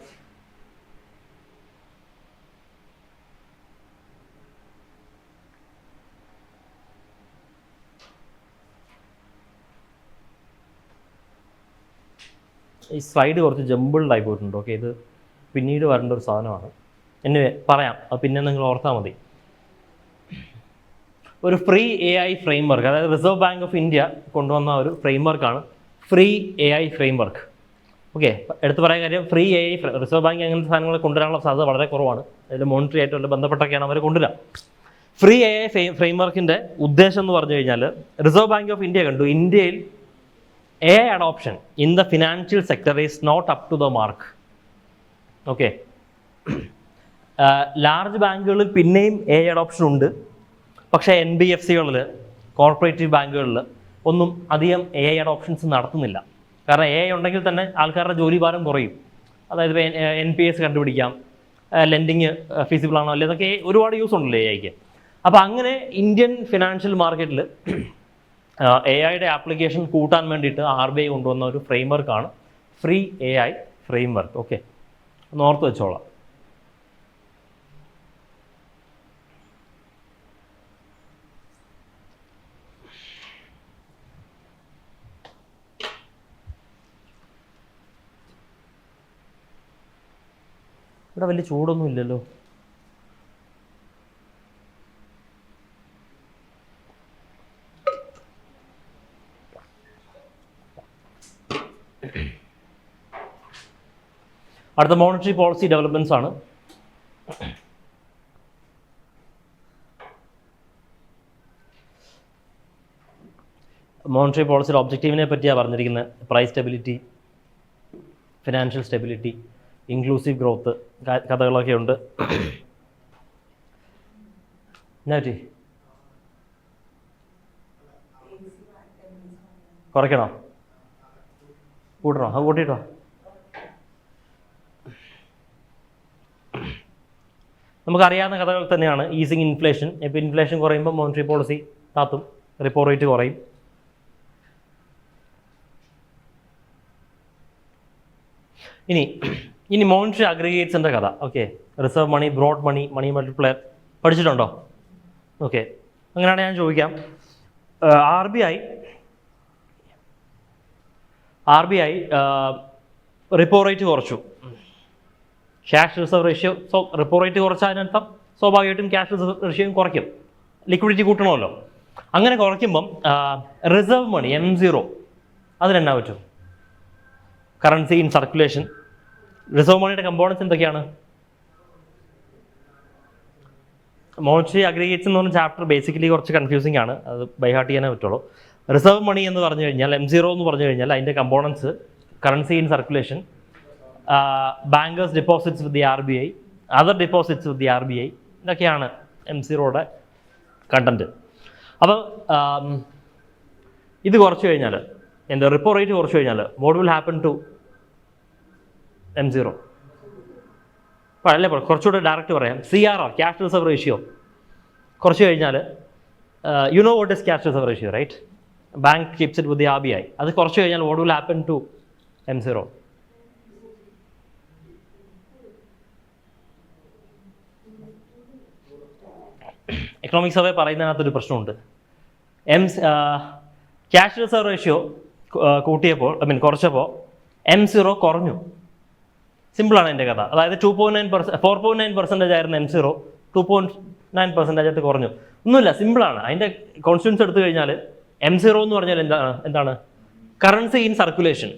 ഈ സ്ലൈഡ് കുറച്ച് ജമ്പിൾഡായി പോയിട്ടുണ്ട്. ഓക്കെ, ഇത് പിന്നീട് വരേണ്ട ഒരു സാധനമാണ്. എന്നെ പറയാം, അത് പിന്നെ നിങ്ങൾ ഓർത്താൽ മതി. ഒരു ഫ്രീ AI ഫ്രെയിംവർക്ക്, അതായത് റിസർവ് ബാങ്ക് ഓഫ് ഇന്ത്യ കൊണ്ടുവന്ന ഒരു ഫ്രെയിംവർക്കാണ് ഫ്രീ AI ഫ്രെയിംവർക്ക്. ഓക്കെ, എടുത്തു പറയാൻ കാര്യം ഫ്രീ AI റിസർവ് ബാങ്ക് അങ്ങനത്തെ സാധനങ്ങൾ കൊണ്ടുവരാനുള്ള സാധ്യത വളരെ കുറവാണ്. അതിൽ മോണിറ്ററി ആയിട്ട് ബന്ധപ്പെട്ടൊക്കെയാണ് അവർ കൊണ്ടുവരിക. ഫ്രീ AI ഫ്രെയിംവർക്കിൻ്റെ ഉദ്ദേശം എന്ന് പറഞ്ഞു കഴിഞ്ഞാൽ, റിസർവ് ബാങ്ക് ഓഫ് ഇന്ത്യ കണ്ടു ഇന്ത്യയിൽ AI adoption in the financial sector is not up to the mark. Okay, large ബാങ്കുകളിൽ പിന്നെയും AI അഡോപ്ഷൻ ഉണ്ട്. പക്ഷേ NBFCകളിൽ, കോർപ്പറേറ്റീവ് ബാങ്കുകളിൽ ഒന്നും അധികം AI അഡോപ്ഷൻസ് നടത്തുന്നില്ല. കാരണം AI ഉണ്ടെങ്കിൽ തന്നെ ആൾക്കാരുടെ ജോലിഭാരം കുറയും. അതായത് NPS കണ്ടുപിടിക്കാം, ലെൻഡിങ് ഫീസിബിൾ ആണോ അല്ലേ, ഇതൊക്കെ ഒരുപാട് യൂസ് ഉണ്ടല്ലോ AIക്ക്. അപ്പോൾ അങ്ങനെ ഇന്ത്യൻ ഫിനാൻഷ്യൽ മാർക്കറ്റിൽ AI ആപ്ലിക്കേഷൻ കൂട്ടാൻ വേണ്ടിയിട്ട് RBI കൊണ്ടുവന്ന ഒരു ഫ്രെയിംവർക്കാണ് ഫ്രീ AI ഫ്രെയിംവർക്ക്. ഓക്കെ, ഒന്ന് ഓർത്ത് വെച്ചോളാം. ഇവിടെ വലിയ ചൂടൊന്നും ഇല്ലല്ലോ. അടുത്ത മോണിറ്ററി പോളിസി ഡെവലപ്മെൻറ്റ്സ് ആണ്. മോണിറ്ററി പോളിസിയുടെ ഒബ്ജക്റ്റീവിനെ പറ്റിയാണ് പറഞ്ഞിരിക്കുന്നത്. Price stability, financial stability, inclusive growth കഥകളൊക്കെ ഉണ്ട്. എന്നാറ്റി കുറയ്ക്കണോ, കൂട്ടണോ? അത് കൂട്ടിയിട്ടോ. നമുക്കറിയാവുന്ന കഥകൾ തന്നെയാണ്. ഈസിങ് ഇൻഫ്ലേഷൻ, ഇപ്പോൾ ഇൻഫ്ലേഷൻ കുറയുമ്പോൾ മോണിറ്ററി പോളിസി താത്തും, റിപ്പോ റേറ്റ് കുറയും. ഇനി മോണിറ്ററി അഗ്രിഗേറ്റ്സിൻ്റെ കഥ. Okay, reserve money, broad money, money multiplier പഠിച്ചിട്ടുണ്ടോ? ഓക്കെ, അങ്ങനെയാണെങ്കിൽ ഞാൻ ചോദിക്കാം, RBI റിപ്പോ റേറ്റ് കുറച്ചു, cash reserve ratio. Repo rate കുറച്ചതിനർത്ഥം സ്വാഭാവികമായിട്ടും ക്യാഷ് റിസർവ് റേഷ്യോയും കുറയ്ക്കും, ലിക്വിഡിറ്റി കൂട്ടണമല്ലോ. അങ്ങനെ കുറയ്ക്കുമ്പം റിസർവ് മണി M0 അതിനെന്നാ പറ്റും? Currency in circulation. റിസർവ് മണിയുടെ കമ്പോണൻസ് എന്തൊക്കെയാണ്? മോണിറ്ററി അഗ്രിഗേറ്റ്സ് എന്ന് പറഞ്ഞ ചാപ്റ്റർ ബേസിക്കലി കുറച്ച് കൺഫ്യൂസിംഗ് ആണ്, അത് ബൈഹാർട്ട് ചെയ്യാനേ പറ്റുള്ളൂ. റിസർവ് മണി എന്ന് പറഞ്ഞു കഴിഞ്ഞാൽ, M0 എന്ന് പറഞ്ഞു കഴിഞ്ഞാൽ അതിൻ്റെ components currency in circulation, bankers deposits with the RBI, other deposits with the RBI, ഇതൊക്കെയാണ് M0യുടെ കണ്ടൻറ്റ്. അപ്പോൾ ഇത് കുറച്ച് കഴിഞ്ഞാൽ, എന്താ റിപ്പോ റേറ്റ് കുറച്ച് കഴിഞ്ഞാൽ what will happen to M0? അല്ലേ, കുറച്ചുകൂടെ ഡയറക്റ്റ് പറയാം. CRR, ക്യാഷ് റിസർവ് റേഷ്യോ കുറച്ച് കഴിഞ്ഞാൽ, you know what is cash reserve ratio, right? Bank keeps it with the RBI. അത് കുറച്ച് കഴിഞ്ഞാൽ what will happen to M0? Economic survey പറയുന്നതിനകത്തൊരു പ്രശ്നമുണ്ട്. ക്യാഷ് റിസർവ് റേഷ്യോ കൂട്ടിയപ്പോൾ, കുറച്ചപ്പോൾ M0 കുറഞ്ഞു. സിമ്പിളാണ് എൻ്റെ കഥ. അതായത് 4.9% ആയിരുന്നു M0, 2.9% ആയിട്ട് കുറഞ്ഞു. ഒന്നുമില്ല, സിമ്പിളാണ്. അതിൻ്റെ കോൺസ്റ്റിറ്റ്യൂൻസ് എടുത്തു കഴിഞ്ഞാൽ M0 എന്ന് പറഞ്ഞാൽ എന്താണ്? Currency in circulation.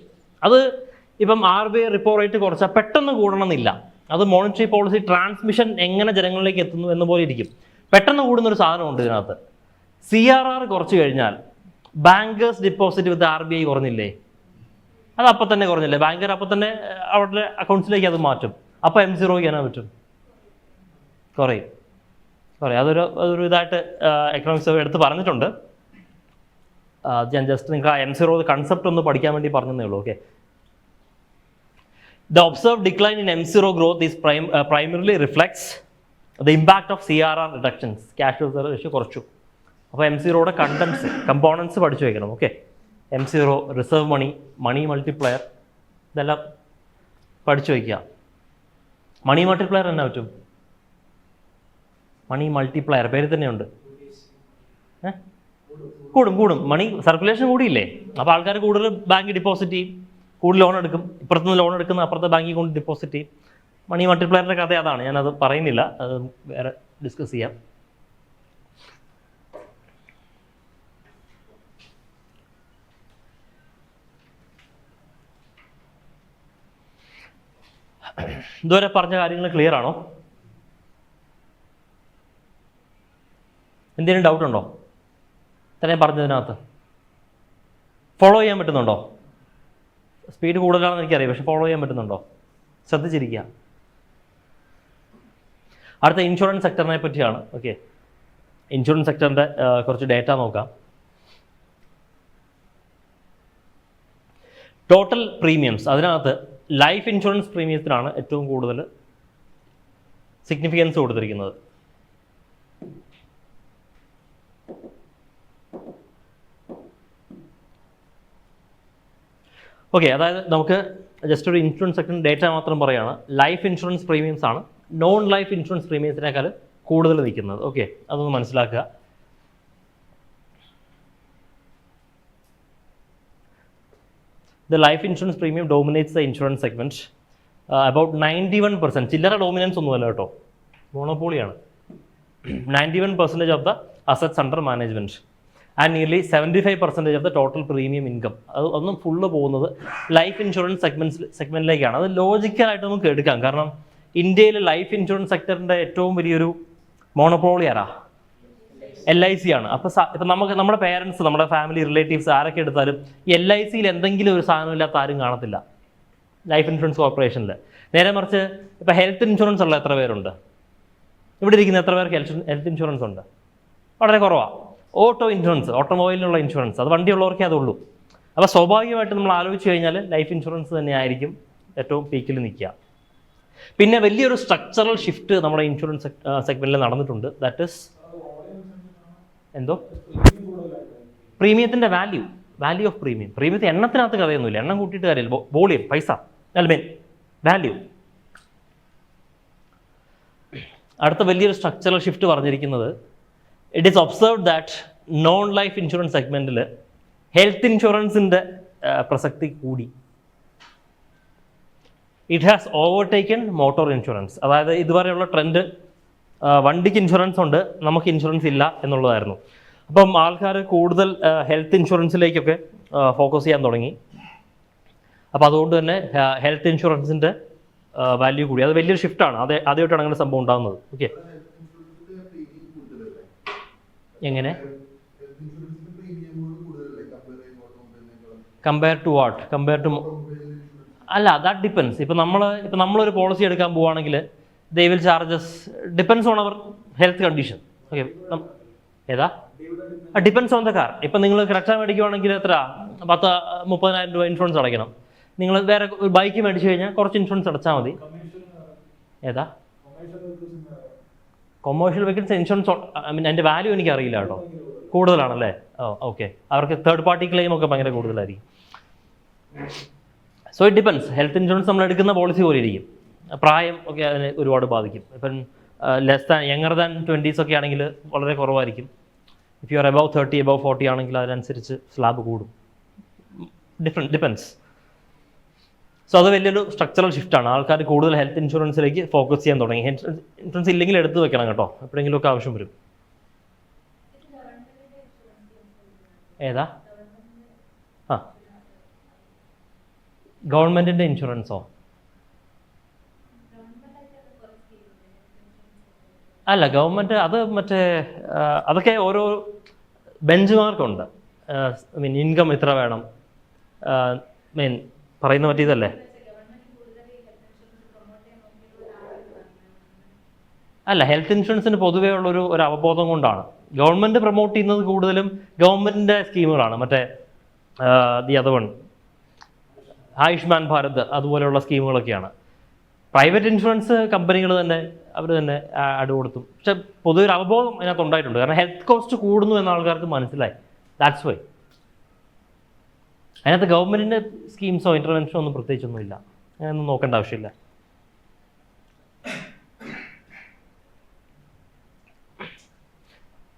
അത് ഇപ്പം RBI റിപ്പോ റേറ്റ് കുറച്ചാൽ പെട്ടെന്ന് കൂടണമെന്നില്ല. അത് മോണിറ്ററി പോളിസി ട്രാൻസ്മിഷൻ എങ്ങനെ ജനങ്ങളിലേക്ക് എത്തുന്നു എന്ന് പോലെ ഇരിക്കും. പെട്ടെന്ന് കൂടുന്നൊരു സാധനമുണ്ട് ഇതിനകത്ത്. CRR കുറച്ച് കഴിഞ്ഞാൽ ബാങ്കേഴ്സ് ഡെപ്പോസിറ്റ് വിത്ത് RBI കുറഞ്ഞില്ലേ? അത് അപ്പം തന്നെ കുറഞ്ഞില്ലേ? ബാങ്കർ അപ്പം തന്നെ അവരുടെ അക്കൗണ്ട്സിലേക്ക് അത് മാറ്റും. അപ്പോൾ M0 ചെയ്യാനാ പറ്റും? കുറയും. അതൊരു ഇതായിട്ട് എക്കണോമിക്സ് എടുത്ത് പറഞ്ഞിട്ടുണ്ട്. ഞാൻ ജസ്റ്റ് നിങ്ങൾക്ക് M0 കൺസെപ്റ്റ് ഒന്ന് പഠിക്കാൻ വേണ്ടി പറഞ്ഞതേ ഉള്ളൂ. Okay, the observed decline in M0 growth is primarily reflects the impact of CRR reductions. Cash reserve ratio കുറച്ചു. അപ്പോൾ M0യുടെ കമ്പോണൻസ് പഠിച്ചു വയ്ക്കണം. ഓക്കെ, M0, റിസർവ് മണി, മണി മൾട്ടിപ്ലയർ, ഇതെല്ലാം പഠിച്ചു വയ്ക്കുക. മണി മൾട്ടിപ്ലയർ എന്നാ പറ്റും? മണി മൾട്ടിപ്ലയർ പേര് തന്നെയുണ്ട്. കൂടും. മണി സർക്കുലേഷൻ കൂടിയില്ലേ, അപ്പോൾ ആൾക്കാർ കൂടുതൽ ബാങ്ക് ഡിപ്പോസിറ്റ് ചെയ്യും, കൂടുതൽ ലോൺ എടുക്കും. ഇപ്പുറത്തുനിന്ന് ലോൺ എടുക്കുന്ന അപ്പുറത്തെ ബാങ്കിൽ കൊണ്ട് ഡിപ്പോസിറ്റ് ചെയ്യും. മണി മൾട്ടിപ്ലയറിൻ്റെ കഥ അതാണ്, ഞാനത് പറയുന്നില്ല, അത് വേറെ ഡിസ്കസ് ചെയ്യാം. ഇതുവരെ പറഞ്ഞ കാര്യങ്ങൾ ക്ലിയർ ആണോ? എന്തെങ്കിലും ഡൗട്ട് ഉണ്ടോ ഇത്രയും പറഞ്ഞതിനകത്ത്? ഫോളോ ചെയ്യാൻ പറ്റുന്നുണ്ടോ? സ്പീഡ് കൂടുതലാണെന്ന് എനിക്കറിയാം, പക്ഷെ ഫോളോ ചെയ്യാൻ പറ്റുന്നുണ്ടോ? ശ്രദ്ധിച്ചിരിക്കുക. അടുത്ത ഇൻഷുറൻസ് സെക്ടറിനെ പറ്റിയാണ്. ഓക്കെ, ഇൻഷുറൻസ് സെക്ടറിൻ്റെ കുറച്ച് ഡേറ്റ നോക്കാം. ടോട്ടൽ പ്രീമിയംസ്, അതിനകത്ത് ലൈഫ് ഇൻഷുറൻസ് പ്രീമിയത്തിനാണ് ഏറ്റവും കൂടുതൽ സിഗ്നിഫിക്കൻസ് കൊടുത്തിരിക്കുന്നത്. ഓക്കെ, അതായത് നമുക്ക് ജസ്റ്റ് ഒരു ഇൻഷുറൻസ് സെക്ടർ ഡേറ്റ മാത്രം പറയുകയാണ്. ലൈഫ് ഇൻഷുറൻസ് പ്രീമിയംസ് ആണ് നോൺ ലൈഫ് ഇൻഷുറൻസ് പ്രീമിയത്തിനേക്കാൾ കൂടുതൽ നിൽക്കുന്നത്. ഓക്കെ, അതൊന്ന് മനസ്സിലാക്കുക. The life insurance premium dominates the insurance segment. About 91%, ചില്ലറ ഡോമിനൻസ് ഒന്നുമല്ല കേട്ടോ, മോണോപോളിയാണ്. 91% of the assets under management and nearly 75% of the total premium income. അതൊന്നും ഫുള്ള് പോകുന്നത് ലൈഫ് ഇൻഷുറൻസ് സെഗ്മെൻറ്റിലേക്കാണ്. അത് ലോജിക്കലായിട്ട് നമുക്ക് എടുക്കാം, കാരണം ഇന്ത്യയിൽ ലൈഫ് ഇൻഷുറൻസ് സെക്ടറിൻ്റെ ഏറ്റവും വലിയൊരു മോണോപോളി ആരാ? LIC ആണ്. അപ്പോൾ ഇപ്പം നമ്മുടെ പേരൻസ്, നമ്മുടെ ഫാമിലി റിലേറ്റീവ്സ് ആരൊക്കെ എടുത്താലും LICയിൽ എന്തെങ്കിലും ഒരു സാധനമില്ലാത്ത ആരും കാണത്തില്ല ലൈഫ് ഇൻഷുറൻസ് കോർപ്പറേഷനിൽ. നേരെ മറിച്ച് ഇപ്പോൾ ഹെൽത്ത് ഇൻഷുറൻസ് ഉള്ള എത്ര പേരുണ്ട് ഇവിടെ ഇരിക്കുന്ന? എത്ര പേർക്ക് ഹെൽത്ത് ഇൻഷുറൻസ് ഉണ്ട്? വളരെ കുറവാണ്. ഓട്ടോ ഇൻഷുറൻസ്, ഓട്ടോമൊബൈലിനുള്ള ഇൻഷുറൻസ്, അത് വണ്ടിയുള്ളവർക്കേ അതുള്ളൂ. അപ്പോൾ സ്വാഭാവികമായിട്ട് നമ്മൾ ആലോചിച്ച് കഴിഞ്ഞാൽ ലൈഫ് ഇൻഷുറൻസ് തന്നെയായിരിക്കും ഏറ്റവും പീക്കിൽ നിൽക്കുക. പിന്നെ വലിയൊരു സ്ട്രക്ചറൽ ഷിഫ്റ്റ് നമ്മുടെ ഇൻഷുറൻസ് സെഗ്മെൻറ്റിൽ നടന്നിട്ടുണ്ട്. ദാറ്റ് ഈസ് എന്തോ പ്രീമിയത്തിൻ്റെ വാല്യൂ ഓഫ് പ്രീമിയത്തെ എണ്ണത്തിനകത്ത് കഥയൊന്നുമില്ല, എണ്ണം കൂട്ടിയിട്ട് കാര്യമില്ല. വോളിയം, പൈസ, വാല്യൂ. അടുത്ത വലിയൊരു സ്ട്രക്ചറൽ ഷിഫ്റ്റ് പറഞ്ഞിരിക്കുന്നത്, it is observed that non life insurance സെഗ്മെൻറ്റിൽ ഹെൽത്ത് ഇൻഷുറൻസിൻ്റെ പ്രസക്തി കൂടി. It has overtaken motor insurance. അതായത് ഇതുവരെയുള്ള ട്രെൻഡ് വണ്ടിക്ക് ഇൻഷുറൻസ് ഉണ്ട്, നമുക്ക് ഇൻഷുറൻസ് ഇല്ല എന്നുള്ളതായിരുന്നു. അപ്പം ആൾക്കാർ കൂടുതൽ ഹെൽത്ത് ഇൻഷുറൻസിലേക്കൊക്കെ ഫോക്കസ് ചെയ്യാൻ തുടങ്ങി. അപ്പോൾ അതുകൊണ്ട് തന്നെ ഹെൽത്ത് ഇൻഷുറൻസിൻ്റെ വാല്യൂ കൂടി. അത് വലിയൊരു ഷിഫ്റ്റാണ്. ആദ്യമായിട്ടാണ് അങ്ങനെ സംഭവം ഉണ്ടാകുന്നത്. ഓക്കെ, എങ്ങനെ? Compare to what? അല്ല, ദാറ്റ് ഡിപ്പെൻസ്. ഇപ്പം നമ്മളൊരു പോളിസി എടുക്കാൻ പോവുകയാണെങ്കിൽ they will charge us, depends on our health condition. Okay, ഏതാ? Depends on the car. ഇപ്പം നിങ്ങൾ ക്രെറ്റ മേടിക്കുവാണെങ്കിൽ എത്ര? 30,000 രൂപ ഇൻഷുറൻസ് അടയ്ക്കണം. നിങ്ങൾ വേറെ ഒരു ബൈക്ക് മേടിച്ചു കഴിഞ്ഞാൽ കുറച്ച് ഇൻഷുറൻസ് അടച്ചാൽ മതി. ഏതാ? കൊമേഴ്ഷ്യൽ വെഹിക്കിൾസ് ഇൻഷുറൻസ്, അതിൻ്റെ വാല്യൂ എനിക്കറിയില്ല കേട്ടോ, കൂടുതലാണല്ലേ? ഓക്കെ, അവർക്ക് തേർഡ് പാർട്ടി ക്ലെയിം ഒക്കെ ഭയങ്കര കൂടുതലായിരിക്കും. So it depends. Health insurance നമ്മൾ എടുക്കുന്ന പോളിസി പോലെ ഇരിക്കും. പ്രായം ഒക്കെ അതിനെ ഒരുപാട് ബാധിക്കും. ഇപ്പം യങ്ങർ ദാൻ 20s ഒക്കെ ആണെങ്കിൽ വളരെ കുറവായിരിക്കും. If you are above 30, above 40 ആണെങ്കിൽ അതിനനുസരിച്ച് സ്ലാബ് കൂടും. ഡിപ്പെൻസ്. സോ അത് വലിയൊരു സ്ട്രക്ചറൽ ഷിഫ്റ്റാണ്. ആൾക്കാർ കൂടുതൽ ഹെൽത്ത് ഇൻഷുറൻസിലേക്ക് ഫോക്കസ് ചെയ്യാൻ തുടങ്ങി. ഇൻഷുറൻസ് ഇല്ലെങ്കിൽ എടുത്ത് വെക്കണം കേട്ടോ, എപ്പോഴെങ്കിലുമൊക്കെ ആവശ്യം വരും. ഏതാ? ഗവൺമെൻറ്റിൻ്റെ ഇൻഷുറൻസോ? അല്ല, ഗവൺമെൻറ് അത് അതൊക്കെ ഓരോ ബെഞ്ച് മാർക്കുണ്ട്. ഇൻകം ഇത്ര വേണം, പറയുന്ന പറ്റിയതല്ലേ? അല്ല, ഹെൽത്ത് ഇൻഷുറൻസിന് പൊതുവേ ഉള്ളൊരു അവബോധം കൊണ്ടാണ്. ഗവൺമെൻറ് പ്രൊമോട്ട് ചെയ്യുന്നത് കൂടുതലും ഗവൺമെൻറ്റിൻ്റെ സ്കീമുകളാണ്. The other one, Ayushman Bharat അതുപോലെയുള്ള സ്കീമുകളൊക്കെയാണ്. പ്രൈവറ്റ് ഇൻഷുറൻസ് കമ്പനികൾ തന്നെ അവർ തന്നെ ആഡ് കൊടുത്തും. പക്ഷെ പൊതുവെ ഒരു അവബോധം അതിനകത്ത് ഉണ്ടായിട്ടുണ്ട്. കാരണം ഹെൽത്ത് കോസ്റ്റ് കൂടുന്നു എന്ന ആൾക്കാർക്ക് മനസ്സിലായി. That's why. അതിനകത്ത് ഗവൺമെൻറ്റിൻ്റെ സ്കീംസോ ഇൻ്റർവെൻഷനോ ഒന്നും പ്രത്യേകിച്ചൊന്നുമില്ല. അങ്ങനെയൊന്നും നോക്കേണ്ട ആവശ്യമില്ല.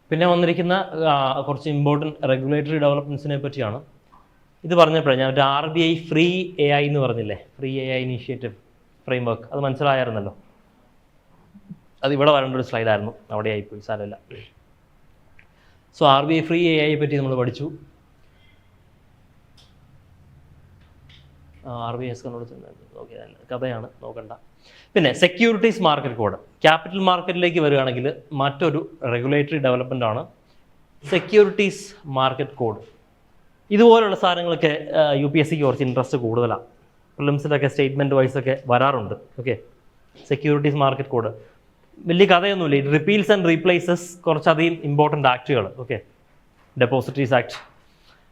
പിന്നെ വന്നിരിക്കുന്ന കുറച്ച് ഇമ്പോർട്ടൻറ്റ് റെഗുലേറ്ററി ഡെവലപ്മെൻറ്റ്സിനെ പറ്റിയാണ്. ഇത് പറഞ്ഞപ്പോഴേ ഞാൻ ഒരു RBI ഫ്രീ AI എന്ന് പറഞ്ഞില്ലേ, ഫ്രീ AI ഇനീഷ്യേറ്റീവ് ഫ്രെയിംവർക്ക്, അത് മനസ്സിലായിരുന്നല്ലോ. അത് ഇവിടെ വരേണ്ട ഒരു സ്ലൈഡായിരുന്നു, അവിടെ ആയിപ്പോയി, സാരമില്ല. സോ RBI ഫ്രീ AI പറ്റി നമ്മൾ പഠിച്ചു. RBI ഓക്കെ, കഥയാണ്, നോക്കണ്ട. പിന്നെ സെക്യൂരിറ്റീസ് മാർക്കറ്റ് കോഡ്. ക്യാപിറ്റൽ മാർക്കറ്റിലേക്ക് വരികയാണെങ്കിൽ മറ്റൊരു റെഗുലേറ്ററി ഡെവലപ്മെൻ്റ് ആണ് സെക്യൂരിറ്റീസ് മാർക്കറ്റ് കോഡ്. ഇതുപോലുള്ള സാധനങ്ങളൊക്കെ UPSCക്ക് കുറച്ച് ഇൻട്രസ്റ്റ് കൂടുതലാണ്. പ്രിലിംസിലൊക്കെ സ്റ്റേറ്റ്മെൻറ്റ് വൈസൊക്കെ വരാറുണ്ട്. ഓക്കെ, സെക്യൂരിറ്റീസ് മാർക്കറ്റ് കോഡ് വലിയ കഥയൊന്നുമില്ല. ഇത് റിപ്പീൽസ് ആൻഡ് റീപ്ലേസസ് കുറച്ചധികം ഇമ്പോർട്ടൻ്റ് ആക്റ്റുകൾ. ഓക്കെ, ഡെപ്പോസിറ്ററീസ് ആക്ട്,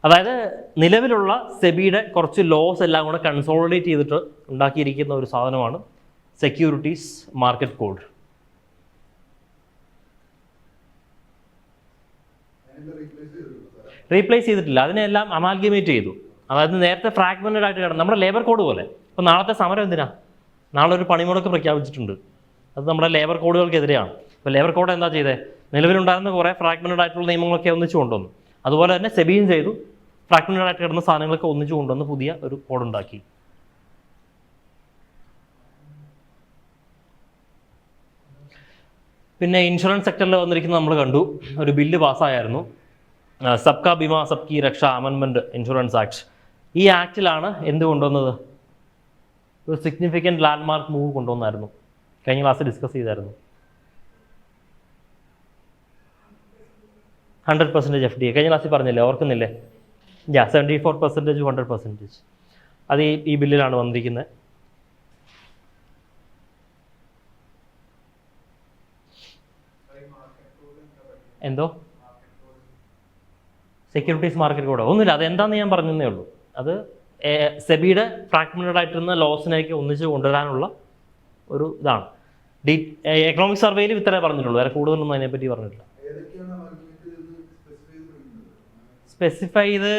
അതായത് നിലവിലുള്ള സെബിയുടെ കുറച്ച് ലോസ് എല്ലാം കൂടെ കൺസോളിഡേറ്റ് ചെയ്തിട്ട് ഉണ്ടാക്കിയിരിക്കുന്ന ഒരു സാധനമാണ് സെക്യൂരിറ്റീസ് മാർക്കറ്റ് കോഡ്. റീപ്ലേസ് ചെയ്തിട്ടില്ല, അതിനെല്ലാം അമാൽഗമേറ്റ് ചെയ്തു. അതായത് നേരത്തെ ഫ്രാഗ്മെൻറ്റഡ് ആയിട്ട് കിടന്നു, നമ്മുടെ ലേബർ കോഡ് പോലെ. ഇപ്പോൾ നാളത്തെ സമരം എന്തിനാ? നാളെ ഒരു പണിമുടക്ക് പ്രഖ്യാപിച്ചിട്ടുണ്ട്. അത് നമ്മുടെ ലേബർ കോഡുകൾക്കെതിരെയാണ്. ഇപ്പോൾ ലേബർ കോഡ് എന്താ ചെയ്തത്? നിലവിലുണ്ടായിരുന്ന കുറേ ഫ്രാഗ്മെൻറ്റഡ് ആയിട്ടുള്ള നിയമങ്ങളൊക്കെ ഒന്നിച്ചു കൊണ്ടുവന്നു. അതുപോലെ തന്നെ സെബിയും ചെയ്തു, ഫ്രാഗ്മെൻറ്റഡ് ആയിട്ട് കിടന്ന സാധനങ്ങളൊക്കെ ഒന്നിച്ചു കൊണ്ടുവന്ന് പുതിയ ഒരു കോഡുണ്ടാക്കി. പിന്നെ ഇൻഷുറൻസ് സെക്ടറിൽ വന്നിരിക്കുന്നത് നമ്മൾ കണ്ടു, ഒരു ബില്ല് പാസ്സായിരുന്നു, സബ്കാ ബീമ സബ്കി രക്ഷ അമെൻമെൻറ്റ് ഇൻഷുറൻസ് ആക്ട്. ഈ ആക്റ്റിലാണ് എന്ത് കൊണ്ടുവന്നത്? ഒരു സിഗ്നിഫിക്കൻറ്റ് ലാൻഡ്മാർക്ക് മൂവ് കൊണ്ടുവന്നായിരുന്നു. കഴിഞ്ഞ ക്ലാസ്സിൽ ഡിസ്കസ് ചെയ്തായിരുന്നു. 100% FDI കഴിഞ്ഞ ക്ലാസ്സിൽ പറഞ്ഞില്ലേ, ഓർക്കുന്നില്ലേ? 74% 100%. അത് ഈ ബില്ലിലാണ് വന്നിരിക്കുന്നത്. എന്തോ സെക്യൂരിറ്റീസ് മാർക്കറ്റ് കോഡ് ഒന്നുമില്ല, അതെന്താണെന്ന് ഞാൻ പറഞ്ഞതേ ഉള്ളൂ. അത് സെബിയുടെ ഫ്രാഗ്മെൻറ്റഡ് ആയിട്ടിരുന്ന ലോസിനേക്ക് ഒന്നിച്ച് കൊണ്ടുവരാനുള്ള ഒരു ഇതാണ്. എക്കണോമിക് സർവേയിൽ ഇത്രേ പറഞ്ഞിട്ടുള്ളൂ, വേറെ കൂടുതലൊന്നും അതിനെപ്പറ്റി പറഞ്ഞിട്ടില്ല. സ്പെസിഫൈ ചെയ്ത്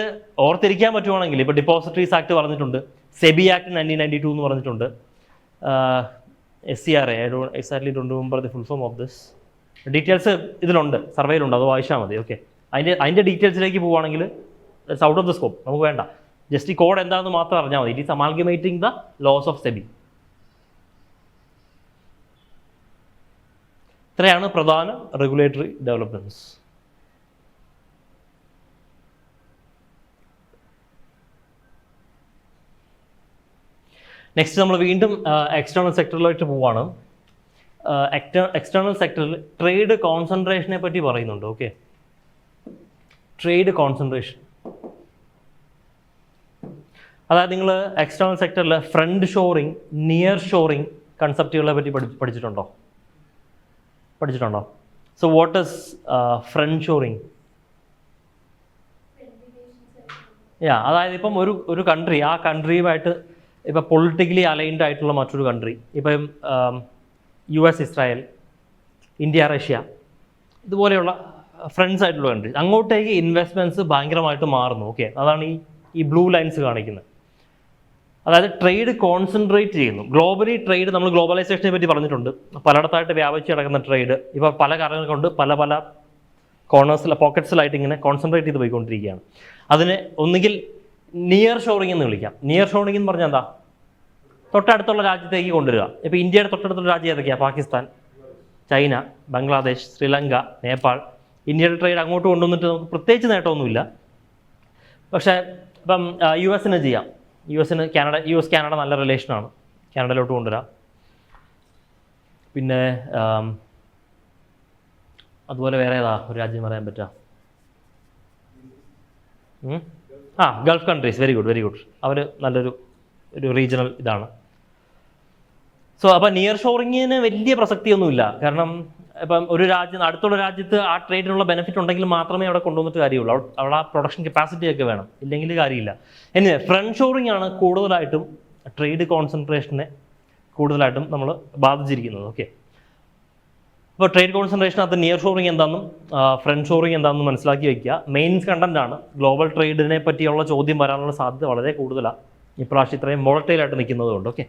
ഓർത്തിരിക്കാൻ പറ്റുവാണെങ്കിൽ ഇപ്പോൾ ഡിപ്പോസിറ്ററീസ് ആക്ട് പറഞ്ഞിട്ടുണ്ട്, സെബി ആക്ട് 1992 എന്ന് പറഞ്ഞിട്ടുണ്ട്, SCRA, I don't exactly remember the full form of this. Details ഇതിലുണ്ട്, സർവേയിലുണ്ട്, അത് വായിച്ചാൽ മതി. ഓക്കെ, അതിൻ്റെ ഡീറ്റെയിൽസിലേക്ക് പോവുകയാണെങ്കിൽ it's out of the scope, നമുക്ക് വേണ്ട. ജസ്റ്റ് ഈ കോഡ് എന്താണെന്ന് മാത്രം അറിഞ്ഞാൽ മതി. It is amalgamating the laws of SEBI. ഇത്രയാണ് പ്രധാന റെഗുലേറ്ററി ഡെവലപ്മെൻറ്റ്സ്. നെക്സ്റ്റ് നമ്മൾ വീണ്ടും എക്സ്റ്റേണൽ സെക്ടറിലോട്ട് പോവുകയാണ്. എക്സ്റ്റേണൽ സെക്ടറിൽ ട്രേഡ് കോൺസെൻട്രേഷനെ പറ്റി പറയുന്നുണ്ട്. ഓക്കെ, ട്രേഡ് കോൺസെൻട്രേഷൻ, അതായത് നിങ്ങൾ എക്സ്റ്റേണൽ സെക്ടറിൽ ഫ്രണ്ട് ഷോറിങ്, നിയർ ഷോറിങ് കൺസെപ്റ്റുകളെ പറ്റി പഠിച്ചിട്ടുണ്ടോ? So what is friend shoring? അതായത് ഇപ്പം ഒരു കൺട്രി, ആ കൺട്രിയുമായിട്ട് ഇപ്പം പൊളിറ്റിക്കലി അലൈൻഡ് ആയിട്ടുള്ള മറ്റൊരു കൺട്രി, ഇപ്പം US ഇസ്രായേൽ, ഇന്ത്യ റഷ്യ, ഇതുപോലെയുള്ള ഫ്രണ്ട്സ് ആയിട്ടുള്ള കൺട്രി, അങ്ങോട്ടേക്ക് ഇൻവെസ്റ്റ്മെൻറ്റ്സ് ഭയങ്കരമായിട്ട് മാറുന്നു. ഓക്കെ, അതാണ് ഈ ബ്ലൂ ലൈൻസ് കാണിക്കുന്നത്. അതായത് ട്രേഡ് കോൺസെൻട്രേറ്റ് ചെയ്യുന്നു. ഗ്ലോബലി ട്രേഡ്, നമ്മൾ ഗ്ലോബലൈസേഷനെ പറ്റി പറഞ്ഞിട്ടുണ്ട്, പലയിടത്തായിട്ട് വ്യാപിച്ച് കിടക്കുന്ന ട്രേഡ് ഇപ്പോൾ പല കാരണങ്ങൾ കൊണ്ട് പല പോക്കറ്റ്സിലായിട്ട് ഇങ്ങനെ കോൺസെൻട്രേറ്റ് ചെയ്ത് പോയിക്കൊണ്ടിരിക്കുകയാണ്. അതിന് ഒന്നുകിൽ നിയർ ഷോറിംഗ് എന്ന് വിളിക്കാം. നിയർ ഷോറിംഗ് എന്ന് പറഞ്ഞാൽ എന്താ? തൊട്ടടുത്തുള്ള രാജ്യത്തേക്ക് കൊണ്ടുവരിക. ഇപ്പോൾ ഇന്ത്യയുടെ തൊട്ടടുത്തുള്ള രാജ്യം ഏതൊക്കെയാണ്? പാകിസ്ഥാൻ, ചൈന, ബംഗ്ലാദേശ്, ശ്രീലങ്ക, നേപ്പാൾ. ഇന്ത്യയുടെ ട്രേഡ് അങ്ങോട്ട് കൊണ്ടുവന്നിട്ട് നമുക്ക് പ്രത്യേകിച്ച് നേട്ടമൊന്നുമില്ല. പക്ഷേ ഇപ്പം US-ന് ചെയ്യാം. US കാനഡ നല്ല റിലേഷനാണ്, കാനഡയിലോട്ട് കൊണ്ടുവരാം. പിന്നെ അതുപോലെ വേറെ ഏതാ ഒരു രാജ്യം പറയാൻ പറ്റുക? Gulf countries. Very good. അവർ നല്ലൊരു റീജിയണൽ ഇതാണ്. സോ അപ്പോൾ നിയർ ഷോറിങ്ങിന് വലിയ പ്രസക്തിയൊന്നുമില്ല. കാരണം ഇപ്പം ഒരു രാജ്യം അടുത്തുള്ള രാജ്യത്ത് ആ ട്രേഡിനുള്ള ബെനിഫിറ്റ് ഉണ്ടെങ്കിൽ മാത്രമേ അവിടെ കൊണ്ടുവന്നിട്ട് കാര്യമുള്ളൂ. അവിടെ ആ പ്രൊഡക്ഷൻ കപ്പാസിറ്റി ഒക്കെ വേണം, ഇല്ലെങ്കിൽ കാര്യമില്ല. ഫ്രണ്ട് ഷോറിംഗ് ആണ് കൂടുതലായിട്ടും ട്രേഡ് കോൺസെൻട്രേഷനെ കൂടുതലായിട്ടും നമ്മൾ ബാധിച്ചിരിക്കുന്നത്. ഓക്കെ, അപ്പോൾ ട്രേഡ് കോൺസെൻട്രേഷനകത്ത് നിയർ ഷോറിങ് എന്താണെന്നും ഫ്രണ്ട് ഷോറിങ് എന്താണെന്നും മനസ്സിലാക്കി വയ്ക്കുക. മെയിൻസ് കണ്ടന്റ് ആണ്. ഗ്ലോബൽ ട്രേഡിനെ പറ്റിയുള്ള ചോദ്യം വരാനുള്ള സാധ്യത വളരെ കൂടുതലാണ് ഇപ്രാവശ്യം ഇത്രയും വോളറ്റൈലായിട്ട് നിൽക്കുന്നത് കൊണ്ട്. ഓക്കെ,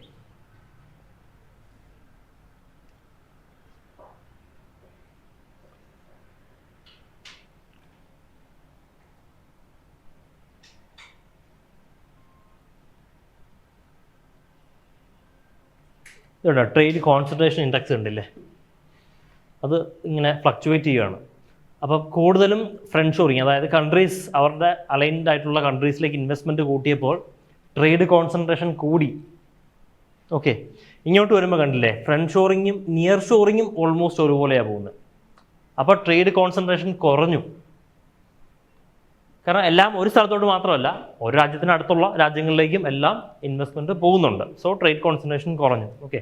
ഇതുണ്ടോ ട്രേഡ് കോൺസെൻട്രേഷൻ ഇൻഡെക്സ് ഉണ്ടല്ലേ, അത് ഇങ്ങനെ ഫ്ലക്ച്വേറ്റ് ചെയ്യുകയാണ്. അപ്പോൾ കൂടുതലും ഫ്രണ്ട് ഷോറിങ്, അതായത് കൺട്രീസ് അവരുടെ അലൈൻഡ് ആയിട്ടുള്ള കൺട്രീസിലേക്ക് ഇൻവെസ്റ്റ്മെൻറ്റ് കൂട്ടിയപ്പോൾ ട്രേഡ് കോൺസെൻട്രേഷൻ കൂടി. ഓക്കെ, ഇങ്ങോട്ട് വരുമ്പോൾ കണ്ടില്ലേ ഫ്രണ്ട് ഷോറിങ്ങും നിയർ ഷോറിങ്ങും ഓൾമോസ്റ്റ് ഒരുപോലെയാണ് പോകുന്നത്. അപ്പോൾ ട്രേഡ് കോൺസെൻട്രേഷൻ കുറഞ്ഞു. കാരണം എല്ലാം ഒരു സ്ഥലത്തോട്ട് മാത്രമല്ല, ഒരു രാജ്യത്തിന് അടുത്തുള്ള രാജ്യങ്ങളിലേക്കും എല്ലാം ഇൻവെസ്റ്റ്മെൻറ്റ് പോകുന്നുണ്ട്. സോ ട്രേഡ് കോൺസെൻട്രേഷൻ കുറഞ്ഞു. Okay,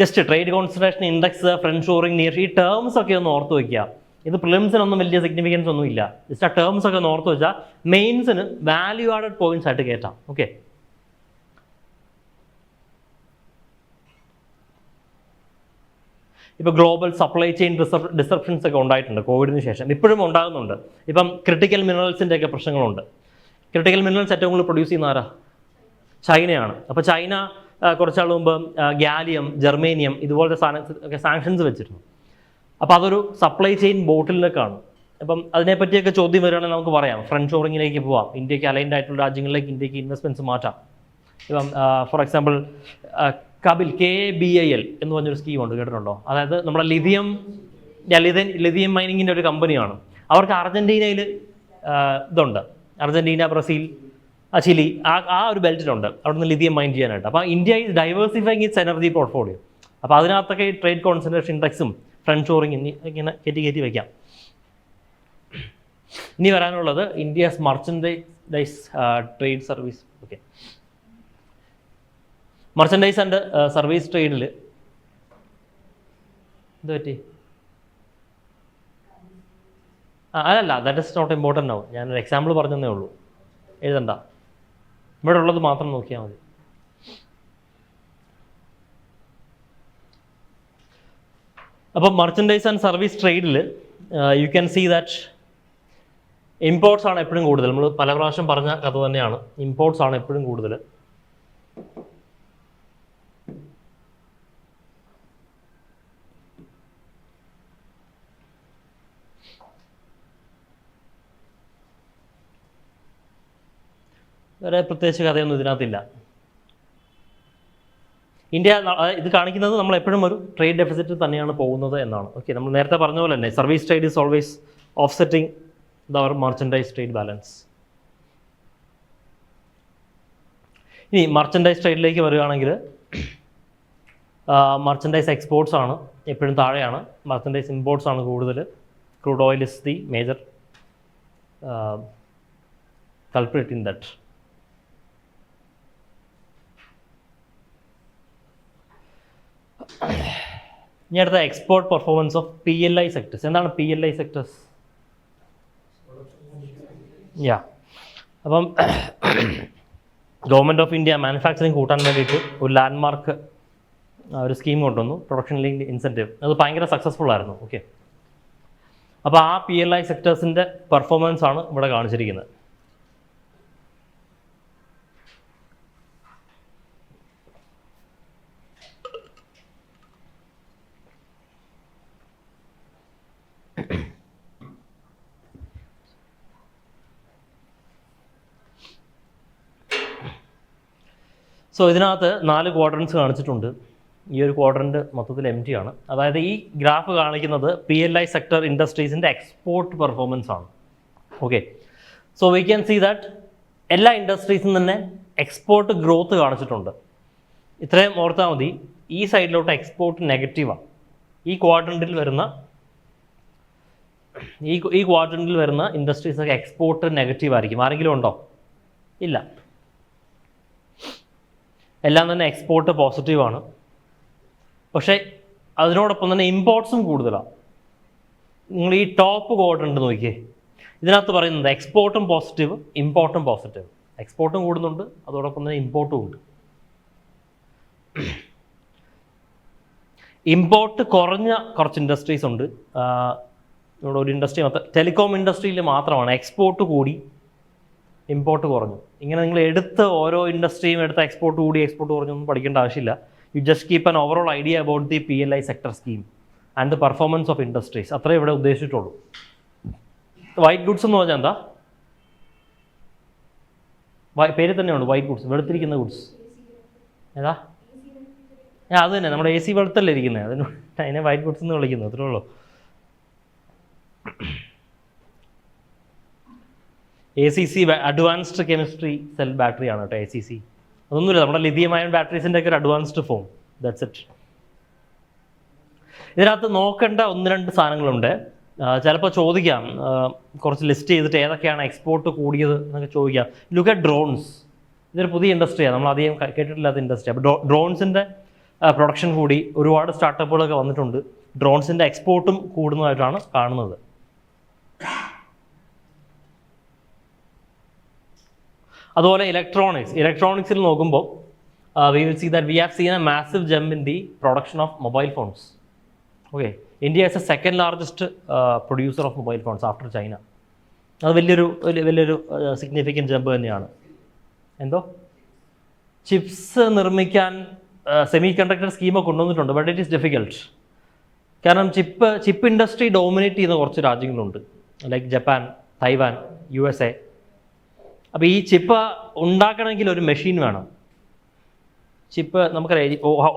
just trade concentration index, friend shoring, near, ഈ ടേംസ് ഒക്കെ ഒന്ന് ഓർത്ത് വയ്ക്കുക. ഇത് പ്രിലിംസിനൊന്നും വലിയ സിഗ്നിഫിക്കൻസ് ഒന്നും ഇല്ല. ജസ്റ്റ് ആ ടേംസ് ഒക്കെ ഒന്ന് ഓർത്ത് വെച്ചാൽ മെയിൻസിന് വാല്യൂ ആഡഡ് പോയിന്റ്സ് ആയിട്ട് കയറ്റാം. ഓക്കെ, ഇപ്പോൾ ഗ്ലോബൽ സപ്ലൈ ചെയിൻ ഡിസപ്ഷൻസ് ഒക്കെ ഉണ്ടായിട്ടുണ്ട് കോവിഡിന് ശേഷം, ഇപ്പോഴും ഉണ്ടാകുന്നുണ്ട്. ഇപ്പം ക്രിട്ടിക്കൽ മിനറൽസിൻ്റെ ഒക്കെ പ്രശ്നങ്ങളുണ്ട്. ക്രിട്ടിക്കൽ മിനറൽസ് ഏറ്റവും കൂടുതൽ പ്രൊഡ്യൂസ് ചെയ്യുന്ന ആരാ? ചൈനയാണ്. അപ്പോൾ ചൈന കുറച്ചാൾ മുമ്പ് ഗാലിയം, ജർമേനിയം ഇതുപോലത്തെ സാധനങ്ങൾക്ക് സാങ്ഷൻസ് വെച്ചിരുന്നു. അപ്പോൾ അതൊരു സപ്ലൈ ചെയിൻ ബോട്ടിലേക്കാണ്. അപ്പം അതിനെപ്പറ്റിയൊക്കെ ചോദ്യം വരികയാണെങ്കിൽ നമുക്ക് പറയാം ഫ്രണ്ട് ഷോറിങ്ങിലേക്ക് പോവാം, ഇന്ത്യക്ക് അലൈൻഡ് ആയിട്ടുള്ള രാജ്യങ്ങളിലേക്ക് ഇന്ത്യക്ക് ഇൻവെസ്റ്റ്മെൻറ്റ്സ് മാറ്റാം. ഇപ്പം ഫോർ എക്സാമ്പിൾ കബിൽ KABIL എന്ന് പറഞ്ഞൊരു സ്കീമുണ്ട്, കേട്ടിട്ടുണ്ടോ? അതായത് നമ്മുടെ ലിഥിയം മൈനിങ്ങിൻ്റെ ഒരു കമ്പനിയാണ്. അവർക്ക് അർജൻറ്റീനയിൽ ഇതുണ്ട്, അർജൻറ്റീന, ബ്രസീൽ, ചിലി, ആ ഒരു ബെൽറ്റിലുണ്ട് അവിടെ നിന്ന് ലിഥിയം മൈൻ ചെയ്യാനായിട്ട്. അപ്പോൾ India is diversifying its energy portfolio. അപ്പോൾ അതിനകത്തൊക്കെ ഈ ട്രേഡ് കോൺസെൻട്രേഷൻ ഇൻഡെക്സും ഫ്രണ്ട് ഷോറിങ് ഇങ്ങനെ കയറ്റി വയ്ക്കാം. ഇനി വരാനുള്ളത് India's merchandise trade service. Okay, merchandise and service ട്രേഡിൽ എന്ത് പറ്റി? അല്ലല്ല, ദാറ്റ് ഇസ് നോട്ട് ഇമ്പോർട്ടൻ്റ് ആവും. ഞാനൊരു എക്സാമ്പിൾ പറഞ്ഞതേ ഉള്ളൂ, എഴുതണ്ട. ഇവിടെ ഉള്ളത് മാത്രം നോക്കിയാൽ മതി. അപ്പം മർച്ചൻഡൈസ് ആൻഡ് സർവീസ് ട്രേഡിൽ you can see that imports ആണ് എപ്പോഴും കൂടുതൽ. നമ്മൾ പല പ്രാവശ്യം പറഞ്ഞ കഥ തന്നെയാണ്, ഇമ്പോർട്ട്സ് ആണ് എപ്പോഴും കൂടുതൽ. വേറെ പ്രത്യേകിച്ച് കഥയൊന്നും ഇതിനകത്തില്ല. ഇന്ത്യ ഇത് കാണിക്കുന്നത് നമ്മൾ എപ്പോഴും ഒരു ട്രേഡ് ഡെഫിസിറ്റ് തന്നെയാണ് പോകുന്നത് എന്നാണ്. ഓക്കെ, നമ്മൾ നേരത്തെ പറഞ്ഞ പോലെ തന്നെ service trade is always offsetting our merchandise trade balance. ഇനി മർച്ചൻഡൈസ് ട്രേഡിലേക്ക് വരികയാണെങ്കിൽ മർച്ചൻഡൈസ് എക്സ്പോർട്സ് ആണ് എപ്പോഴും താഴെയാണ്, മർച്ചൻഡൈസ് ഇമ്പോർട്ട്സ് ആണ് കൂടുതൽ. Crude oil is the major culprit in that. ഇനി അടുത്ത export performance of PLI sectors. എന്താണ് PLI സെക്ടേഴ്സ്? അപ്പം ഗവൺമെൻറ് ഓഫ് ഇന്ത്യ മാനുഫാക്ചറിങ് കൂട്ടാൻ വേണ്ടിയിട്ട് ഒരു ലാൻഡ്മാർക്ക് ഒരു സ്കീം കൊണ്ടുവന്നു, പ്രൊഡക്ഷൻ ലിങ്ക്ഡ് ഇൻസെൻറ്റീവ്. അത് ഭയങ്കര സക്സസ്ഫുൾ ആയിരുന്നു. ഓക്കെ, അപ്പോൾ ആ PLI സെക്ടേഴ്സിൻ്റെ പെർഫോമൻസ് ആണ് ഇവിടെ കാണിച്ചിരിക്കുന്നത്. സോ ഇതിനകത്ത് 4 ക്വാഡ്രൻസ് കാണിച്ചിട്ടുണ്ട്. ഈ ഒരു ക്വാഡ്രൻറ്റ് മൊത്തത്തിൽ എംറ്റി ആണ്. അതായത് ഈ ഗ്രാഫ് കാണിക്കുന്നത് PLI സെക്ടർ ഇൻഡസ്ട്രീസിൻ്റെ എക്സ്പോർട്ട് പെർഫോമൻസ് ആണ്. Okay, so we can see that എല്ലാ ഇൻഡസ്ട്രീസും തന്നെ എക്സ്പോർട്ട് ഗ്രോത്ത് കാണിച്ചിട്ടുണ്ട്. ഇത്രയും ഓർത്താൽ മതി. ഈ സൈഡിലോട്ട് എക്സ്പോർട്ട് നെഗറ്റീവാണ്. ഈ ക്വാഡ്രൻറ്റിൽ വരുന്ന ഇൻഡസ്ട്രീസൊക്കെ എക്സ്പോർട്ട് നെഗറ്റീവ് ആയിരിക്കും. ആരെങ്കിലും ഉണ്ടോ? ഇല്ല, എല്ലാം തന്നെ എക്സ്പോർട്ട് പോസിറ്റീവാണ്. പക്ഷേ അതിനോടൊപ്പം തന്നെ ഇമ്പോർട്ട്സും കൂടുതലാണ്. നിങ്ങൾ ഈ ടോപ്പ് ക്വാഡ്രൻറ്റ് നോക്കിയേ, ഇതിനകത്ത് പറയുന്നത് എക്സ്പോർട്ടും പോസിറ്റീവ്, ഇമ്പോർട്ടും പോസിറ്റീവ്. എക്സ്പോർട്ടും കൂടുന്നുണ്ട്, അതോടൊപ്പം തന്നെ ഇമ്പോർട്ടും ഉണ്ട്. ഇമ്പോർട്ട് കുറഞ്ഞ കുറച്ച് ഇൻഡസ്ട്രീസ് ഉണ്ട്. ഇവിടെ ഒരു ഇൻഡസ്ട്രി മാത്രം, ടെലികോം ഇൻഡസ്ട്രിയിൽ മാത്രമാണ് എക്സ്പോർട്ട് കൂടി ഇമ്പോർട്ട് കുറഞ്ഞു. ഇങ്ങനെ നിങ്ങൾ എടുത്ത് ഓരോ ഇൻഡസ്ട്രിയും എടുത്ത് എക്സ്പോർട്ട് കൂടി എക്സ്പോർട്ട് കുറഞ്ഞൊന്നും പഠിക്കേണ്ട ആവശ്യമില്ല. You just keep an overall idea about the PLI sector scheme and the performance of industries. അത്രേ ഇവിടെ ഉദ്ദേശിച്ചിട്ടുള്ളൂ. വൈറ്റ് ഗുഡ്സ് എന്ന് പറഞ്ഞാൽ എന്താ? പേര് തന്നെയുണ്ട് വൈറ്റ് ഗുഡ്സ്, വെളുത്തിരിക്കുന്ന ഗുഡ്സ്. ഏതാ? അത് തന്നെ, നമ്മുടെ AC വെളുത്തല്ലേ ഇരിക്കുന്നത്, അതിനെ വൈറ്റ് ഗുഡ്സ് എന്ന് വിളിക്കുന്നത്, അത്രേ ഉള്ളൂ. ACC advanced chemistry cell battery ആണ് കേട്ടോ ACC. അതൊന്നുമില്ല, നമ്മുടെ ലിഥിയം അയൺ ബാറ്ററീസിൻ്റെ ഒക്കെ ഒരു അഡ്വാൻസ്ഡ് ഫോം. That's it. ഇതിനകത്ത് നോക്കേണ്ട 1-2 സാധനങ്ങളുണ്ട്. ചിലപ്പോൾ ചോദിക്കാം, കുറച്ച് ലിസ്റ്റ് ചെയ്തിട്ട് ഏതൊക്കെയാണ് എക്സ്പോർട്ട് കൂടിയത് എന്നൊക്കെ ചോദിക്കാം. Look at drones. ഇതൊരു പുതിയ ഇൻഡസ്ട്രിയാണ്, നമ്മൾ അധികം കേട്ടിട്ടില്ലാത്ത ഇൻഡസ്ട്രി. അപ്പോൾ ഡ്രോൺസിൻ്റെ പ്രൊഡക്ഷൻ കൂടി, ഒരുപാട് സ്റ്റാർട്ടപ്പുകളൊക്കെ വന്നിട്ടുണ്ട്. ഡ്രോൺസിൻ്റെ എക്സ്പോർട്ടും കൂടുന്നതായിട്ടാണ് കാണുന്നത്. അതുപോലെ ഇലക്ട്രോണിക്സിൽ നോക്കുമ്പോൾ we will see that we have seen a massive jump in the production of mobile phones. Okay, India is the second largest producer of mobile phones after China. അത് വലിയൊരു സിഗ്നിഫിക്കൻറ്റ് ജമ്പ് തന്നെയാണ്. എന്തോ ചിപ്സ് നിർമ്മിക്കാൻ സെമി കണ്ടക്ടർ സ്കീമൊക്കെ കൊണ്ടുവന്നിട്ടുണ്ട്, ബട്ട് ഇറ്റ് ഈസ് ഡിഫിക്കൽട്ട്. കാരണം ചിപ്പ് ഇൻഡസ്ട്രി ഡോമിനേറ്റ് ചെയ്യുന്ന കുറച്ച് രാജ്യങ്ങളുണ്ട്, ലൈക്ക് ജപ്പാൻ, തൈവാൻ, USA. അപ്പോൾ ഈ ചിപ്പ് ഉണ്ടാക്കണമെങ്കിൽ ഒരു മെഷീൻ വേണം. ചിപ്പ് നമുക്കറിയാം,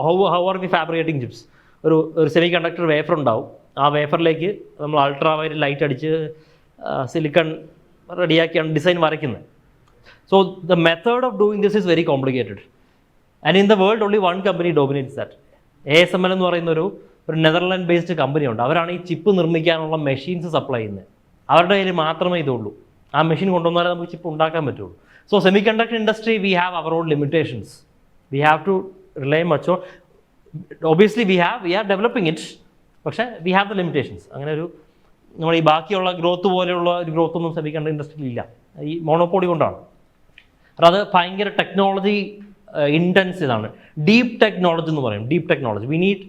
how are we fabricating chips? ഒരു സെമി കണ്ടക്ടർ വേഫർ ഉണ്ടാവും. ആ വേഫറിലേക്ക് നമ്മൾ അൾട്രാ വയലറ്റ് ലൈറ്റ് അടിച്ച് സിലിക്കൺ റെഡിയാക്കിയാണ് ഡിസൈൻ വരയ്ക്കുന്നത്. So the method of doing this is very complicated. And in the world only one company dominates that. ASML എന്ന് പറയുന്ന ഒരു നെതർലാൻഡ് ബേസ്ഡ് കമ്പനിയുണ്ട്. അവരാണ് ഈ ചിപ്പ് നിർമ്മിക്കാനുള്ള മെഷീൻസ് സപ്ലൈ ചെയ്യുന്നത്. അവരുടെ കയ്യിൽ മാത്രമേ ഇതുള്ളൂ. ആ മെഷീൻ കൊണ്ടുവന്നാലേ നമുക്ക് ചിപ്പ് ഉണ്ടാക്കാൻ പറ്റുള്ളൂ. So semi conductor industry we have our own limitations. We have to rely much on, obviously we are developing it, പക്ഷേ വി ഹാവ് ദ ലിമിറ്റേഷൻസ്. അങ്ങനെ ഒരു നമ്മൾ ഈ ബാക്കിയുള്ള ഗ്രോത്ത് പോലെയുള്ള ഒരു ഗ്രോത്തൊന്നും സെമി കണ്ടക്ടർ ഇൻഡസ്ട്രിയിൽ ഇല്ല, ഈ മോണോപോളി കൊണ്ടാണ്. അത് ഭയങ്കര ടെക്നോളജി ഇൻറ്റൻസ് ആണ്. ഡീപ്പ് ടെക്നോളജി എന്ന് പറയും. ഡീപ്പ് ടെക്നോളജി വി നീഡ്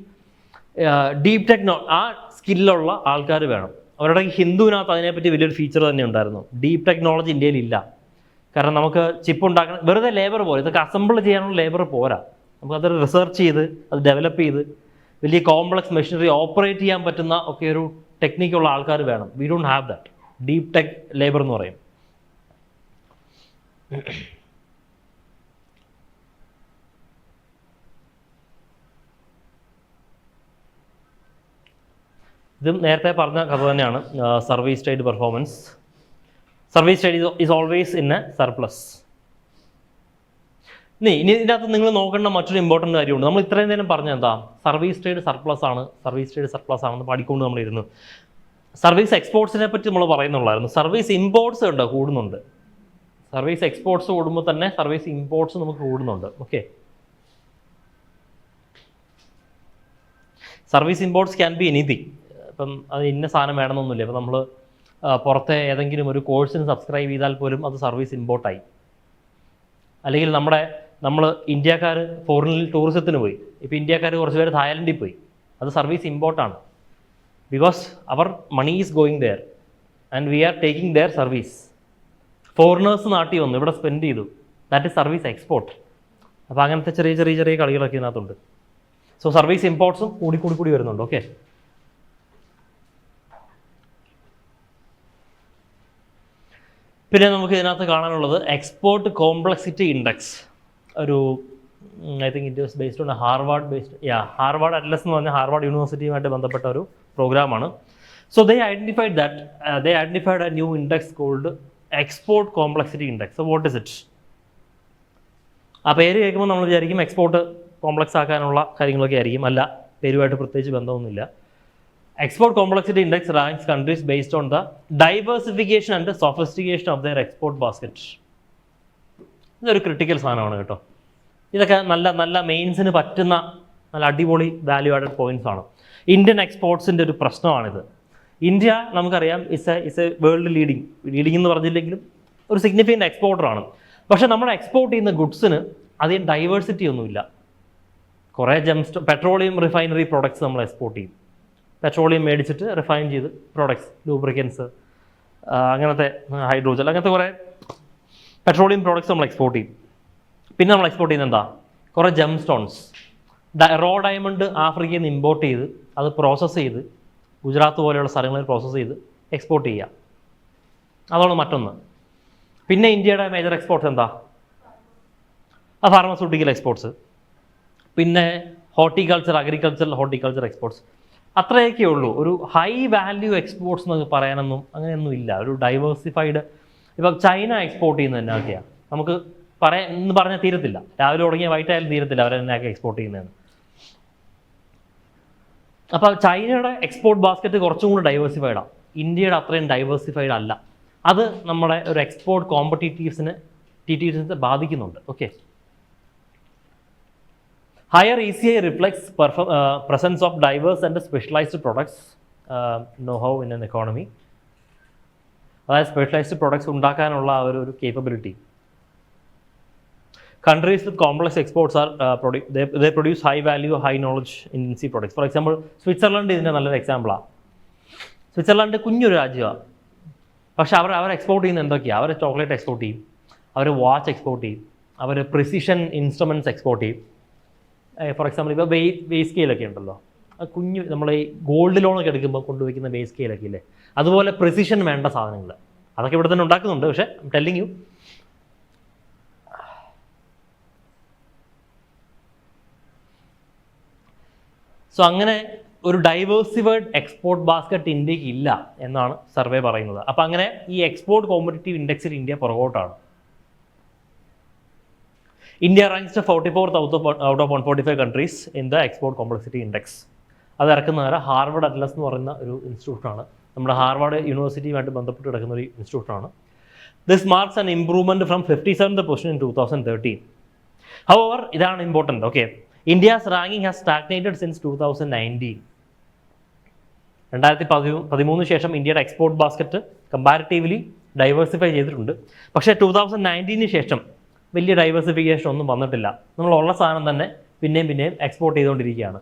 ആ സ്കില്ലുള്ള ആൾക്കാർ വേണം. അവരുടെ ഹിന്ദുവിനകത്ത് അതിനെപ്പറ്റി വലിയൊരു ഫീച്ചർ തന്നെ ഉണ്ടായിരുന്നു. ഡീപ്പ് ടെക്നോളജി ഇന്ത്യയിലില്ല. കാരണം നമുക്ക് ചിപ്പ് ഉണ്ടാക്കണം, വെറുതെ ലേബർ പോലെ, ഇതൊക്കെ അസംബിൾ ചെയ്യാനുള്ള ലേബർ പോരാ. നമുക്കത് റിസർച്ച് ചെയ്ത് അത് ഡെവലപ്പ് ചെയ്ത് വലിയ കോംപ്ലക്സ് മെഷീനറി ഓപ്പറേറ്റ് ചെയ്യാൻ പറ്റുന്ന ഒക്കെ ഒരു ടെക്നിക്കുള്ള ആൾക്കാർ വേണം. We don't have that. Deep tech labour എന്ന് പറയും. ഇതും നേരത്തെ പറഞ്ഞ കഥ തന്നെയാണ്. Service state performance. Service state is always in A surplus. ഇനി ഇതിനകത്ത് നിങ്ങൾ നോക്കേണ്ട മറ്റൊരു ഇമ്പോർട്ടൻ്റ് കാര്യമുണ്ട്. നമ്മൾ ഇത്രയും നേരം പറഞ്ഞ എന്താ? സർവീസ് സ്റ്റേറ്റ് സർപ്ലസ് ആണെന്ന് പാടിക്കൊണ്ട് നമ്മളിരുന്നു. സർവീസ് എക്സ്പോർട്സിനെ പറ്റി നമ്മൾ പറയുന്നുള്ളായിരുന്നു. സർവീസ് ഇമ്പോർട്ട്സ് ഉണ്ട്, കൂടുന്നുണ്ട്. സർവീസ് എക്സ്പോർട്സ് കൂടുമ്പോൾ തന്നെ സർവീസ് ഇമ്പോർട്ട്സ് നമുക്ക് കൂടുന്നുണ്ട്. Okay, service imports can be anything. ഇപ്പം അത് ഇന്ന സാധനം വേണമെന്നൊന്നുമില്ല. ഇപ്പം നമ്മൾ പുറത്തെ ഏതെങ്കിലും ഒരു കോഴ്സിന് സബ്സ്ക്രൈബ് ചെയ്താൽ പോലും അത് സർവീസ് ഇമ്പോർട്ടായി. അല്ലെങ്കിൽ നമ്മൾ ഇന്ത്യക്കാർ ഫോറിനിൽ ടൂറിസത്തിന് പോയി. ഇപ്പോൾ ഇന്ത്യക്കാർ കുറച്ച് പേര് തായ്ലൻഡിൽ പോയി. അത് സർവീസ് ഇമ്പോർട്ടാണ്. Because our money is going there and we are taking their service. Foreigners നാട്ടിൽ വന്നു, ഇവിടെ സ്പെൻഡ് ചെയ്തു. That is service export. അപ്പോൾ അങ്ങനത്തെ ചെറിയ കളികളൊക്കെ ഇതിനകത്തുണ്ട്. സോ സർവീസ് ഇമ്പോർട്ട്സും കൂടി വരുന്നുണ്ട്. ഓക്കെ, പിന്നെ നമുക്ക് ഇതിനകത്ത് കാണാനുള്ളത് എക്സ്പോർട്ട് കോംപ്ലക്സിറ്റി ഇൻഡെക്സ്. ഒരു I think it was based on Harvard atlas എന്ന് പറഞ്ഞാൽ ഹാർവാർഡ് യൂണിവേഴ്സിറ്റിയുമായിട്ട് ബന്ധപ്പെട്ട ഒരു പ്രോഗ്രാമാണ്. So they identified a new index called export complexity index. So what is it? ആ പേര് കേൾക്കുമ്പോൾ നമ്മൾ വിചാരിക്കും എക്സ്പോർട്ട് കോംപ്ലക്സ് ആക്കാനുള്ള കാര്യങ്ങളൊക്കെ ആയിരിക്കും. അല്ല, പേരുമായിട്ട് പ്രത്യേകിച്ച് ബന്ധമൊന്നുമില്ല. Export Complexity Index ranks countries based on the diversification and the sophistication of their export basket. ഇതൊരു ക്രിട്ടിക്കൽ സാധനമാണ് കേട്ടോ. ഇതൊക്കെ നല്ല മെയിൻസിന് പറ്റുന്ന നല്ല അടിപൊളി വാല്യൂ ആഡഡ് പോയിന്റ്സ് ആണ്. ഇന്ത്യൻ എക്സ്പോർട്സിൻ്റെ ഒരു പ്രശ്നമാണിത്. ഇന്ത്യ നമുക്കറിയാം ഇസ് എ വേൾഡ് ലീഡിങ് എന്ന് പറഞ്ഞില്ലെങ്കിലും ഒരു സിഗ്നിഫിക്കൻ്റ് എക്സ്പോർട്ടറാണ്. പക്ഷേ നമ്മൾ എക്സ്പോർട്ട് ചെയ്യുന്ന ഗുഡ്സിന് അധികം ഡൈവേഴ്സിറ്റി ഒന്നുമില്ല. കുറേ പെട്രോളിയം റിഫൈനറി പ്രോഡക്ട്സ് നമ്മൾ എക്സ്പോർട്ട് ചെയ്യും. പെട്രോളിയം മേടിച്ചിട്ട് റിഫൈൻ ചെയ്ത് പ്രോഡക്ട്സ്, ലൂബ്രിക്കൻസ്, അങ്ങനത്തെ ഹൈഡ്രോജൽ, അങ്ങനത്തെ കുറേ പെട്രോളിയം പ്രോഡക്ട്സ് നമ്മൾ എക്സ്പോർട്ട് ചെയ്യും. പിന്നെ നമ്മൾ എക്സ്പോർട്ട് ചെയ്യുന്നത് എന്താ? കുറേ ജെം സ്റ്റോൺസ്, റോ ഡയമണ്ട് ആഫ്രിക്കയിൽ നിന്ന് ഇമ്പോർട്ട് ചെയ്ത് അത് പ്രോസസ്സ് ചെയ്ത് ഗുജറാത്ത് പോലെയുള്ള സ്ഥലങ്ങളിൽ പ്രോസസ്സ് ചെയ്ത് എക്സ്പോർട്ട് ചെയ്യുക. അതാണ് മറ്റൊന്ന്. പിന്നെ ഇന്ത്യയുടെ മേജർ എക്സ്പോർട്ട്സ് എന്താ? ഫാർമസ്യൂട്ടിക്കൽ എക്സ്പോർട്സ്, പിന്നെ ഹോർട്ടിക്കൾച്ചർ എക്സ്പോർട്സ്. അത്രയൊക്കെ ഉള്ളൂ. ഒരു ഹൈ വാല്യൂ എക്സ്പോർട്സ് എന്നൊക്കെ പറയാനൊന്നും അങ്ങനെയൊന്നും ഇല്ല. ഒരു ഡൈവേഴ്സിഫൈഡ്, ഇപ്പം ചൈന എക്സ്പോർട്ട് ചെയ്യുന്നത് എന്നാക്കെയാണ് നമുക്ക് എന്ന് പറഞ്ഞാൽ തീരത്തില്ല. രാവിലെ തുടങ്ങിയ വൈകിട്ടായാലും തീരത്തില്ല അവരെന്നാക്കെ എക്സ്പോർട്ട് ചെയ്യുന്നതെന്ന്. അപ്പോൾ ചൈനയുടെ എക്സ്പോർട്ട് ബാസ്ക്കറ്റ് കുറച്ചും കൂടി ഡൈവേഴ്സിഫൈഡാണ്. ഇന്ത്യയുടെ അത്രയും ഡൈവേഴ്സിഫൈഡ് അല്ല. അത് നമ്മുടെ ഒരു എക്സ്പോർട്ട് കോമ്പറ്റീറ്റീവ്സിനെ ബാധിക്കുന്നുണ്ട്. Okay. Higher ECI reflects presence of diverse and specialized products, know-how in an economy. അതായത് സ്പെഷ്യലൈസ്ഡ് പ്രൊഡക്ട്സ് ഉണ്ടാക്കാനുള്ള ഒരു capability. Countries with complex exports they produce high value, high knowledge intensive products. For example, Switzerland ഇതിൻ്റെ നല്ലൊരു എക്സാമ്പിളാണ്. സ്വിറ്റ്സർലൻഡ് കുഞ്ഞൊരു രാജ്യമാണ്, പക്ഷെ അവർ എക്സ്പോർട്ട് ചെയ്യുന്നത് എന്തൊക്കെയാണ്? അവർ ചോക്ലേറ്റ് എക്സ്പോർട്ട് ചെയ്യും, അവർ വാച്ച് എക്സ്പോർട്ട് ചെയ്യും, അവർ പ്രിസിഷൻ ഇൻസ്ട്രുമെൻറ്റ്സ് എക്സ്പോർട്ട് ചെയ്യും. ഫോർ എക്സാമ്പിൾ ഇപ്പോൾ വെയ്റ്റ് സ്കെയിലൊക്കെ ഉണ്ടല്ലോ, കുഞ്ഞ് നമ്മൾ ഈ ഗോൾഡ് ലോണൊക്കെ എടുക്കുമ്പോൾ കൊണ്ടുവയ്ക്കുന്ന വെയ്റ്റ് സ്കെയിലൊക്കെ ഇല്ലേ, അതുപോലെ പ്രിസിഷൻ വേണ്ട സാധനങ്ങൾ അതൊക്കെ ഇവിടെ തന്നെ ഉണ്ടാക്കുന്നുണ്ട്. പക്ഷേ ടെല്ലിങ് യു, സോ അങ്ങനെ ഒരു ഡൈവേഴ്സിഫൈഡ് എക്സ്പോർട്ട് ബാസ്ക്കറ്റ് ഇന്ത്യക്ക് ഇല്ല എന്നാണ് സർവേ പറയുന്നത്. അപ്പോൾ അങ്ങനെ ഈ എക്സ്പോർട്ട് കോമ്പറ്റീറ്റീവ് ഇൻഡെക്സിൽ ഇന്ത്യ പുറകോട്ടാണ്. India ranks 44th out of 145 countries in the export complexity index. അത് ഇറക്കുന്നവരെ ഹാർവർഡ് അറ്റ്ലസ് എന്ന് പറയുന്ന ഒരു ഇൻസ്റ്റിറ്റ്യൂട്ടാണ്. നമ്മുടെ ഹാർവർഡ് യൂണിവേഴ്സിറ്റിയുമായിട്ട് ബന്ധപ്പെട്ട് കിടക്കുന്ന ഒരു ഇൻസ്റ്റിറ്റ്യൂട്ടാണ്. This marks an improvement from 57th position in 2013. However, ഇതാണ് important. Okay, India's ranking has stagnated since 2019. 2013 ശേഷം ഇന്ത്യയുടെ എക്സ്പോർട്ട് ബാസ്ക്കറ്റ് കമ്പാരിറ്റീവ്ലി ഡൈവേഴ്സിഫൈ ചെയ്തിട്ടുണ്ട്. പക്ഷേ 2019 ശേഷം വലിയ ഡൈവേഴ്സിഫിക്കേഷൻ ഒന്നും വന്നിട്ടില്ല. നമ്മളുള്ള സാധനം തന്നെ പിന്നെയും എക്സ്പോർട്ട് ചെയ്തുകൊണ്ടിരിക്കുകയാണ്.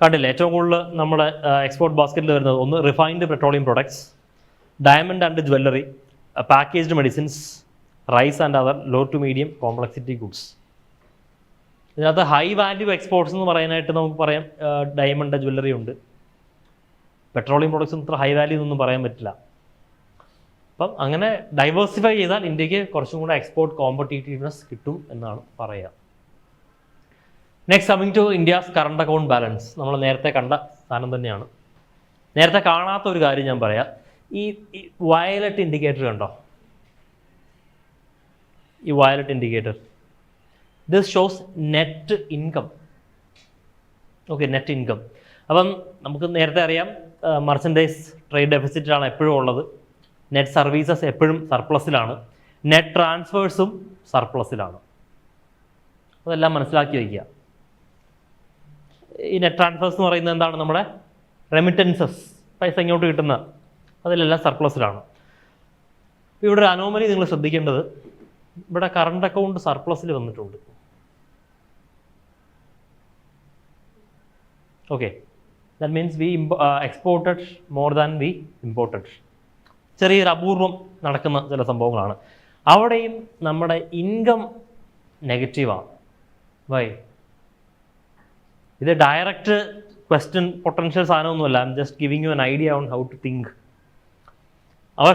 കണ്ടില്ല, ഏറ്റവും കൂടുതൽ നമ്മുടെ എക്സ്പോർട്ട് ബാസ്ക്കറ്റിൽ വരുന്നത് ഒന്ന് refined petroleum products, diamond and jewellery, packaged medicines, rice and other low to medium complexity goods. ഇതിനകത്ത് ഹൈ വാല്യൂ എക്സ്പോർട്ട്സ് എന്ന് പറയാനായിട്ട് നമുക്ക് പറയാം ഡയമണ്ട്, ജ്വല്ലറി ഉണ്ട്. പെട്രോളിയം പ്രൊഡക്ട്സ് ഇത്ര ഹൈ വാല്യൂ എന്നൊന്നും പറയാൻ പറ്റില്ല. അപ്പം അങ്ങനെ ഡൈവേഴ്സിഫൈ ചെയ്താൽ ഇന്ത്യക്ക് കുറച്ചും കൂടെ എക്സ്പോർട്ട് കോമ്പറ്റീറ്റീവ്നെസ് കിട്ടും എന്നാണ് പറയുക. Next coming to India's current account balance. നമ്മൾ നേരത്തെ കണ്ട സാധനം തന്നെയാണ്. നേരത്തെ കാണാത്ത ഒരു കാര്യം ഞാൻ പറയാം. ഈ വയലറ്റ് ഇൻഡിക്കേറ്റർ കണ്ടോ? ഈ violet indicator, this shows net income. Okay, net income. അപ്പം നമുക്ക് നേരത്തെ അറിയാം മർച്ചൻഡൈസ് ട്രേഡ് ഡെഫിസിറ്റാണ് എപ്പോഴും ഉള്ളത്. നെറ്റ് സർവീസസ് എപ്പോഴും സർപ്ലസിലാണ്. നെറ്റ് ട്രാൻസ്ഫേഴ്സും സർപ്ലസിലാണ്. അതെല്ലാം മനസ്സിലാക്കി വയ്ക്കുക. ഈ നെറ്റ് ട്രാൻസ്ഫേഴ്സ് എന്ന് പറയുന്നത് എന്താണ്? നമ്മുടെ റെമിറ്റൻസസ്, പൈസ ഇങ്ങോട്ട് കിട്ടുന്ന, അതിലെല്ലാം സർപ്ലസിലാണ്. ഇവിടെ ഒരു അനോമലി നിങ്ങൾ ശ്രദ്ധിക്കേണ്ടത്, ഇവിടെ കറണ്ട് അക്കൗണ്ട് സർപ്ലസിൽ വന്നിട്ടുണ്ട്. Okay, that means we exported more than we imported. ചെറിയൊരു അപൂർവം നടക്കുന്ന ചില സംഭവങ്ങളാണ്. അവിടെയും നമ്മുടെ ഇൻകം നെഗറ്റീവാണ്. വൈ? ഇത് ഡയറക്റ്റ് ക്വസ്റ്റ്യൻ പൊട്ടൻഷ്യൽ സാധനമൊന്നുമല്ല. I'm just giving you an idea on how to think. Our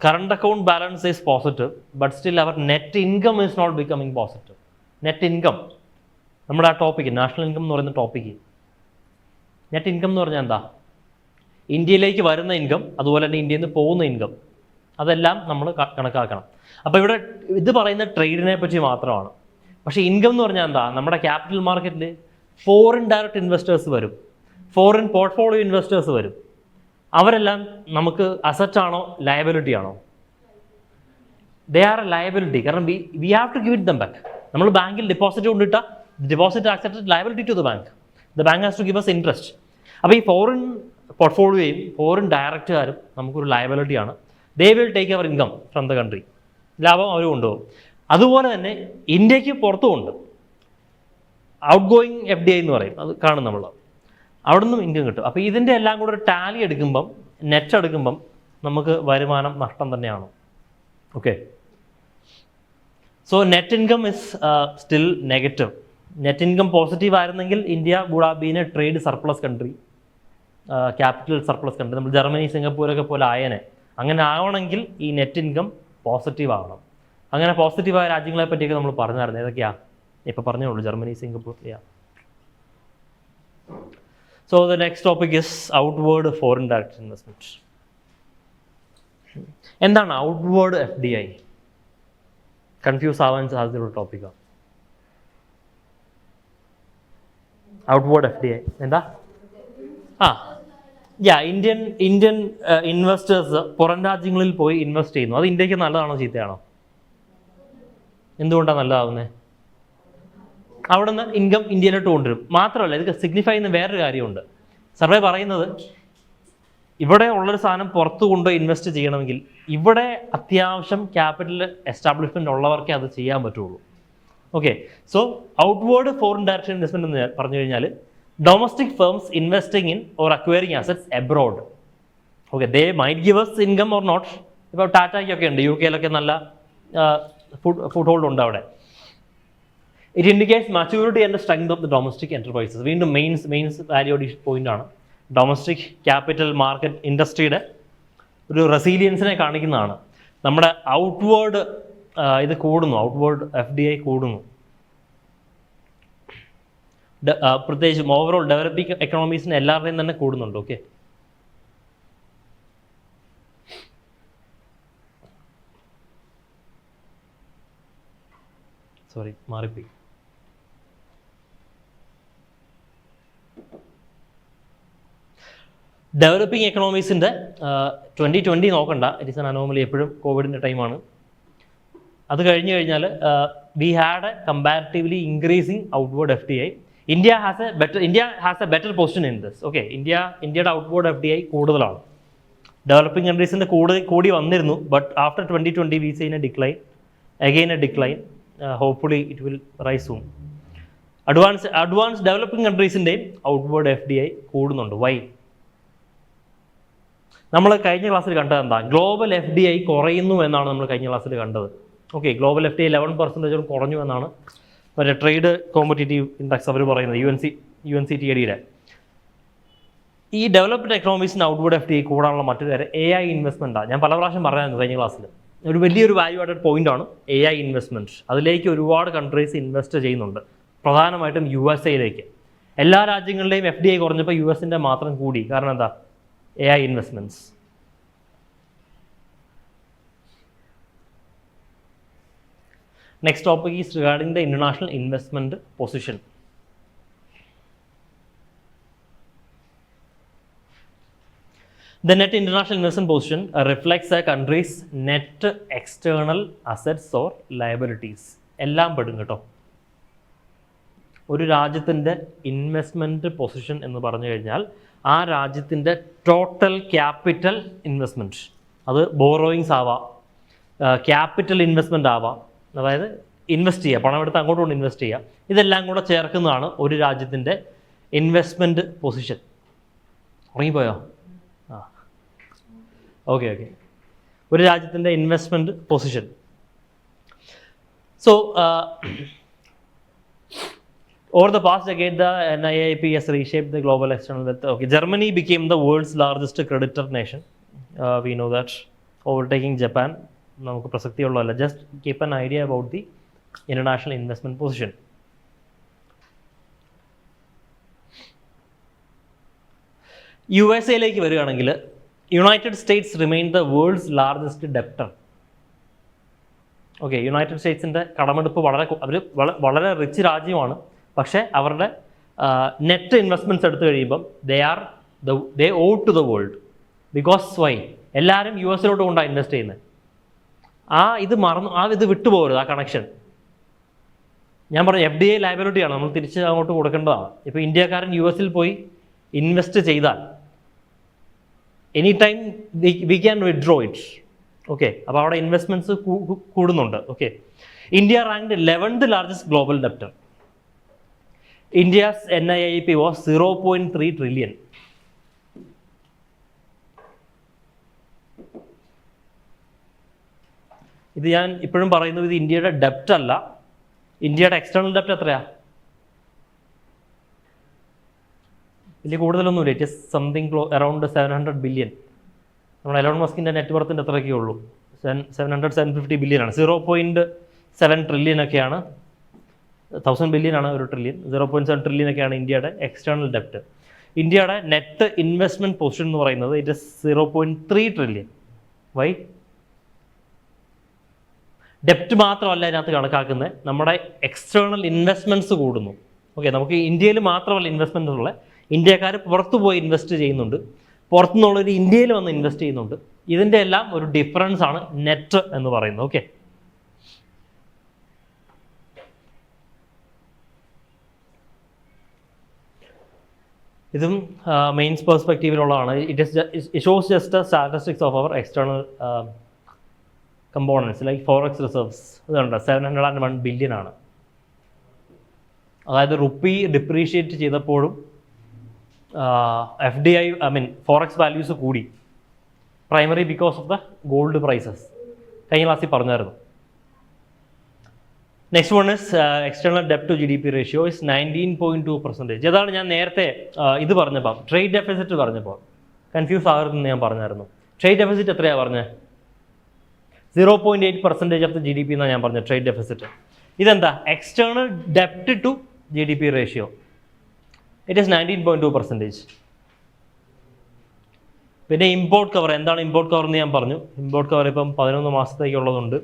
current account balance is positive, but still our net income is not becoming positive. Net income, നമ്മുടെ ആ ടോപ്പിക്ക്, നാഷണൽ ഇൻകം എന്ന് പറയുന്ന ടോപ്പിക്ക്, നെറ്റ് ഇൻകം എന്ന് പറഞ്ഞാൽ എന്താ? ഇന്ത്യയിലേക്ക് വരുന്ന ഇൻകം, അതുപോലെ തന്നെ ഇന്ത്യയിൽ നിന്ന് പോകുന്ന ഇൻകം, അതെല്ലാം നമ്മൾ കണക്കാക്കണം. അപ്പോൾ ഇവിടെ ഇത് പറയുന്ന ട്രേഡിനെ പറ്റി മാത്രമാണ്. പക്ഷേ ഇൻകം എന്ന് പറഞ്ഞാൽ എന്താ? നമ്മുടെ ക്യാപിറ്റൽ മാർക്കറ്റിൽ ഫോറിൻ ഡയറക്റ്റ് ഇൻവെസ്റ്റേഴ്സ് വരും, ഫോറിൻ പോർട്ട്ഫോളിയോ ഇൻവെസ്റ്റേഴ്സ് വരും. അവരെല്ലാം നമുക്ക് അസറ്റാണോ ലയബിലിറ്റി ആണോ? They are a liability. കാരണം we have to give it them back. നമ്മൾ ബാങ്കിൽ ഡെപ്പോസിറ്റ് കൊണ്ടിട്ടാൽ deposit accepted liability to the bank. The bank has to give us interest. അപ്പോൾ ഈ ഫോറിൻ പോർട്ട്ഫോളിയോയും ഫോറിൻ ഡയറക്റ്റുകാരും നമുക്കൊരു ലയബിലിറ്റിയാണ്. They will take our income from the country. ലാഭം അവർ കൊണ്ടുപോകും. അതുപോലെ തന്നെ ഇന്ത്യക്ക് പുറത്തുമുണ്ട്. ഔട്ട് ഗോയിങ് FDI എന്ന് പറയും, അത് കാണും നമ്മൾ, അവിടെ നിന്നും ഇൻകം കിട്ടും. അപ്പോൾ ഇതിൻ്റെ എല്ലാം കൂടെ ഒരു ടാലി എടുക്കുമ്പം, നെറ്റ് എടുക്കുമ്പം നമുക്ക് വരുമാനം നഷ്ടം തന്നെയാണ്. Okay, so net income is still negative. Net income positive ആയിരുന്നെങ്കിൽ India would have been a trade surplus country, capital surplus country. നമ്മൾ ജർമ്മനി, സിംഗപ്പൂരൊക്കെ പോലെ ആയനെ. അങ്ങനെ ആവണമെങ്കിൽ ഈ നെറ്റ് ഇൻകം പോസിറ്റീവ് ആവണം. അങ്ങനെ പോസിറ്റീവായ രാജ്യങ്ങളെ പറ്റിയൊക്കെ നമ്മൾ പറഞ്ഞായിരുന്നു. ഏതൊക്കെയാണ് ഇപ്പോൾ പറഞ്ഞോളൂ, Germany, Singapore. So the next topic is outward foreign direct investment. എന്താണ് ഔട്ട്വേർഡ് FDI? കൺഫ്യൂസ് ആവാൻ സാധ്യതയുള്ള ടോപ്പിക്കാണ്. ഔട്ട്വേർഡ് FDI എന്താ? ഇന്ത്യൻ ഇൻവെസ്റ്റേഴ്സ് പുറം രാജ്യങ്ങളിൽ പോയി ഇൻവെസ്റ്റ് ചെയ്യുന്നു. അത് ഇന്ത്യക്ക് നല്ലതാണോ ചീത്തയാണോ? എന്തുകൊണ്ടാണ് നല്ലതാവുന്നത്? അവിടെ നിന്ന് ഇൻകം ഇന്ത്യയിലോട്ട് കൊണ്ടുവരും. മാത്രമല്ല, ഇത് സിഗ്നിഫൈ ചെയ്യുന്ന വേറൊരു കാര്യമുണ്ട്. സർവേ പറയുന്നത് ഇവിടെ ഉള്ളൊരു സാധനം പുറത്ത് കൊണ്ടുപോയി ഇൻവെസ്റ്റ് ചെയ്യണമെങ്കിൽ ഇവിടെ അത്യാവശ്യം ക്യാപിറ്റൽ എസ്റ്റാബ്ലിഷ്മെൻറ്റ് ഉള്ളവർക്കേ അത് ചെയ്യാൻ പറ്റുള്ളൂ. Okay, so outward foreign direct investment എന്ന് പറഞ്ഞു കഴിഞ്ഞാൽ domestic firms investing in or acquiring assets abroad. Okay, they might give us income or not. ഇപ്പോൾ ടാറ്റയ്ക്കൊക്കെ ഉണ്ട്, UK നല്ല ഫുഡ് ഹോൾഡ് ഉണ്ട് അവിടെ. It indicates maturity and strength of the domestic enterprises. വീണ്ടും മെയിൻസ് വാല്യൂ അഡീഷൻ പോയിൻ്റാണ്. ഡൊമസ്റ്റിക് ക്യാപിറ്റൽ മാർക്കറ്റ് ഇൻഡസ്ട്രിയുടെ ഒരു റെസീലിയൻസിനെ കാണിക്കുന്നതാണ്. നമ്മുടെ ഔട്ട്വേർഡ് ഇത് കൂടുന്നു, ഔട്ട്വേർഡ് FDI കൂടുന്നു. പ്രത്യേകിച്ചും ഓവറോൾ ഡെവലപ്പിംഗ് എക്കണോമീസിന് എല്ലാവരുടെയും തന്നെ കൂടുന്നുണ്ട്. ഓക്കെ, സോറി മാറിപ്പോയി. ഡെവലപ്പിംഗ് എക്കണോമീസിൻ്റെ 2020 നോക്കണ്ട, ഇറ്റ് ഈസ് ആൻ അനോമലി. എപ്പോഴും കോവിഡിൻ്റെ ടൈമാണ്. അത് കഴിഞ്ഞ് കഴിഞ്ഞാൽ we had a comparatively increasing outward FDI. India has a better position in this. Okay, ഇന്ത്യയുടെ ഔട്ട്വേർഡ് FDI കൂടുതലാണ്. ഡെവലപ്പിംഗ് കൺട്രീസിൻ്റെ കൂടി വന്നിരുന്നു. But after 2020 we seen a decline, again a decline. Hopefully it will rise soon. Advance developing കൺട്രീസിൻ്റെയും ഔട്ട്വേർഡ് FDI കൂടുന്നുണ്ട്. വൈ? നമ്മൾ കഴിഞ്ഞ ക്ലാസ്സിൽ കണ്ടത് എന്താ? ഗ്ലോബൽ FDI കുറയുന്നു എന്നാണ് നമ്മൾ കഴിഞ്ഞ ക്ലാസ്സിൽ കണ്ടത്. ഓക്കെ, ഗ്ലോബൽ FDI 11% കുറഞ്ഞു എന്നാണ് മറ്റേ ട്രേഡ് കോമ്പറ്റീറ്റീവ് ഇൻഡെക്സ് അവർ പറയുന്നത്, UNCTAD-യുടെ. ഈ ഡെവലപ്ഡ് എക്കണോമീസിന് ഔട്ട്വേർഡ് FDI കൂടാനുള്ള മറ്റൊരു കാര്യം AI ഇൻവെസ്റ്റ്മെൻറ്റാണ്. ഞാൻ പല പ്രാവശ്യം പറയായിരുന്നു കഴിഞ്ഞ ക്ലാസ്സിൽ. ഒരു വലിയൊരു വാല്യൂ ആഡഡ് പോയിൻ്റാണ് AI ഇൻവെസ്റ്റ്മെൻറ്റ്. അതിലേക്ക് ഒരുപാട് കൺട്രീസ് ഇൻവെസ്റ്റ് ചെയ്യുന്നുണ്ട്, പ്രധാനമായിട്ടും USA-യിലേക്ക്. എല്ലാ രാജ്യങ്ങളുടെയും FDI കുറഞ്ഞപ്പോൾ US-ൻ്റെ മാത്രം കൂടി. കാരണം എന്താ? AI investments. Next topic is regarding the international investment position. The net international investment position reflects a country's net external assets or liabilities. എല്ലാം പെടും കേട്ടോ. ഒരു രാജ്യത്തിൻ്റെ ഇൻവെസ്റ്റ്മെൻറ്റ് പൊസിഷൻ എന്ന് പറഞ്ഞു കഴിഞ്ഞാൽ ആ രാജ്യത്തിൻ്റെ ടോട്ടൽ ക്യാപിറ്റൽ ഇൻവെസ്റ്റ്മെൻറ്റ്, അത് ബോറോയിങ്സ് ആവാം, ക്യാപിറ്റൽ ഇൻവെസ്റ്റ്മെൻ്റ് ആവാം, അതായത് ഇൻവെസ്റ്റ് ചെയ്യുക, പണം എടുത്ത് അങ്ങോട്ട് കൊണ്ട് ഇൻവെസ്റ്റ് ചെയ്യുക, ഇതെല്ലാം കൂടെ ചേർക്കുന്നതാണ് ഒരു രാജ്യത്തിൻ്റെ ഇൻവെസ്റ്റ്മെൻറ്റ് പൊസിഷൻ. ഉറങ്ങിപ്പോയോ? ഓക്കെ, ഒരു രാജ്യത്തിൻ്റെ investment position. So over the past decade, the NIIP has reshaped the global external wealth. Okay, Germany became the world's largest creditor nation. We know that, overtaking Japan. നമുക്ക് പ്രസക്തിയുള്ളതല്ല. Just keep an idea about the international investment position. USA-യിലേക്ക് വരികയാണെങ്കിൽ United States remain the world's largest debtor. Okay, United സ്റ്റേറ്റ്സിൻ്റെ കടമെടുപ്പ് വളരെ റിച്ച് രാജ്യമാണ്. പക്ഷേ അവരുടെ നെറ്റ് ഇൻവെസ്റ്റ്മെൻറ്റ്സ് എടുത്തു കഴിയുമ്പം they owe to the world. Because why? എല്ലാവരും US-ലോട്ട് കൊണ്ടാണ് ഇൻവെസ്റ്റ് ചെയ്യുന്നത്. ഇത് വിട്ടുപോകരുത്, ആ കണക്ഷൻ. ഞാൻ പറഞ്ഞു FDI ലയബിലിറ്റിയാണ്, നമ്മൾ തിരിച്ച് അങ്ങോട്ട് കൊടുക്കേണ്ടതാണ്. ഇപ്പോൾ ഇന്ത്യക്കാരൻ US-ൽ പോയി ഇൻവെസ്റ്റ് ചെയ്താൽ any time we can withdraw it. Okay, അപ്പോൾ അവിടെ ഇൻവെസ്റ്റ്മെൻറ്റ്സ് കൂടുന്നുണ്ട്. Okay, India ranked 11th largest global debtor. India's NIIP was 0.3 trillion. ഇത് ഞാൻ ഇപ്പോഴും പറയുന്നത് ഇത് ഇന്ത്യയുടെ ഡെപ്റ്റ് അല്ല, ഇന്ത്യയുടെ എക്സ്റ്റേണൽ ഡെപ്റ്റ് എത്രയാ? വലിയ കൂടുതലൊന്നുമില്ല. It is something around 700 billion. നമ്മുടെ എലോൺ മസ്കിൻ്റെ നെറ്റ്വർത്തിൻ്റെ എത്രയൊക്കെ ഉള്ളൂ? 750 ബില്യൺ ആണ്. 0.7 ട്രില്യൺ ഒക്കെയാണ്. 1000 ബില്യൺ ആണ് ഒരു ട്രില്യൺ. 0.7 ട്രില്യൺ ഒക്കെയാണ് ഇന്ത്യയുടെ എക്സ്റ്റേണൽ ഡെപ്റ്റ്. ഇന്ത്യയുടെ നെറ്റ് ഇൻവെസ്റ്റ്മെൻറ്റ് പൊസിഷൻ എന്ന് പറയുന്നത് ഇറ്റ് ഇസ് 0.3 ട്രില്യൺ. വൈ? ഡെപ്റ്റ് മാത്രമല്ല ഇതിനകത്ത് കണക്കാക്കുന്നത്, നമ്മുടെ എക്സ്റ്റേണൽ ഇൻവെസ്റ്റ്മെൻറ്റ്സ് കൂടുന്നു. ഓക്കെ, നമുക്ക് ഇന്ത്യയിൽ മാത്രമല്ല ഇൻവെസ്റ്റ്മെൻ്റ് ഉള്ള, ഇന്ത്യക്കാർ പുറത്തു പോയി ഇൻവെസ്റ്റ് ചെയ്യുന്നുണ്ട്, പുറത്തുനിന്നുള്ളവർ ഇന്ത്യയിൽ വന്ന് ഇൻവെസ്റ്റ് ചെയ്യുന്നുണ്ട്. ഇതിൻ്റെ എല്ലാം ഒരു ഡിഫറൻസ് ആണ് നെറ്റ് എന്ന് പറയുന്നത്. ഓക്കെ, ഇതും മെയിൻസ് പെർസ്പെക്റ്റീവിലുള്ളതാണ്. It shows just statistics of our external components like forex reserves. ഇതുണ്ട് 701 ബില്യൺ ആണ്. അതായത് റുപ്പി ഡിപ്രീഷിയേറ്റ് ചെയ്തപ്പോഴും FDI ഫോറക്സ് വാല്യൂസ് കൂടി, primary because of the gold prices. കഴിഞ്ഞ ക്ലാസ്സിൽ പറഞ്ഞായിരുന്നു. നെക്സ്റ്റ് വൺ ഇസ് എക്സ്റ്റേണൽ ഡെപ്റ്റ് ടു GDP റേഷ്യോ ഇസ് 19.2%. അതാണ് ഞാൻ നേരത്തെ ഇത് പറഞ്ഞപ്പോൾ ട്രേഡ് ഡെഫിസിറ്റ് പറഞ്ഞപ്പോൾ കൺഫ്യൂസ് ആകരുതെന്ന് ഞാൻ പറഞ്ഞായിരുന്നു. ട്രേഡ് ഡെഫിസിറ്റ് എത്രയാണ് പറഞ്ഞത്? 0.8% ഓഫ് ദ GDP എന്നാണ് ഞാൻ പറഞ്ഞത് ട്രേഡ് ഡെഫിസിറ്റ്. ഇതെന്താ? എക്സ്റ്റേണൽ ഡെപ്റ്റ് to GDP ratio. It is 19.2%. പിന്നെ ഇമ്പോർട്ട് കവർ. എന്താണ് ഇമ്പോർട്ട് കവർ എന്ന് ഞാൻ പറഞ്ഞു. ഇമ്പോർട്ട് കവർ ഇപ്പം 11 മാസത്തേക്കുള്ളതുണ്ട്.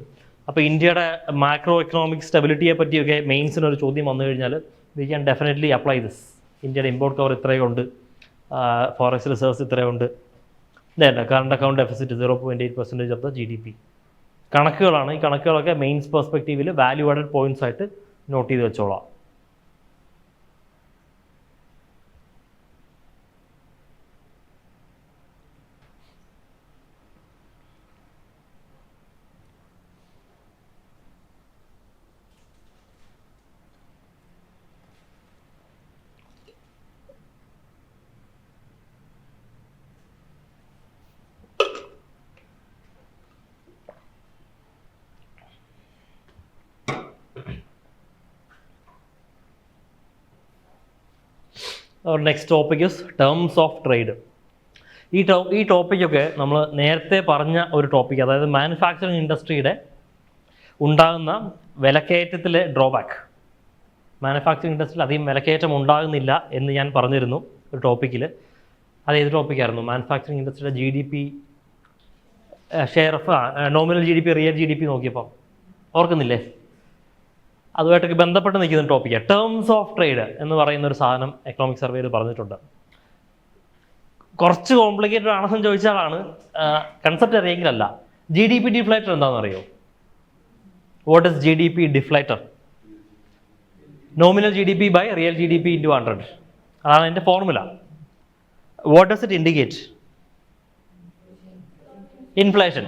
അപ്പോൾ ഇന്ത്യയുടെ മാക്രോ എക്കണോമിക് സ്റ്റെബിലിറ്റിയെ പറ്റിയൊക്കെ മെയിൻസിനൊരു ചോദ്യം വന്നു കഴിഞ്ഞാൽ we can definitely apply this. ഇന്ത്യയുടെ ഇമ്പോർട്ട് കവർ ഇത്രയുണ്ട്, ഫോറക്സ് റിസർവ്സ് ഇത്രയുണ്ട്, ഇതേണ്ട current account deficit 0.8% of the GDP. കണക്കുകളാണ്. ഈ കണക്കുകളൊക്കെ മെയിൻസ് പെർസ്പെക്റ്റീവിൽ വാല്യൂ ആഡഡ് പോയിന്റ്സ് ആയിട്ട് നോട്ട് ചെയ്ത് വെച്ചോളാം. Our next topic is terms of trade. ഈ ടോപ്പിക്കൊക്കെ നമ്മൾ നേരത്തെ പറഞ്ഞ ഒരു ടോപ്പിക്, അതായത് മാനുഫാക്ചറിങ് ഇൻഡസ്ട്രിയുടെ ഉണ്ടാകുന്ന വിലക്കയറ്റത്തിലെ ഡ്രോബാക്ക്. മാനുഫാക്ചറിങ് ഇൻഡസ്ട്രിയിൽ അധികം വിലക്കയറ്റം ഉണ്ടാകുന്നില്ല എന്ന് ഞാൻ പറഞ്ഞിരുന്നു ഒരു ടോപ്പിക്കിൽ. അത് ഏത് ടോപ്പിക്കായിരുന്നു? മാനുഫാക്ചറിങ് ഇൻഡസ്ട്രിയുടെ GDP share of nominal GDP real GDP നോക്കിയപ്പോൾ ഓർക്കുന്നില്ലേ? അതുമായിട്ടൊക്കെ ബന്ധപ്പെട്ട് നിൽക്കുന്ന ടോപ്പിക്കാണ് ടേംസ് ഓഫ് ട്രേഡ് എന്ന് പറയുന്ന ഒരു സാധനം എക്കണോമിക് സർവേയിൽ പറഞ്ഞിട്ടുണ്ട്. കുറച്ച് കോംപ്ലിക്കേറ്റഡ് ആണെന്ന് ചോദിച്ചാലാണ്, കൺസെപ്റ്റ് അറിയെങ്കിലല്ല. GDP ഡിഫ്ലേറ്റർ എന്താണെന്ന് അറിയോ? What is GDP deflator? Nominal GDP by real GDP into 100. അതാണ് അതിൻ്റെ formula. What does it indicate? Inflation,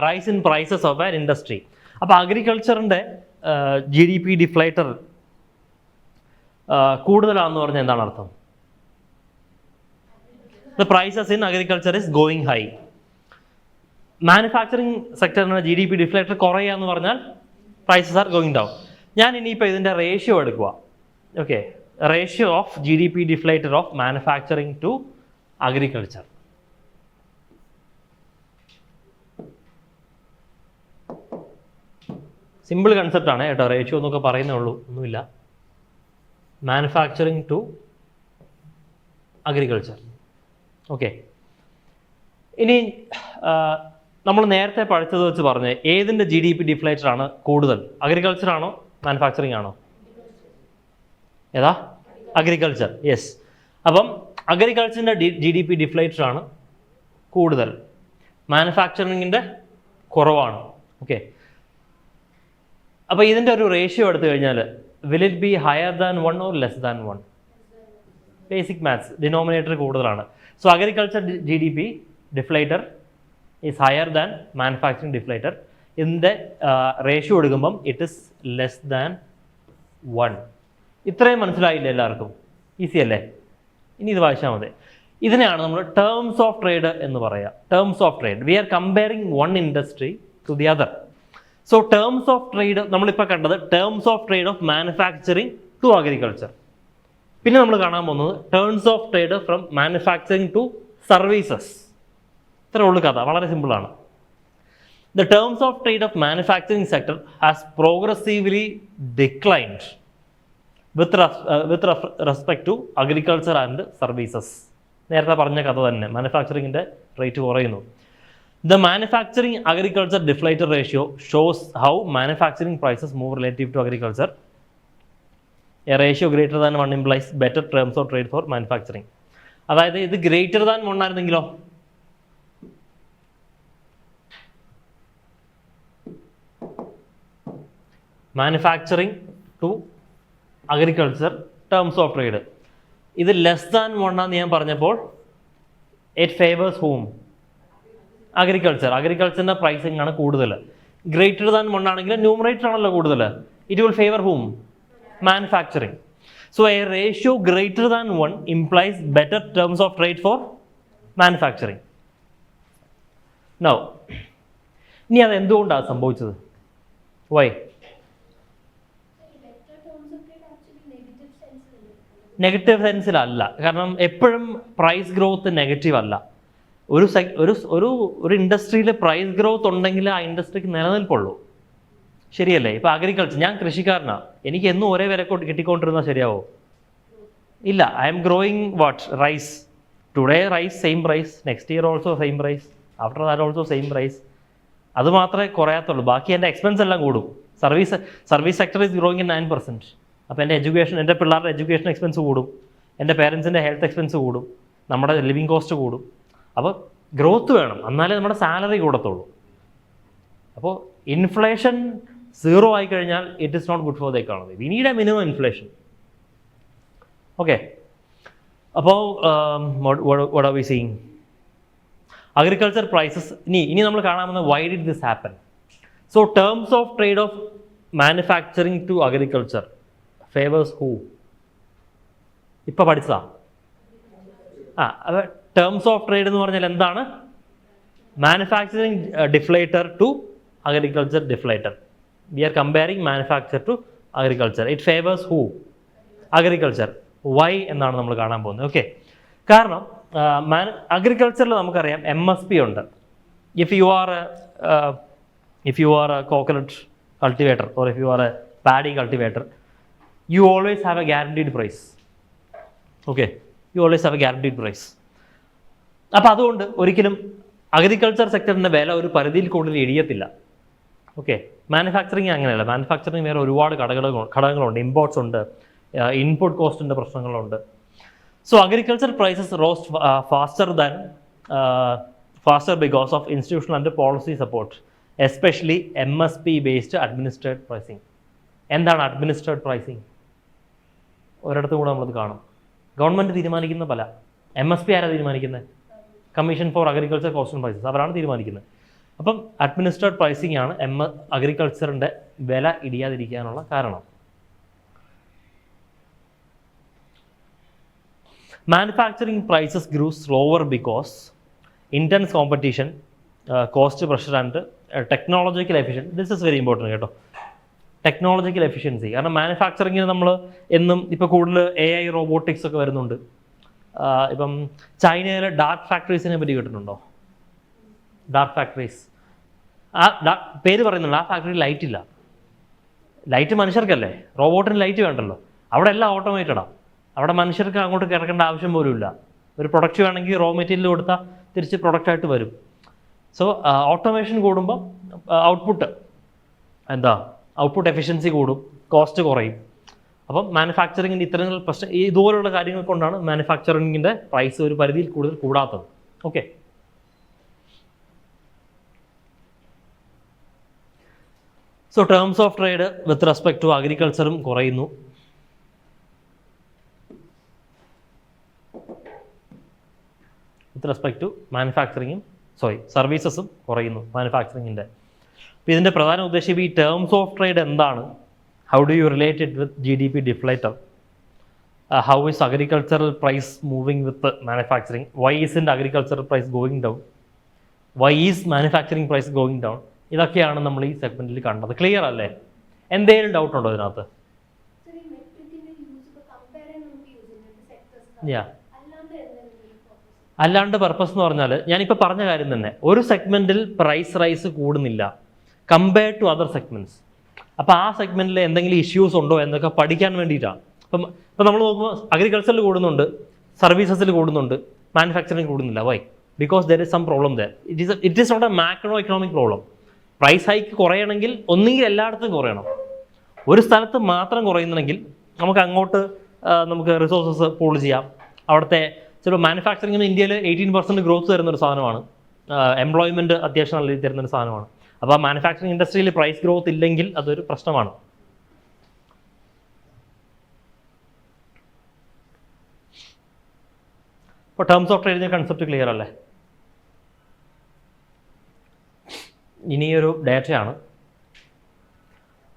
rise in prices of an industry. അപ്പോൾ അഗ്രികൾച്ചറിൻ്റെ GDP ഡിഫ്ലേറ്റർ കൂടുതലാണെന്ന് പറഞ്ഞാൽ എന്താണ് അർത്ഥം? The prices in agriculture is going high. Manufacturing സെക്ടറിന് GDP ഡിഫ്ലേറ്റർ കുറയുക എന്ന് പറഞ്ഞാൽ പ്രൈസസ് ആർ ഗോയിങ് ഡൗൺ. ഞാൻ ഇനിയിപ്പോൾ ഇതിൻ്റെ റേഷ്യോ എടുക്കുക. Okay, ratio of GDP deflator of manufacturing to agriculture. Simple കൺസെപ്റ്റാണ് കേട്ടോ, റേഷ്യോ എന്നൊക്കെ പറയുന്നേ ഉള്ളൂ, ഒന്നുമില്ല. Manufacturing to agriculture. ഓക്കെ, ഇനി നമ്മൾ നേരത്തെ പഠിച്ചത് വെച്ച് പറഞ്ഞ് ഏതിൻ്റെ GDP ഡിഫ്ലേറ്റർ ആണ് കൂടുതൽ? അഗ്രികൾച്ചർ ആണോ മാനുഫാക്ചറിങ് ആണോ? ഏതാ? അഗ്രികൾച്ചർ. യെസ്. അപ്പം അഗ്രികൾച്ചറിൻ്റെ GDP ഡിഫ്ലേറ്റർ ആണ് കൂടുതൽ, മാനുഫാക്ചറിങ്ങിൻ്റെ കുറവാണ്. ഓക്കെ, അപ്പോൾ ഇതിൻ്റെ ഒരു റേഷ്യോ എടുത്തു കഴിഞ്ഞാൽ will it be higher than 1 or less than 1? Basic maths, denominator കൂടുതലാണ്. So agriculture GDP deflator is higher than manufacturing deflator. ഇതിൻ്റെ റേഷ്യോ എടുക്കുമ്പം ഇറ്റ് ഇസ് ലെസ് ദാൻ 1. ഇത്രയും മനസ്സിലായില്ല എല്ലാവർക്കും? ഈസി അല്ലേ? ഇനി ഇത് വായിച്ചാൽ മതി. ഇതിനെയാണ് നമ്മൾ ടേംസ് ഓഫ് ട്രേഡ് എന്ന് പറയുക. Terms of trade, we are comparing one industry to the other. So terms of trade നമ്മളിപ്പോൾ കണ്ടത് terms of trade of manufacturing to agriculture. പിന്നെ നമ്മൾ കാണാൻ പോകുന്നത് terms of trade from manufacturing to services. ഇത്രേ ഉള്ളൂ കഥ, വളരെ സിമ്പിളാണ്. The terms of trade of manufacturing sector has progressively declined with respect to agriculture and services. നേരത്തെ പറഞ്ഞ കഥ തന്നെ, മാനുഫാക്ചറിങ്ങിൻ്റെ റേറ്റ് കുറയുന്നു. The manufacturing agriculture deflator ratio shows how manufacturing prices move relative to agriculture. A ratio greater than 1 implies better terms of trade for manufacturing. അതായത് ഇത് ഗ്രേറ്റർ ദാൻ 1 ആയിരുന്നെങ്കിലോ? Manufacturing to agriculture terms of trade. ഇത് ലെസ് ദാൻ 1 ആണെന്ന് ഞാൻ പറഞ്ഞപ്പോൾ ഇറ്റ് ഫേവേഴ്സ് ഹൂം? അഗ്രികൾച്ചർ. അഗ്രികൾച്ചറിൻ്റെ പ്രൈസിങ് ആണ് കൂടുതൽ. ഗ്രേറ്റർ ദാൻ 1 ആണെങ്കിൽ ന്യൂമറേറ്റർ ആണല്ലോ കൂടുതൽ. It will favour whom? Manufacturing. So a ratio greater than 1 implies better terms of trade for manufacturing. Now ഇനി അത് എന്തുകൊണ്ടാണ് സംഭവിച്ചത്? വൈ? നെഗറ്റീവ് സെൻസിലല്ല. കാരണം എപ്പോഴും പ്രൈസ് ഗ്രോത്ത് നെഗറ്റീവ് അല്ല. ഒരു ഇൻഡസ്ട്രിയിൽ പ്രൈസ് ഗ്രോത്ത് ഉണ്ടെങ്കിൽ ആ ഇൻഡസ്ട്രിക്ക് നിലനിൽപ്പുള്ളൂ. ശരിയല്ലേ? ഇപ്പോൾ അഗ്രികൾച്ചർ, ഞാൻ കൃഷിക്കാരനാണ്, എനിക്ക് എന്നും ഒരേ വില കിട്ടിക്കൊണ്ടിരുന്നാൽ ശരിയാവോ? ഇല്ല. I'm growing what? Rice. Today rice same price, next year also same price, after that also same price. അത് മാത്രമേ കുറയാത്തുള്ളൂ. ബാക്കി എൻ്റെ എക്സ്പെൻസ് എല്ലാം കൂടും. Service sector is growing in 9%. അപ്പോൾ എൻ്റെ എൻ്റെ പിള്ളേരുടെ എഡ്യൂക്കേഷൻ എക്സ്പെൻസ് കൂടും, എൻ്റെ പേരൻസിൻ്റെ ഹെൽത്ത് എക്സ്പെൻസ് കൂടും, നമ്മുടെ ലിവിങ് കോസ്റ്റ് കൂടും. അപ്പോൾ ഗ്രോത്ത് വേണം, എന്നാലേ നമ്മുടെ സാലറി കൂടത്തുള്ളൂ. അപ്പോൾ ഇൻഫ്ലേഷൻ 0 ആയി കഴിഞ്ഞാൽ it is not good for the economy. We need a minimum inflation. Okay. അപ്പോൾ what are we seeing? Agriculture prices. ഇനി നമ്മൾ കാണാമെന്ന് why did this happen? So terms of trade of manufacturing to agriculture favours who? ഇപ്പോൾ പഠിച്ചതാ. അപ്പോൾ ടേംസ് ഓഫ് ട്രേഡ് എന്ന് പറഞ്ഞാൽ എന്താണ്? Manufacturing deflator to agriculture deflator. We are comparing manufacture to agriculture. It favours who? Agriculture. Why എന്നാണ് നമ്മൾ കാണാൻ പോകുന്നത്. ഓക്കെ. കാരണം അഗ്രികൾച്ചറിൽ നമുക്കറിയാം MSP ഉണ്ട്. If you are A coconut cultivator or if you are A paddy cultivator, you always have a guaranteed price. Okay, you always have a guaranteed price. അപ്പോൾ അതുകൊണ്ട് ഒരിക്കലും അഗ്രികൾച്ചർ സെക്ടറിൻ്റെ വില ഒരു പരിധിയിൽ കൂടുതൽ ഇടിയത്തില്ല. ഓക്കെ. മാനുഫാക്ചറിങ് അങ്ങനെയല്ല. മാനുഫാക്ചറിങ് വേറെ ഒരുപാട് ഘടകങ്ങളുണ്ട്. ഇമ്പോർട്ട്സ് ഉണ്ട്, ഇൻപുട്ട് കോസ്റ്റിൻ്റെ പ്രശ്നങ്ങളുണ്ട്. So agriculture prices rose faster because of institutional and policy support, especially MSP based administered pricing. എന്താണ് അഡ്മിനിസ്ട്രേറ്റഡ് പ്രൈസിങ്? ഒരിടത്തും കൂടെ നമ്മളത് കാണും. ഗവൺമെൻറ് തീരുമാനിക്കുന്ന പല. MSP ആരാണ് തീരുമാനിക്കുന്നത്? Commission for agriculture cost and prices, അവരാണ് തീരുമാനിക്കുന്നത്. അപ്പം അഡ്മിനിസ്ട്രേറ്റഡ് പ്രൈസിംഗ് ആണ് അഗ്രികൾച്ചറിൻ്റെ വില ഇടിയാതിരിക്കാനുള്ള കാരണം. Manufacturing prices grew slower because intense competition, cost pressure and technological efficiency. This is very important കേട്ടോ, ടെക്നോളജിക്കൽ എഫിഷ്യൻസി. കാരണം മാനുഫാക്ചറിങ്ങിന് നമ്മൾ എന്നും ഇപ്പോൾ കൂടുതൽ AI റോബോട്ടിക്സ് ഒക്കെ വരുന്നുണ്ട്. ഇപ്പം ചൈനയിലെ ഡാർക്ക് ഫാക്ടറീസിനെ പറ്റി കേട്ടിട്ടുണ്ടോ? ഡാർക്ക് ഫാക്ടറീസ്, ആ പേര് പറയുന്നുണ്ട്. ആ ഫാക്ടറിയിൽ ലൈറ്റ് ഇല്ല. ലൈറ്റ് മനുഷ്യർക്കല്ലേ, റോബോട്ടിന് ലൈറ്റ് വേണ്ടല്ലോ. അവിടെ എല്ലാം ഓട്ടോമേറ്റഡാണ്. അവിടെ മനുഷ്യർക്ക് അങ്ങോട്ട് കിടക്കേണ്ട ആവശ്യം പോലും ഇല്ല. ഒരു പ്രൊഡക്റ്റ് വേണമെങ്കിൽ റോ മെറ്റീരിയൽ കൊടുത്താൽ തിരിച്ച് പ്രൊഡക്റ്റായിട്ട് വരും. സോ ഓട്ടോമേഷൻ കൂടുമ്പോൾ ഔട്ട്പുട്ട് എഫിഷ്യൻസി കൂടും, കോസ്റ്റ് കുറയും. അപ്പം മാനുഫാക്ചറിങ്ങിൻ്റെ ഇത്തരം പ്രശ്നം ഇതുപോലുള്ള കാര്യങ്ങൾ കൊണ്ടാണ് മാനുഫാക്ചറിങ്ങിൻ്റെ പ്രൈസ് ഒരു പരിധിയിൽ കൂടുതൽ കൂടാത്തത്. Okay. So terms of trade with respect to അഗ്രികൾച്ചറും കുറയുന്നു. വിത്ത് റെസ്പെക്ട് ടു മാനുഫാക്ചറിങ്ങും സർവീസസും കുറയുന്നു മാനുഫാക്ചറിങ്ങിൻ്റെ. അപ്പോൾ ഇതിൻ്റെ പ്രധാന ഉദ്ദേശം ഈ ടേംസ് ഓഫ് ട്രേഡ് എന്താണ്, how do you relate it with GDP deflator, how is agricultural price moving with manufacturing, why ഈസിൻ്റെ agricultural price going down, why is manufacturing price going down, ഇതൊക്കെയാണ് നമ്മൾ ഈ സെഗ്മെൻറ്റിൽ കണ്ടത്. ക്ലിയർ അല്ലേ? എന്തെങ്കിലും ഡൗട്ട് ഉണ്ടോ ഇതിനകത്ത്? അല്ലാണ്ട് പർപ്പസ് എന്ന് പറഞ്ഞാൽ ഞാനിപ്പോൾ പറഞ്ഞ കാര്യം തന്നെ, ഒരു സെഗ്മെൻറ്റിൽ പ്രൈസ് റൈസ് കൂടുന്നില്ല കമ്പയർഡ് ടു അതർ സെഗ്മെൻറ്റ്സ്. അപ്പോൾ ആ സെഗ്മെൻറ്റിൽ എന്തെങ്കിലും ഇഷ്യൂസ് ഉണ്ടോ എന്നൊക്കെ പഠിക്കാൻ വേണ്ടിയിട്ടാണ്. ഇപ്പം നമ്മൾ നോക്കുമ്പോൾ അഗ്രികൾച്ചറിൽ കൂടുന്നുണ്ട്, സർവീസസിൽ കൂടുന്നുണ്ട്, മാനുഫാക്ചറിങ് കൂടുന്നില്ല. Why? Because there is some problem there. It is not a macro economic problem. Price hike കുറയണമെങ്കിൽ ഒന്നുകിൽ എല്ലായിടത്തും കുറയണം. ഒരു സ്ഥലത്ത് മാത്രം കുറയുന്നുണ്ടെങ്കിൽ നമുക്ക് അങ്ങോട്ട് നമുക്ക് റിസോഴ്സസ് പൂൾ ചെയ്യാം. അവിടുത്തെ ചിലപ്പോൾ മാനുഫാക്ചറിങ്ങിന് ഇന്ത്യയിൽ 18% ഗ്രോത്ത് തരുന്നൊരു സാധനമാണ്, എംപ്ലോയ്മെൻറ്റ് അത്യാവശ്യം നല്ല രീതിയിൽ തരുന്നൊരു സാധനമാണ്. അപ്പോൾ ആ മാനുഫാക്ചറിങ് ഇൻഡസ്ട്രിയിൽ പ്രൈസ് ഗ്രോത്ത് ഇല്ലെങ്കിൽ അതൊരു പ്രശ്നമാണ്. ഇപ്പോൾ ടേംസ് ഓഫ് ട്രേഡിൻ്റെ കൺസെപ്റ്റ് ക്ലിയർ അല്ലേ? ഇനിയൊരു ഡേറ്റയാണ്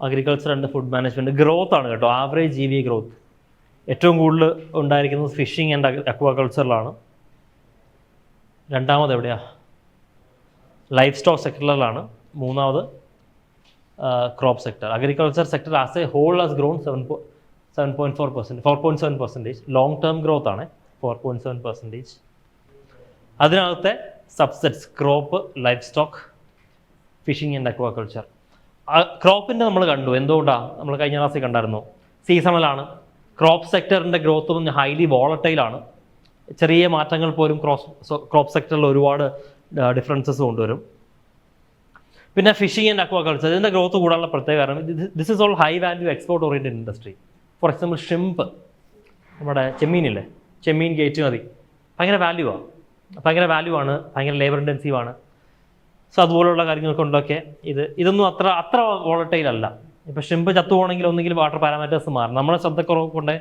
agriculture and food management. Growth ആണ് കേട്ടോ, ആവറേജ് GV ഗ്രോത്ത് ഏറ്റവും കൂടുതൽ ഉണ്ടായിരിക്കുന്നത് ഫിഷിംഗ് ആൻഡ് അക്വാകൾച്ചറിലാണ്. രണ്ടാമത് എവിടെയാണ്? ലൈഫ് സ്റ്റോക്ക് സെക്ടറിലാണ്. മൂന്നാമത് crop sector. Agriculture sector as a whole has grown 7.4%, 4.7%. Long term growth ആണ് 4.7%. അതിനകത്തെ subsets crop, livestock, fishing and aquaculture. ക്രോപ്പിൻ്റെ നമ്മൾ കണ്ടു, എന്തുകൊണ്ടാണ് നമ്മൾ കഴിഞ്ഞ ക്ലാസ്സിൽ കണ്ടായിരുന്നു, സീസണലാണ്. ക്രോപ്പ് സെക്ടറിൻ്റെ ഗ്രോത്ത് ഹൈലി വോളട്ടൈലാണ്. ചെറിയ മാറ്റങ്ങൾ പോലും ക്രോപ്പ് സെക്ടറിൽ ഒരുപാട് ഡിഫറൻസസ് കൊണ്ടുവരും. പിന്നെ ഫിഷിംഗ് ആൻഡ് അക്വാകൾച്ചർ, ഇതിൻ്റെ ഗ്രോത്ത് കൂടാനുള്ള പ്രത്യേക കാരണം this is all high value export oriented industry. For example shrimp, നമ്മുടെ ചെമ്മീനില്ലേ, ചെമ്മീൻ കയറ്റുമതി ഭയങ്കര വാല്യൂ ആണ്, ഭയങ്കര ലേബർ ഇൻറ്റൻസീവ് ആണ്. സോ അതുപോലുള്ള കാര്യങ്ങൾ കൊണ്ടൊക്കെ ഇതൊന്നും അത്ര വോളട്ടൈൽ അല്ല. ഇപ്പോൾ ഷ്രിമ്പ് ചത്തുപോകണമെങ്കിൽ ഒന്നുകിൽ വാട്ടർ പാരാമീറ്റേഴ്സ് മാറും. നമ്മളെ ശ്രദ്ധക്കുറവ് കൊണ്ട്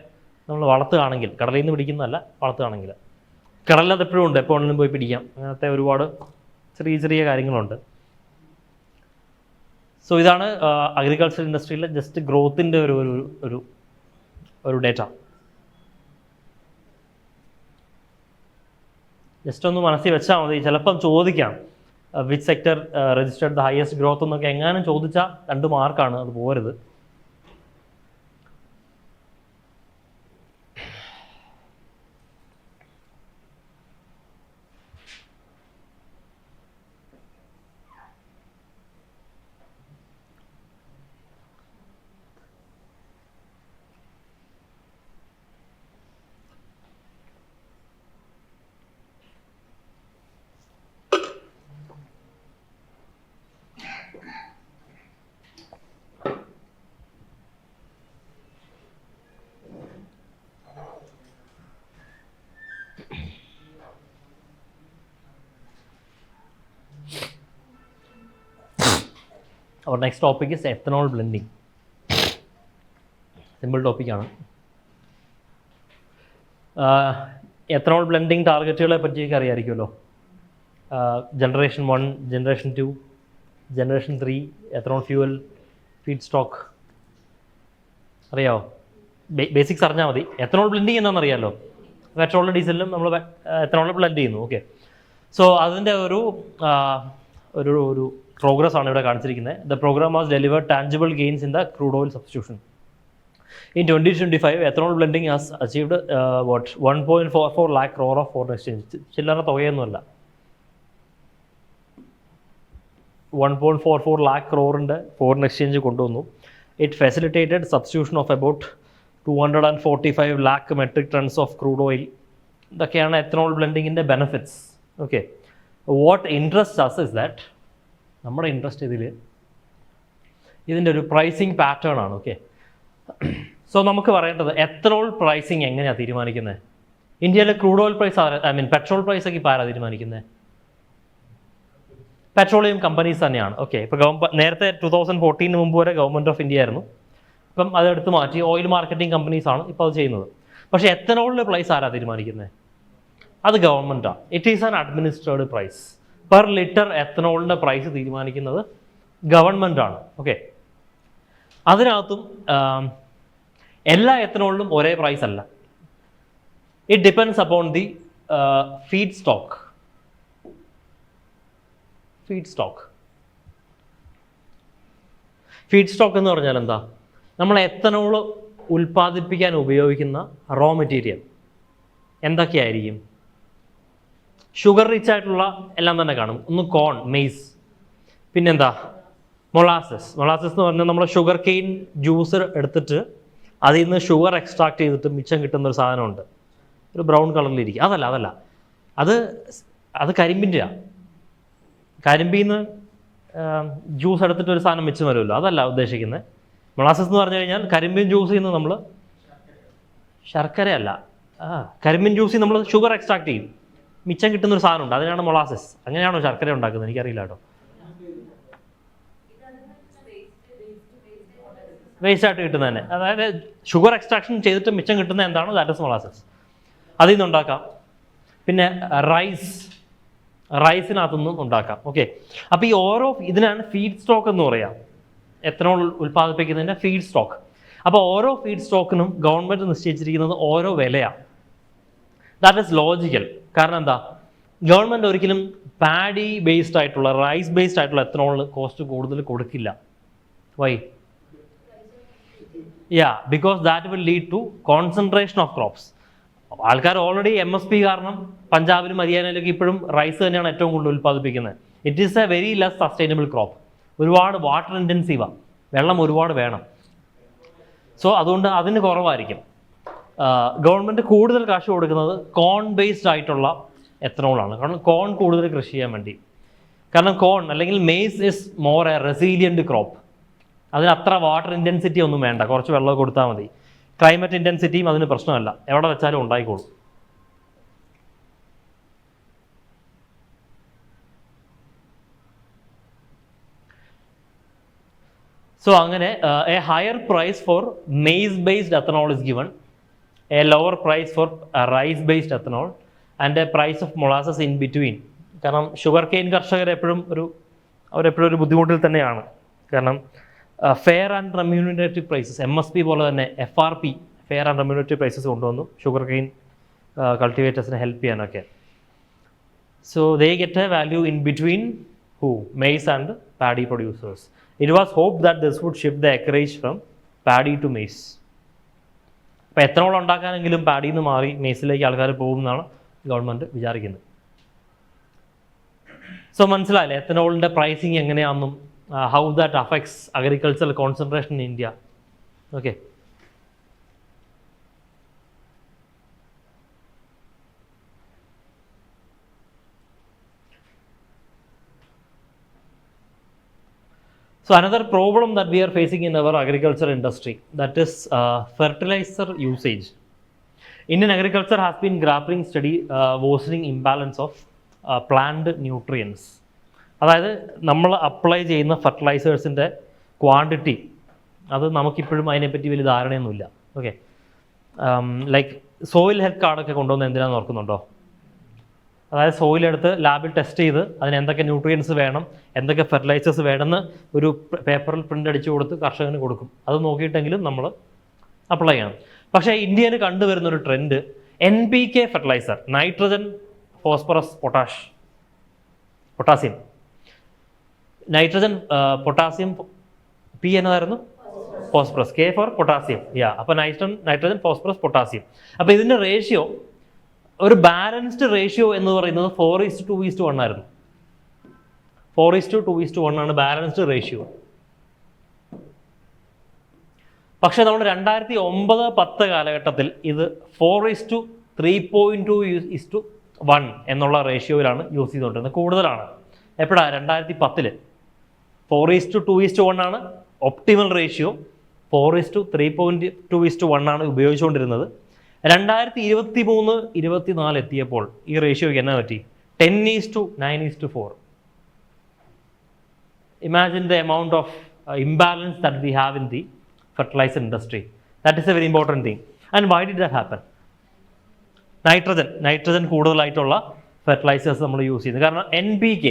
നമ്മൾ വളർത്തുകയാണെങ്കിൽ, കടലിൽ നിന്ന് പിടിക്കുന്നതല്ല, വളർത്തുകയാണെങ്കിൽ കടലിൽ അത് എപ്പോഴും ഉണ്ട്, എപ്പോൾ വേണമെങ്കിലും പോയി പിടിക്കാം. അങ്ങനത്തെ ഒരുപാട് ചെറിയ കാര്യങ്ങളുണ്ട്. സോ ഇതാണ് അഗ്രികൾച്ചർ ഇൻഡസ്ട്രിയിലെ ജസ്റ്റ് ഗ്രോത്തിൻ്റെ ഒരു ഡേറ്റ. ജസ്റ്റ് ഒന്ന് മനസ്സിൽ വെച്ചാൽ മതി. ചിലപ്പം ചോദിക്കാം which sector registered the highest growth എന്നൊക്കെ എങ്ങാനും ചോദിച്ചാൽ 2 മാർക്കാണ്, അത് പോരുത്. Our next topic is ethanol blending. Simple topic ആണ്. എത്തനോൾ ബ്ലെൻഡിങ് ടാർഗറ്റുകളെ പറ്റിയൊക്കെ അറിയാമായിരിക്കുമല്ലോ. Generation 1, generation 2, generation 3, ethanol fuel, feedstock അറിയാമോ? ബേസിക്സ് അറിഞ്ഞാൽ മതി. എത്തനോൾ ബ്ലെൻഡിങ് എന്താണെന്ന് അറിയാമല്ലോ. പെട്രോളിലും ഡീസലിലും നമ്മൾ എത്തനോൾ ബ്ലെൻഡ് ചെയ്യുന്നു. ഓക്കെ, സോ അതിൻ്റെ ഒരു പ്രോഗ്രസ് ആണ് ഇവിടെ കാണിച്ചിരിക്കുന്നത്. The programme was delivered tangible gains in the crude oil substitution. In 2025, ethanol blending has achieved 1.44 lakh crore of foreign exchange. ചില്ലറ തുകയൊന്നുമല്ല. 1.44 lakh crore ഫോറിൻ എക്സ്ചേഞ്ച് കൊണ്ടുവന്നു. It facilitated substitution of about 245 lakh metric tons of crude oil. ഇതൊക്കെയാണ് എത്തനോൾ ബ്ലെൻഡിങ്ങിൻ്റെ benefits. Okay, what interest us is that, നമ്മുടെ ഇൻട്രസ്റ്റ് ഇതിൻ്റെ ഒരു പ്രൈസിങ് പാറ്റേൺ ആണ്. ഓക്കെ, സോ നമുക്ക് പറയേണ്ടത് എത്തനോൾ പ്രൈസിങ് എങ്ങനെയാണ് തീരുമാനിക്കുന്നത്? ഇന്ത്യയിലെ ക്രൂഡ് ഓയിൽ പ്രൈസ് പെട്രോൾ പ്രൈസൊക്കെ ഇപ്പോൾ ആരാണ് തീരുമാനിക്കുന്നത്? പെട്രോളിയം കമ്പനീസ് തന്നെയാണ്. ഓക്കെ, ഇപ്പോൾ നേരത്തെ 2014 മുമ്പ് വരെ ഗവൺമെൻറ് ഓഫ് ഇന്ത്യ ആയിരുന്നു. ഇപ്പം അതെടുത്ത് മാറ്റി ഓയിൽ മാർക്കറ്റിംഗ് കമ്പനീസാണ് ഇപ്പോൾ അത് ചെയ്യുന്നത്. പക്ഷേ എത്തനോളിൻ്റെ പ്രൈസ് ആരാണ് തീരുമാനിക്കുന്നത്? അത് ഗവൺമെൻറ്റാണ്. It is an administered price. Per litre എത്തനോളിൻ്റെ പ്രൈസ് തീരുമാനിക്കുന്നത് ഗവൺമെൻറ്റാണ്. ഓക്കെ, അതിനകത്തും എല്ലാ എത്തനോളിനും ഒരേ പ്രൈസ് അല്ല. It depends upon the feedstock. Feedstock എന്ന് പറഞ്ഞാൽ എന്താ? നമ്മൾ എത്തനോൾ ഉൽപ്പാദിപ്പിക്കാൻ ഉപയോഗിക്കുന്ന റോ മെറ്റീരിയൽ എന്തൊക്കെയായിരിക്കും? ഷുഗർ റിച്ച് ആയിട്ടുള്ള എല്ലാം തന്നെ കാണും. ഒന്ന് കോൺ, മെയ്സ്, പിന്നെന്താ മൊളാസസ്. മൊളാസസ് എന്ന് പറഞ്ഞാൽ നമ്മൾ ഷുഗർ കെയിൻ ജ്യൂസ് എടുത്തിട്ട് അതിൽ നിന്ന് ഷുഗർ എക്സ്ട്രാക്ട് ചെയ്തിട്ട് മിച്ചം കിട്ടുന്നൊരു സാധനമുണ്ട്, ഒരു ബ്രൗൺ കളറിലിരിക്കും. അതല്ല അത് കരിമ്പിൻ്റെയാണ്. കരിമ്പിൽ നിന്ന് ജ്യൂസ് എടുത്തിട്ട് ഒരു സാധനം മിച്ചം വരുമല്ലോ, അതല്ല ഉദ്ദേശിക്കുന്നത്. മൊളാസസ് എന്ന് പറഞ്ഞു കഴിഞ്ഞാൽ കരിമ്പിൻ ജ്യൂസിൽ നിന്ന് നമ്മൾ ശർക്കരയല്ല, കരിമ്പിൻ ജ്യൂസിൽ നമ്മൾ ഷുഗർ എക്സ്ട്രാക്ട് ചെയ്യും, മിച്ചം കിട്ടുന്നൊരു സാധനമുണ്ട്, അതിനാണ് മൊളാസസ്. അങ്ങനെയാണോ ശർക്കര ഉണ്ടാക്കുന്നത്? എനിക്കറിയില്ല കേട്ടോ. വേസ്റ്റ് ആയിട്ട് കിട്ടുന്നത് തന്നെ, അതായത് ഷുഗർ എക്സ്ട്രാക്ഷൻ ചെയ്തിട്ട് മിച്ചം കിട്ടുന്ന എന്താണോ ദാറ്റ് ഇസ് മൊളാസസ്. അതിൽ നിന്ന് ഉണ്ടാക്കാം. പിന്നെ റൈസിനകത്തുനിന്നും ഉണ്ടാക്കാം. ഓക്കെ, അപ്പോൾ ഈ ഓരോ ഇതിനാണ് ഫീഡ് സ്റ്റോക്ക് എന്ന് പറയാം, എത്തനോൾ ഉൽപ്പാദിപ്പിക്കുന്നതിൻ്റെ ഫീഡ് സ്റ്റോക്ക്. അപ്പോൾ ഓരോ ഫീഡ് സ്റ്റോക്കിനും ഗവൺമെൻറ് നിശ്ചയിച്ചിരിക്കുന്നത് ഓരോ വിലയാണ്. That is logical. കാരണം എന്താ? ഗവൺമെൻറ് ഒരിക്കലും പാഡി ബേസ്ഡ് ആയിട്ടുള്ള, റൈസ് ബേസ്ഡ് ആയിട്ടുള്ള എത്തനോളിന് കോസ്റ്റ് കൂടുതൽ കൊടുക്കില്ല. Why? because that will lead to concentration of crops. ആൾക്കാർ ഓൾറെഡി MSP കാരണം പഞ്ചാബിലും ഹരിയാനയിലൊക്കെ ഇപ്പോഴും റൈസ് തന്നെയാണ് ഏറ്റവും കൂടുതൽ ഉൽപ്പാദിപ്പിക്കുന്നത്. It is a very less sustainable crop. ഒരുപാട് വാട്ടർ ഇൻറ്റൻസീവാണ്, വെള്ളം ഒരുപാട് വേണം. സോ അതുകൊണ്ട് അതിന് കുറവായിരിക്കും. ഗവൺമെൻറ് കൂടുതൽ കാശ് കൊടുക്കുന്നത് കോൺ ബേസ്ഡ് ആയിട്ടുള്ള എത്തനോളാണ്. കാരണം കോൺ കൂടുതൽ കൃഷി ചെയ്യാൻ വേണ്ടി. കാരണം കോൺ അല്ലെങ്കിൽ maze is more A resilient crop. അതിന് അത്ര വാട്ടർ ഇൻറ്റൻസിറ്റി ഒന്നും വേണ്ട, കുറച്ച് വെള്ളം കൊടുത്താൽ മതി. ക്ലൈമറ്റ് ഇൻറ്റൻസിറ്റിയും അതിന് പ്രശ്നമല്ല, എവിടെ വെച്ചാലും ഉണ്ടായിക്കോളും. സോ അങ്ങനെ a higher price for maize based ethanol is given, a lower price for rice based ethanol and a price of molasses in between. കാരണം ഷുഗർ കെയിൻ കർഷകർ അവരെപ്പോഴും ഒരു ബുദ്ധിമുട്ടിൽ തന്നെയാണ്. കാരണം fair and remunerative prices, MSP പോലെ തന്നെ FRP, fair and remunerative prices കൊണ്ടുവന്നു ഷുഗർ കെയിൻ കൾട്ടിവേറ്റേഴ്സിനെ ഹെൽപ്പ് ചെയ്യാനൊക്കെ. So they get a value in between maize and paddy producers. It was hope that this would shift the acreage from paddy to maize. അപ്പോൾ എത്തനോൾ ഉണ്ടാക്കാനെങ്കിലും പാഡിയിൽ നിന്ന് മാറി മെയ്സിലേക്ക് ആൾക്കാർ പോകും എന്നാണ് ഗവൺമെൻറ് വിചാരിക്കുന്നത്. സോ മനസ്സിലായില്ലേ എത്തനോളിൻ്റെ പ്രൈസിങ് എങ്ങനെയാണെന്നും how that affects agricultural concentration in India. Okay. So another problem that we are facing in our agriculture industry, that is fertilizer usage. Indian agriculture has been grappling steady worsening imbalance of plant nutrients. അതായത് നമ്മൾ അപ്ലൈ ചെയ്യുന്ന ഫെർട്ടിലൈസേഴ്സിൻ്റെ ക്വാണ്ടിറ്റി അത് നമുക്കിപ്പോഴും അതിനെപ്പറ്റി വലിയ ധാരണയൊന്നുമില്ല. ഓക്കെ, ലൈക്ക് സോയിൽ ഹെൽത്ത് കാർഡൊക്കെ കൊണ്ടുവന്ന് എന്തിനാണെന്ന് ഓർക്കുന്നുണ്ടോ? അതായത് സോയിലെടുത്ത് ലാബിൽ ടെസ്റ്റ് ചെയ്ത് അതിന് എന്തൊക്കെ ന്യൂട്രിയൻസ് വേണം, എന്തൊക്കെ ഫെർട്ടിലൈസേഴ്സ് വേണമെന്ന് ഒരു പേപ്പറിൽ പ്രിൻ്റ് അടിച്ചു കൊടുത്ത് കർഷകന് കൊടുക്കും. അത് നോക്കിയിട്ടെങ്കിലും നമ്മൾ അപ്ലൈ ചെയ്യണം. പക്ഷേ ഇന്ത്യയിൽ കണ്ടുവരുന്നൊരു trend NPK fertiliser, nitrogen, phosphorus, potassium, nitrogen, potassium, P എന്നതായിരുന്നു, ഫോസ്ഫറസ്, K ഫോർ പൊട്ടാസ്യം. അപ്പോൾ നൈട്രജൻ, ഫോസ്ഫറസ്, പൊട്ടാസ്യം. അപ്പോൾ ഇതിൻ്റെ റേഷ്യോ ഒരു ബാലൻസ്ഡ് റേഷ്യോ എന്ന് പറയുന്നത് 4:2:1 ആയിരുന്നു. 4:2:1 ആണ് ബാലൻസ്ഡ് റേഷ്യോ. പക്ഷേ നമ്മൾ 2009-10 കാലഘട്ടത്തിൽ ഇത് 4:3.2:1 എന്നുള്ള റേഷ്യോയിലാണ് യൂസ് ചെയ്തുകൊണ്ടിരുന്നത്. കൂടുതലാണ്. എപ്പോഴാണ്? 2010. 4:2:1 ആണ് ഒപ്റ്റിമൽ റേഷ്യോ. 4:3.2:1 ആണ് ഉപയോഗിച്ചുകൊണ്ടിരുന്നത്. 2023-24 എത്തിയപ്പോൾ ഈ റേഷ്യോയ്ക്ക് എന്നാ പറ്റി? 10:9:4. Imagine the amount of imbalance that we have in the fertilizer industry. That is a very important thing. And why did that happen? Nitrogen കൂടുതലായിട്ടുള്ള ഫെർട്ടിലൈസേഴ്സ് നമ്മൾ യൂസ് ചെയ്യുന്നത്. കാരണം NPK,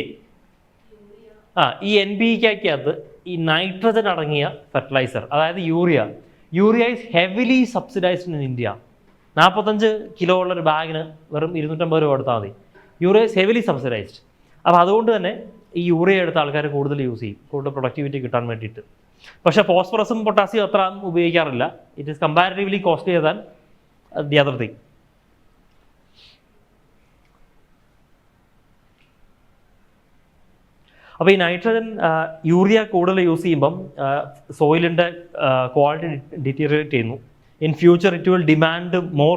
ഈ NPKക്കകത്ത് ഈ നൈട്രജൻ അടങ്ങിയ ഫെർട്ടിലൈസർ, അതായത് urea is heavily subsidised in India. 45 kilo ഉള്ളൊരു ബാഗിന് വെറും 250 രൂപ കൊടുത്താൽ മതി. Urea is heavily subsidised. അപ്പോൾ അതുകൊണ്ട് തന്നെ ഈ യൂറിയ എടുത്ത ആൾക്കാർ കൂടുതൽ യൂസ് ചെയ്യും, കൂടുതൽ പ്രൊഡക്ടിവിറ്റി കിട്ടാൻ വേണ്ടിയിട്ട്. പക്ഷേ ഫോസ്ഫറസും പൊട്ടാസ്യം അത്ര ഉപയോഗിക്കാറില്ല. It is comparatively costlier than the other thing. അപ്പോൾ ഈ നൈട്രജൻ യൂറിയ കൂടുതൽ യൂസ് ചെയ്യുമ്പം സോയിലിൻ്റെ ക്വാളിറ്റി ഡിറ്റീരിയേറ്റ് ചെയ്യുന്നു. In future it will demand more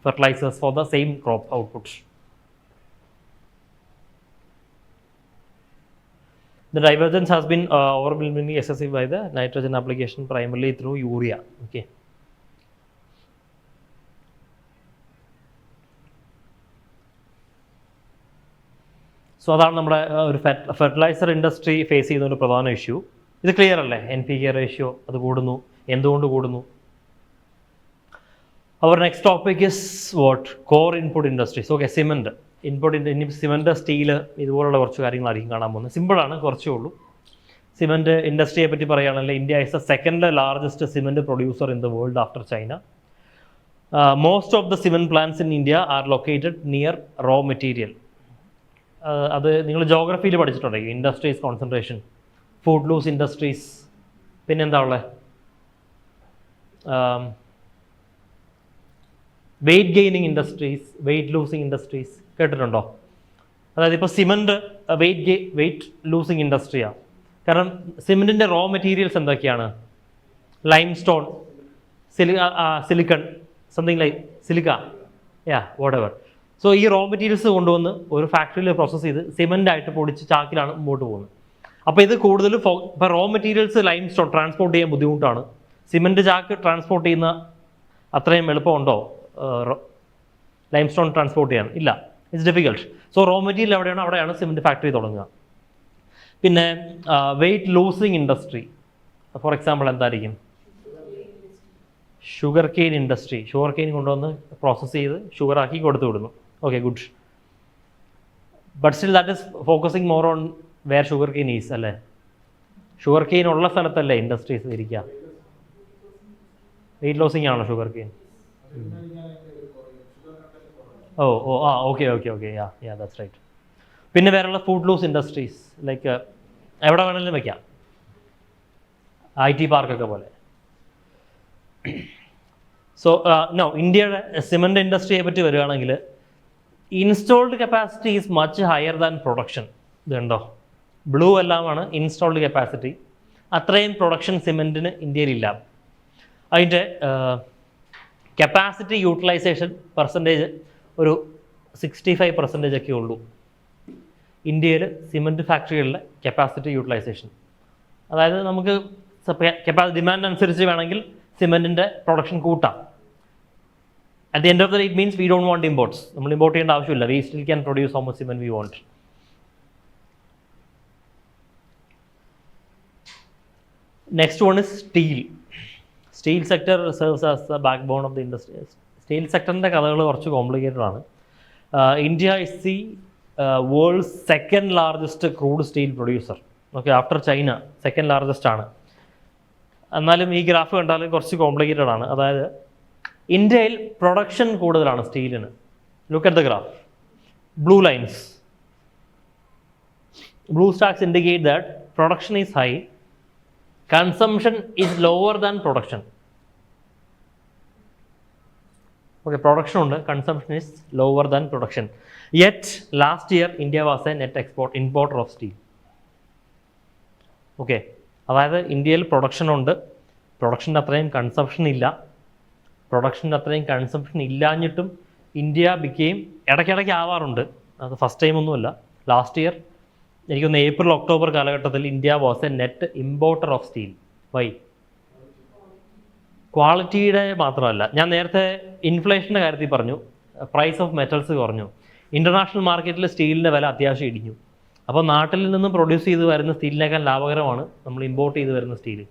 fertilisers for the same crop output. The divergence has been overwhelmingly excessive by the nitrogen application primarily through urea. Okay. So അതാണ് നമ്മുടെ ഒരു ഫെർട്ടിലൈസർ ഇൻഡസ്ട്രി ഫേസ് ചെയ്യുന്ന ഒരു പ്രധാന ഇഷ്യൂ. ഇത് ക്ലിയർ അല്ലേ? NPK റേഷ്യോ അത് കൂടുന്നു, എന്തുകൊണ്ട് കൂടുന്നു? അവർ next topic is what? Core input industries. Okay, cement input. ഇനി സിമെൻറ്റ്, സ്റ്റീല്, ഇതുപോലുള്ള കുറച്ച് കാര്യങ്ങളായിരിക്കും കാണാൻ പോകുന്നത്. സിമ്പിളാണ്, കുറച്ചേ ഉള്ളൂ. സിമെൻറ്റ് ഇൻഡസ്ട്രിയെ പറ്റി പറയുകയാണെങ്കിൽ India is the second largest cement producer in the world after China. Most of the cement plants in India are located near raw material. അത് നിങ്ങൾ ജോഗ്രഫിയിൽ പഠിച്ചിട്ടുണ്ടെങ്കിൽ industries concentration, footloose industries, പിന്നെന്താ ഉള്ളത്, weight gaining industries, weight losing industries കേട്ടിട്ടുണ്ടോ? അതായത് ഇപ്പോൾ സിമെൻറ്റ് വെയ്റ്റ് ലൂസിങ് ഇൻഡസ്ട്രിയാണ്. കാരണം സിമെൻറ്റിൻ്റെ റോ മെറ്റീരിയൽസ് എന്തൊക്കെയാണ്? Limestone, silicon, something like silica, whatever. So ഈ റോ മെറ്റീരിയൽസ് കൊണ്ടുവന്ന് ഒരു ഫാക്ടറിയിൽ പ്രോസസ്സ് ചെയ്ത് സിമെൻ്റായിട്ട് പൊടിച്ച് ചാക്കിലാണ് മുമ്പോട്ട് പോകുന്നത്. അപ്പോൾ ഇത് കൂടുതലും ഇപ്പോൾ raw materials limestone transport ചെയ്യാൻ ബുദ്ധിമുട്ടാണ്. സിമെൻറ്റ് ചാക്ക് ട്രാൻസ്പോർട്ട് ചെയ്യുന്ന അത്രയും എളുപ്പമുണ്ടോ ലൈം സ്റ്റോൺ ട്രാൻസ്പോർട്ട് ചെയ്യാൻ? ഇല്ല, it's difficult. So raw material എവിടെയാണ്, അവിടെയാണ് സിമെൻറ്റ് ഫാക്ടറി തുടങ്ങുക. പിന്നെ weight losing industry, for example എന്തായിരിക്കും? Sugarcane industry. Sugarcane കൊണ്ടുവന്ന് പ്രോസസ്സ് ചെയ്ത് ഷുഗറാക്കി കൊടുത്തു വിടുന്നു. Okay, good. But still that is focusing more on where sugarcane is, അല്ലേ? ഷുഗർ കെയിൻ ഉള്ള സ്ഥലത്തല്ലേ ഇൻഡസ്ട്രീസ് ഇരിക്കുക? വെയ്റ്റ് ലോസിങ് ആണോ sugarcane? Okay, that's right. പിന്നെ വേറെയുള്ള ഫുഡ് ലൂസ് ഇൻഡസ്ട്രീസ് ലൈക്ക് എവിടെ വേണമെങ്കിലും വയ്ക്കാം, IT പാർക്കൊക്കെ പോലെ. സോ ഇന്ത്യയുടെ സിമെൻറ്റ് ഇൻഡസ്ട്രിയെ പറ്റി വരികയാണെങ്കിൽ installed capacity is much higher than production. ഇതുണ്ടോ? ബ്ലൂ എല്ലാമാണ് ഇൻസ്റ്റോൾഡ് കപ്പാസിറ്റി. അത്രയും പ്രൊഡക്ഷൻ സിമെൻറ്റിന് ഇന്ത്യയിലില്ല. അതിൻ്റെ കപ്പാസിറ്റി യൂട്ടിലൈസേഷൻ പെർസെൻറ്റേജ് ഒരു 65% ഒക്കെ ഉള്ളൂ ഇന്ത്യയിൽ സിമെൻറ്റ് ഫാക്ടറികളിലെ കപ്പാസിറ്റി യൂട്ടിലൈസേഷൻ. അതായത് നമുക്ക് ഡിമാൻഡ് അനുസരിച്ച് വേണമെങ്കിൽ സിമെൻറ്റിൻ്റെ പ്രൊഡക്ഷൻ കൂട്ടാം. At the end of the day it means we don't want imports. നമ്മൾ ഇമ്പോർട്ട് ചെയ്യേണ്ട ആവശ്യമില്ല. We still can produce how much cement we want. Next one is steel. Steel sector serves as the backbone of the industry. സ്റ്റീൽ സെക്ടറിൻ്റെ കഥകൾ കുറച്ച് കോംപ്ലിക്കേറ്റഡ് ആണ്. India is the world's second largest crude steel producer. Okay, after China second largest ആണ്. എന്നാലും ഈ ഗ്രാഫ് കണ്ടാലും കുറച്ച് കോംപ്ലിക്കേറ്റഡ് ആണ്. അതായത് ഇന്ത്യയിൽ പ്രൊഡക്ഷൻ കൂടുതലാണ് സ്റ്റീലിന്. Look at the graph. Blue lines, blue stacks indicate that production is high, consumption is lower than production. Okay, production ഉണ്ട്, consumption is lower than production. Yet last year India was a net importer of steel. Okay, അതായത് ഇന്ത്യയിൽ പ്രൊഡക്ഷൻ ഉണ്ട്, പ്രൊഡക്ഷൻ്റെ അത്രയും കൺസംഷൻ ഇല്ല. പ്രൊഡക്ഷൻ്റെ അത്രയും കൺസംഷൻ ഇല്ലാഞ്ഞിട്ടും ഇന്ത്യ ബിക്കെയിം, ഇടയ്ക്കിടയ്ക്ക് ആവാറുണ്ട്, അത് ഫസ്റ്റ് ടൈമൊന്നുമല്ല. ലാസ്റ്റ് ഇയർ എനിക്കൊന്ന് April October കാലഘട്ടത്തിൽ India was a net importer of steel. Why? ക്വാളിറ്റിയുടെ മാത്രമല്ല, ഞാൻ നേരത്തെ ഇൻഫ്ലേഷൻ്റെ കാര്യത്തിൽ പറഞ്ഞു, പ്രൈസ് ഓഫ് മെറ്റൽസ് കുറഞ്ഞു, ഇൻ്റർനാഷണൽ മാർക്കറ്റിൽ സ്റ്റീലിൻ്റെ വില അത്യാവശ്യം ഇടിഞ്ഞു. അപ്പോൾ നാട്ടിൽ നിന്ന് പ്രൊഡ്യൂസ് ചെയ്ത് വരുന്ന സ്റ്റീലിനേക്കാൾ ലാഭകരമാണ് നമ്മൾ ഇമ്പോർട്ട് ചെയ്ത് വരുന്ന steel.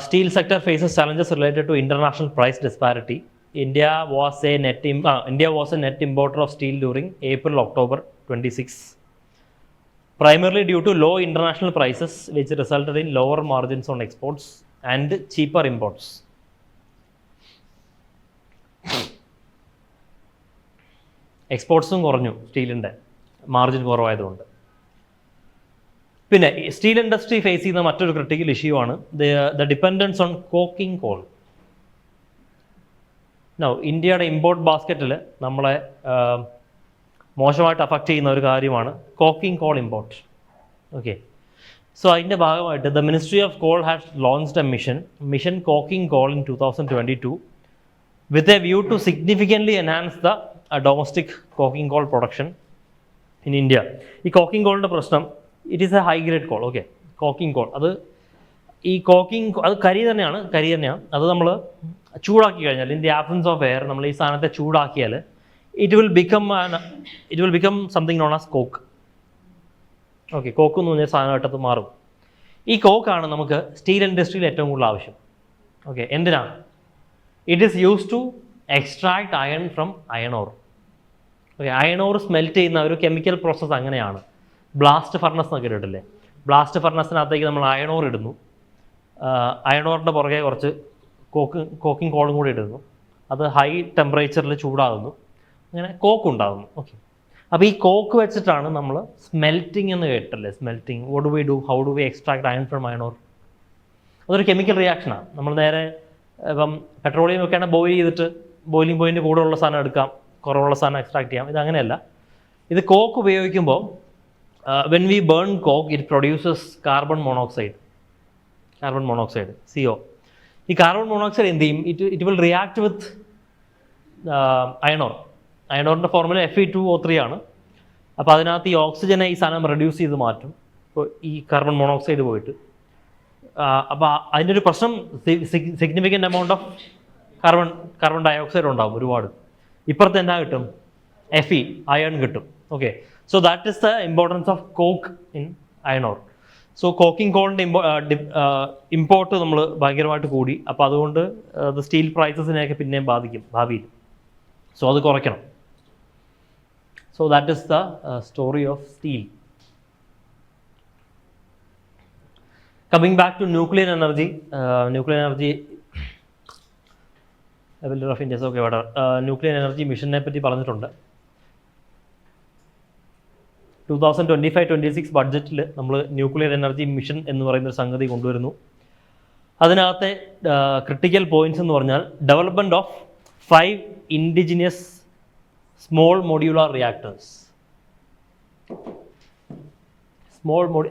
Steel sector faces challenges related to international price disparity. India was a net importer of steel during April-October 26, primarily due to low international prices, which resulted in lower margins on exports and cheaper imports. എക്സ്പോർട്സും കുറഞ്ഞു സ്റ്റീലിൻ്റെ മാർജിൻ കുറവായതുകൊണ്ട്. പിന്നെ സ്റ്റീൽ ഇൻഡസ്ട്രി ഫേസ് ചെയ്യുന്ന മറ്റൊരു ക്രിട്ടിക്കൽ ഇഷ്യൂ ആണ് the dependence on cocking call. ഇന്ത്യയുടെ ഇമ്പോർട്ട് ബാസ്ക്കറ്റിൽ നമ്മളെ മോശമായിട്ട് അഫക്റ്റ് ചെയ്യുന്ന ഒരു കാര്യമാണ് cocking call import. Okay, so അതിൻ്റെ ഭാഗമായിട്ട് the ministry of call has launched A mission cocking call in 2022 with a view to significantly enhance the domestic coking coal production in India. ഈ കോക്കിംഗ് കോളിൻ്റെ പ്രശ്നം, it is a high grade coal. Okay, coking coal അത് അത് കരി തന്നെയാണ്. അത് നമ്മൾ ചൂടാക്കി കഴിഞ്ഞാൽ, in the absence of air നമ്മൾ ഈ സാധനത്തെ ചൂടാക്കിയാൽ it will become something known as coke. Okay, coke എന്ന് പറഞ്ഞാൽ സാധനമായിട്ടത് മാറും. ഈ കോക്കാണ് നമുക്ക് സ്റ്റീൽ ഇൻഡസ്ട്രിയിൽ ഏറ്റവും കൂടുതൽ ആവശ്യം. ഓക്കെ, എന്തിനാണ്? It is use to extract iron from iron ore. Okay, iron ore smelt ചെയ്യുന്ന ഒരു കെമിക്കൽ പ്രോസസ്സ് അങ്ങനെയാണ്. ബ്ലാസ്റ്റ് ഫർണസ് എന്നൊക്കെ ഇട്ടിട്ടില്ലേ? ബ്ലാസ്റ്റ് ഫർണസിനകത്തേക്ക് നമ്മൾ അയൺ ഓർ ഇടുന്നു, അയൺ ഓറിൻ്റെ പുറകെ കുറച്ച് കോക്കിംഗ് കോളും കൂടി ഇടുന്നു, അത് ഹൈ ടെമ്പറേച്ചറിൽ ചൂടാകുന്നു, അങ്ങനെ കോക്ക് ഉണ്ടാകുന്നു. ഓക്കെ, അപ്പോൾ ഈ കോക്ക് വെച്ചിട്ടാണ് നമ്മൾ സ്മെൽറ്റിംഗ് എന്ന് കേട്ടില്ലേ? Smelting, what do we do, how do we extract iron from iron or? അതൊരു കെമിക്കൽ റിയാക്ഷനാണ്. നമ്മൾ നേരെ ഇപ്പം പെട്രോളിയം ഒക്കെയാണ് ബോയിൽ ചെയ്തിട്ട് ബോയിലിംഗ് പോയിൻ്റ് കൂടുതലുള്ള സാധനം എടുക്കാം, കുറവുള്ള സാധനം എക്സ്ട്രാക്ട് ചെയ്യാം. ഇത് അങ്ങനെയല്ല. ഇത് കോക്ക് ഉപയോഗിക്കുമ്പോൾ when we burn coke it produces carbon monoxide, CO. ഈ കാർബൺ മോണോക്സൈഡ് എന്ത് ചെയ്യും? It will react with iron ore. അയണോറിൻ്റെ ഫോർമുല Fe2O3 ആണ്. അപ്പോൾ അതിനകത്ത് ഈ ഓക്സിജനെ ഈ സാധനം റെഡ്യൂസ് ചെയ്ത് മാറ്റും, ഇപ്പോൾ ഈ കാർബൺ മോണോക്സൈഡ് പോയിട്ട്. അപ്പോൾ അതിൻ്റെ ഒരു പ്രശ്നം, significant amount of carbon dioxide ഉണ്ടാകും ഒരുപാട്. ഇപ്പുറത്ത് എന്താ കിട്ടും? Fe, അയൺ കിട്ടും. Okay, so that is the importance of coke in iron ore. So coking കോളിൻ്റെ ഇമ്പോർട്ട് നമ്മൾ ഭയങ്കരമായിട്ട് കൂടി. അപ്പോൾ അതുകൊണ്ട് സ്റ്റീൽ പ്രൈസസിനെയൊക്കെ പിന്നെയും ബാധിക്കും ഭാവിയിൽ. സോ അത് കുറയ്ക്കണം. So that is the story of steel. Coming back to nuclear energy, Level of India, okay, nuclear energy മിഷനെ പറ്റി പറഞ്ഞിട്ടുണ്ട്. 2025-26 ബഡ്ജറ്റിൽ നമ്മൾ ന്യൂക്ലിയർ എനർജി മിഷൻ എന്ന് പറയുന്ന ഒരു സംഗതി കൊണ്ടുവരുന്നു. അതിനകത്തെ ക്രിട്ടിക്കൽ പോയിന്റ്സ് എന്ന് പറഞ്ഞാൽ development of 5 indigenous small modular reactors.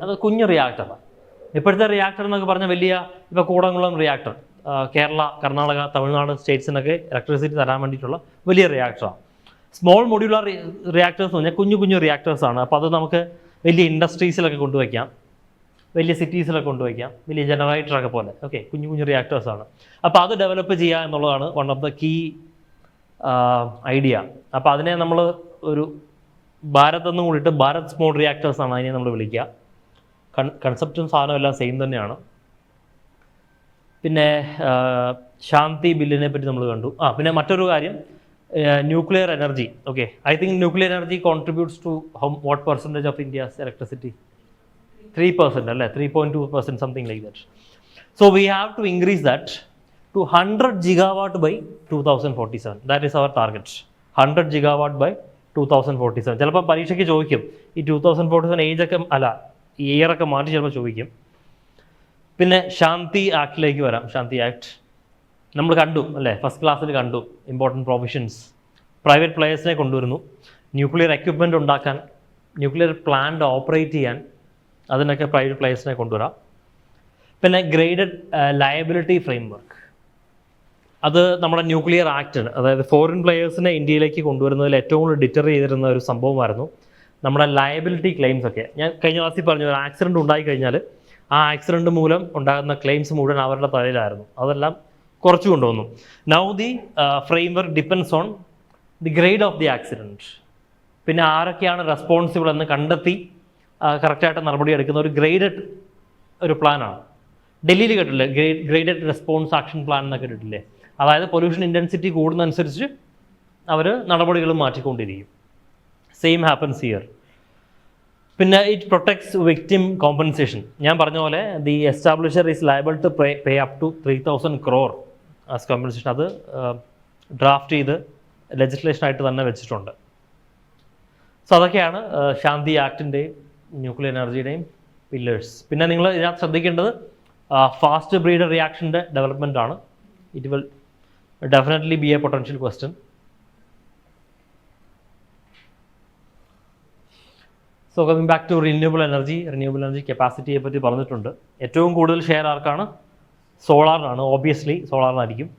അത് കുഞ്ഞു റിയാക്ടറാണ്. ഇപ്പോഴത്തെ റിയാക്ടർ എന്നൊക്കെ പറഞ്ഞാൽ വലിയ, ഇപ്പോൾ കൂടംകുളം റിയാക്ടർ കേരള, കർണാടക, തമിഴ്നാട് സ്റ്റേറ്റ്സിനൊക്കെ ഇലക്ട്രിസിറ്റി തരാൻ വേണ്ടിയിട്ടുള്ള വലിയ റിയാക്ടറാണ്. സ്മോൾ മോഡ്യൂളർ റിയാക്ടേഴ്സ് എന്ന് പറഞ്ഞാൽ കുഞ്ഞു റിയാക്ടേഴ്സാണ്. അപ്പോൾ അത് നമുക്ക് വലിയ ഇൻഡസ്ട്രീസിലൊക്കെ കൊണ്ടുവയ്ക്കാം, വലിയ സിറ്റീസിലൊക്കെ കൊണ്ടുവയ്ക്കാം, വലിയ ജനറേറ്ററൊക്കെ പോലെ. ഓക്കെ, കുഞ്ഞു റിയാക്ടേഴ്സാണ്. അപ്പോൾ അത് ഡെവലപ്പ് ചെയ്യുക എന്നുള്ളതാണ് one of the key idea. അപ്പോൾ അതിനെ നമ്മൾ ഒരു ഭാരത് എന്ന് കൂടിയിട്ട് ഭാരത് സ്മോൾ റിയാക്ടേഴ്സാണ് അതിനെ നമ്മൾ വിളിക്കുക. കൺസെപ്റ്റും സാധനവും എല്ലാം സെയിം തന്നെയാണ്. പിന്നെ ശാന്തി ബില്ലിനെ പറ്റി നമ്മൾ കണ്ടു. പിന്നെ മറ്റൊരു കാര്യം, nuclear energy. Okay, I think nuclear energy contributes to what percentage of India's electricity? 3% അല്ലേ? 3.2%, something like that. So we have to increase that to 100 gigawatt by 2047. That is our target. 100 gigawatt by 2047. ചിലപ്പോൾ പരീക്ഷയ്ക്ക് ചോദിക്കും ഈ 2047 ഏജൊക്കെ അല്ല, ഈ ഇയറൊക്കെ മാറ്റി ചിലപ്പോൾ ചോദിക്കും. പിന്നെ ശാന്തി ആക്ടിലേക്ക് വരാം. ശാന്തി ആക്ട് നമ്മൾ കണ്ടു അല്ലേ? ഫസ്റ്റ് ക്ലാസ്സിൽ കണ്ടു. Important provisions. പ്രൈവറ്റ് പ്ലെയേഴ്സിനെ കൊണ്ടുവരുന്നു, ന്യൂക്ലിയർ എക്യുപ്മെൻറ്റ് ഉണ്ടാക്കാൻ, ന്യൂക്ലിയർ പ്ലാന്റ് ഓപ്പറേറ്റ് ചെയ്യാൻ, അതിനൊക്കെ പ്രൈവറ്റ് പ്ലെയേഴ്സിനെ കൊണ്ടുവരാം. പിന്നെ ഗ്രേഡഡ് ലയബിലിറ്റി ഫ്രെയിംവർക്ക്. അത് നമ്മുടെ ന്യൂക്ലിയർ ആക്റ്റാണ്. അതായത് ഫോറിൻ പ്ലെയേഴ്സിനെ ഇന്ത്യയിലേക്ക് കൊണ്ടുവരുന്നതിൽ ഏറ്റവും കൂടുതൽ ഡിറ്റർ ചെയ്തിരുന്ന ഒരു സംഭവമായിരുന്നു നമ്മുടെ ലയബിലിറ്റി ക്ലെയിംസ് ഒക്കെ. ഞാൻ കഴിഞ്ഞ ക്ലാസ്സിൽ പറഞ്ഞു, ഒരു ആക്സിഡൻറ്റ് ഉണ്ടായിക്കഴിഞ്ഞാൽ ആ ആക്സിഡൻറ്റ് മൂലം ഉണ്ടാകുന്ന ക്ലെയിംസ് മുഴുവൻ അവരുടെ തലയിലായിരുന്നു. അതെല്ലാം കുറച്ചു കൊണ്ടുവന്നു. Now the framework depends on the grade of the accident. പിന്നെ ആരൊക്കെയാണ് റെസ്പോൺസിബിൾ എന്ന് കണ്ടെത്തി കറക്റ്റായിട്ട് നടപടി എടുക്കുന്ന ഒരു ഗ്രേഡഡ് ഒരു പ്ലാനാണ്. ഡൽഹിയിൽ കേട്ടില്ലേ ഗ്രേഡഡ് റെസ്പോൺസ് ആക്ഷൻ പ്ലാൻ എന്നൊക്കെ കേട്ടില്ലേ? അതായത് പൊല്യൂഷൻ ഇൻറ്റൻസിറ്റി കൂടുന്നതനുസരിച്ച് അവർ നടപടികൾ മാറ്റിക്കൊണ്ടിരിക്കും. Same happens here. പിന്നെ ഇറ്റ് പ്രൊട്ടക്ട്സ് വിക്ടിം കോമ്പൻസേഷൻ. ഞാൻ പറഞ്ഞ പോലെ the establisher is liable to pay up to 3,000 crore as compensation. അത് ഡ്രാഫ്റ്റ് ചെയ്ത് ലെജിസ്ലേഷനായിട്ട് തന്നെ വെച്ചിട്ടുണ്ട്. സോ അതൊക്കെയാണ് ശാന്തി ആക്ടിൻ്റെയും ന്യൂക്ലിയർ എനർജിയുടെയും പില്ലേഴ്സ്. പിന്നെ നിങ്ങൾ ഇതിനകത്ത് ശ്രദ്ധിക്കേണ്ടത് ഫാസ്റ്റ് ബ്രീഡർ റിയാക്ഷൻ്റെ ഡെവലപ്മെൻ്റ് ആണ്. It will definitely be a potential question. So coming back to renewable energy കപ്പാസിറ്റിയെ പറ്റി പറഞ്ഞിട്ടുണ്ട്. ഏറ്റവും കൂടുതൽ ഷെയർ ആർക്കാണ്? സോളാറിനാണ്. ഓബിയസ്ലി സോളാറിനായിരിക്കും.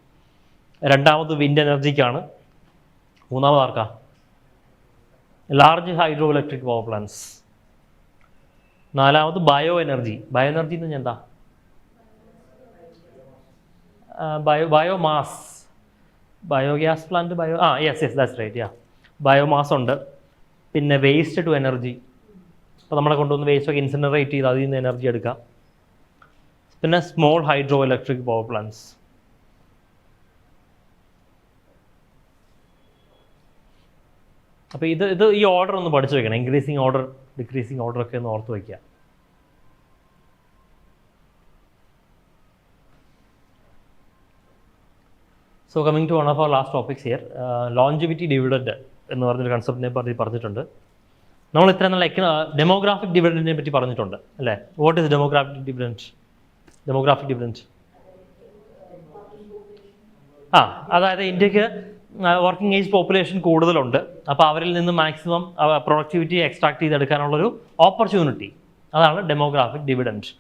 രണ്ടാമത് വിൻഡ് എനർജിക്കാണ്. മൂന്നാമത് ആർക്കാ? Large hydroelectric power plants. നാലാമത് ബയോ എനർജി എന്ന് പറഞ്ഞാൽ എന്താ? Biomass, biogas plant, yes that's right, biomass ഉണ്ട്. പിന്നെ വേസ്റ്റ് ടു എനർജി, അപ്പോൾ നമ്മളെ കൊണ്ടുവന്ന് വേസ്റ്റൊക്കെ ഇൻസിനറേറ്റ് ചെയ്ത് അതിൽ നിന്ന് എനർജി എടുക്കാം. പിന്നെ small hydro electric power plants. അപ്പോൾ ഇത് ഈ ഓർഡർ ഒന്ന് പഠിച്ചു വെക്കണം. ഇൻക്രീസിങ് ഓർഡർ, ഡിക്രീസിങ് ഓർഡർ ഒക്കെ ഒന്ന് ഓർത്ത് വയ്ക്കുക. So coming to one of our last topics here, longevity dividend എന്ന് പറഞ്ഞൊരു കൺസെപ്റ്റിനെ പറ്റി പറഞ്ഞിട്ടുണ്ട്. നമ്മൾ ഇത്ര നല്ല ഡെമോഗ്രാഫിക് ഡിവിഡൻറ്റിനെ പറ്റി പറഞ്ഞിട്ടുണ്ട് അല്ലേ? What is demographic dividend? അതായത് ഇന്ത്യക്ക് വർക്കിംഗ് ഏജ് പോപ്പുലേഷൻ കൂടുതലുണ്ട്. അപ്പോൾ അവരിൽ നിന്ന് മാക്സിമം പ്രൊഡക്ടിവിറ്റി എക്സ്ട്രാക്ട് ചെയ്തെടുക്കാനുള്ളൊരു ഓപ്പർച്യൂണിറ്റി, അതാണ് ഡെമോഗ്രാഫിക് ഡിവിഡൻറ്റ്.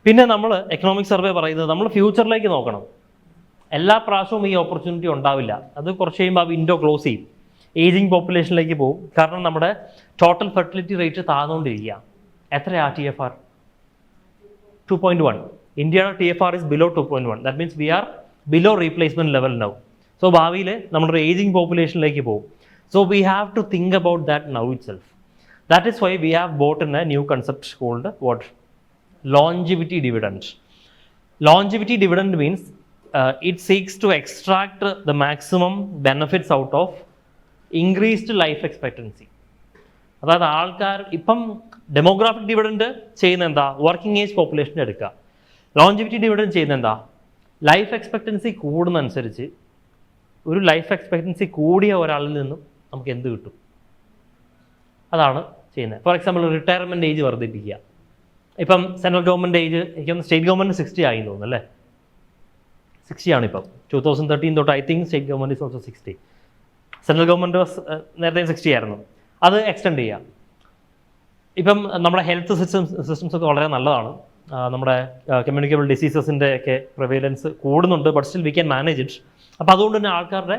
പിന്നെ നമ്മൾ എക്കണോമിക് സർവേ പറയുന്നത് നമ്മൾ ഫ്യൂച്ചറിലേക്ക് നോക്കണം. എല്ലാ പ്രാവശ്യവും ഈ ഓപ്പർച്യൂണിറ്റി ഉണ്ടാവില്ല. അത് കുറച്ച് കഴിയുമ്പോൾ ആ വിൻഡോ ക്ലോസ് ചെയ്യും, ഏജിങ് പോപ്പുലേഷനിലേക്ക് പോകും. കാരണം നമ്മുടെ ടോട്ടൽ ഫെർട്ടിലിറ്റി റേറ്റ് താഴ്ന്നുകൊണ്ടിരിക്കുക. എത്രയാ TFR? 2.1. ഇന്ത്യയുടെ TFR is below 2.1. That means we are below replacement level now. So ഭാവിയിൽ നമ്മുടെ ഏജിങ് പോപ്പുലേഷനിലേക്ക് പോകും. So we have to think about that now itself. That is why we have brought in a new concept called what? Longevity dividend. Longevity dividend means it seeks to extract the maximum benefits out of increased life expectancy. അതായത് ആൾക്കാർ ഇപ്പം ഡെമോഗ്രാഫിക് ഡിവിഡൻഡ് ചെയ്യുന്ന എന്താ? വർക്കിംഗ് ഏജ് പോപ്പുലേഷൻ എടുക്കുക. ലോഞ്ചിവിറ്റി ഡിവിഡൻഡ് ചെയ്യുന്ന എന്താ? ലൈഫ് എക്സ്പെക്റ്റൻസി കൂടുന്നതനുസരിച്ച് ഒരു ലൈഫ് എക്സ്പെക്റ്റൻസി കൂടിയ ഒരാളിൽ നിന്നും നമുക്ക് എന്ത് കിട്ടും, അതാണ് ചെയ്യുന്നത്. ഫോർ എക്സാമ്പിൾ റിട്ടയർമെൻറ്റ് ഏജ് വർദ്ധിപ്പിക്കുക. ഇപ്പം സെൻട്രൽ ഗവൺമെൻറ് ഏജ് എനിക്കൊന്ന് സ്റ്റേറ്റ് ഗവൺമെൻറ് 60 ആയി തോന്നുന്നു അല്ലേ? 60 ആണിപ്പം. 2013 തൊട്ട് I think state government is also 60. Central government നേരത്തെ 60 ആയിരുന്നു. അത് എക്സ്റ്റെൻഡ് ചെയ്യാം. ഇപ്പം നമ്മുടെ ഹെൽത്ത് സിസ്റ്റംസ് ഒക്കെ വളരെ നല്ലതാണ്. നമ്മുടെ കമ്മ്യൂണിക്കബിൾ ഡിസീസസിൻ്റെ ഒക്കെ പ്രിവലൻസ് കൂടുന്നുണ്ട്. But still we can manage it. അപ്പോൾ അതുകൊണ്ട് തന്നെ ആൾക്കാരുടെ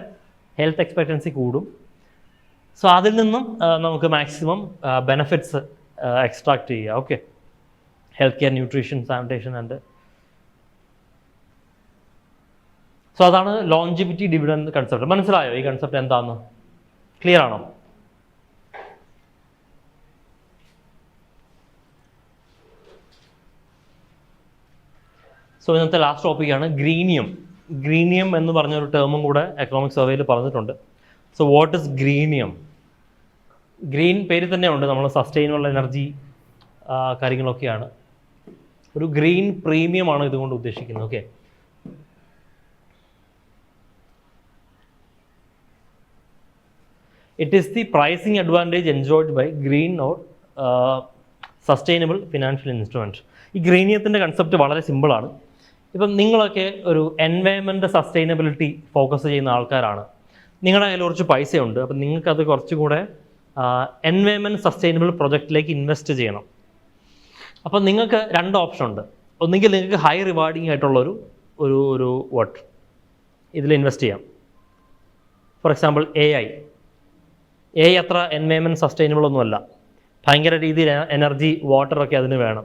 ഹെൽത്ത് എക്സ്പെക്റ്റൻസി കൂടും. സോ അതിൽ നിന്നും നമുക്ക് മാക്സിമം ബെനഫിറ്റ്സ് എക്സ്ട്രാക്ട് ചെയ്യുക. Okay, health care, nutrition, sanitation and so അതാണ് ലോഞ്ചിവിറ്റി ഡിവിഡൻഡ് കൺസെപ്റ്റ്. മനസ്സിലായോ ഈ കൺസെപ്റ്റ് എന്താണെന്ന്? ക്ലിയർ ആണോ? സോ ഇന്നത്തെ ലാസ്റ്റ് ടോപ്പിക്കാണ് ഗ്രീനിയം. ഗ്രീനിയം എന്ന് പറഞ്ഞൊരു ടേമും കൂടെ എക്കണോമിക് സർവേയിൽ പറഞ്ഞിട്ടുണ്ട്. So what is greenium? Green പേര് തന്നെ ഉണ്ട്, നമ്മൾ സസ്റ്റൈനബിൾ എനർജി കാര്യങ്ങളൊക്കെയാണ്. ഒരു ഗ്രീൻ പ്രീമിയമാണ് ഇതുകൊണ്ട് ഉദ്ദേശിക്കുന്നത്. Okay, it is the pricing advantage enjoyed by green or sustainable financial instrument. ഈ ഗ്രീനിയത്തിൻ്റെ കൺസെപ്റ്റ് വളരെ സിമ്പിളാണ്. ഇപ്പം നിങ്ങളൊക്കെ ഒരു എൻവയൺമെൻറ്റ് സസ്റ്റൈനബിലിറ്റി ഫോക്കസ് ചെയ്യുന്ന ആൾക്കാരാണ്. നിങ്ങളുടെ കയ്യിൽ കുറച്ച് പൈസയുണ്ട്. അപ്പം നിങ്ങൾക്കത് കുറച്ചുകൂടെ എൻവയൺമെൻറ്റ് സസ്റ്റൈനബിൾ പ്രൊജക്റ്റിലേക്ക് ഇൻവെസ്റ്റ് ചെയ്യണം. അപ്പം നിങ്ങൾക്ക് 2 ഓപ്ഷൻ ഉണ്ട്. ഒന്നുകിൽ നിങ്ങൾക്ക് ഹൈ റിവാർഡിങ് ആയിട്ടുള്ളൊരു ഒരു വാട്ട് ഇതിൽ ഇൻവെസ്റ്റ് ചെയ്യാം. ഫോർ എക്സാമ്പിൾ AI അത്ര എൻവയൺമെൻറ്റ് സസ്റ്റൈനബിൾ ഒന്നുമല്ല. ഭയങ്കര രീതിയിൽ എനർജി, വാട്ടറൊക്കെ അതിന് വേണം.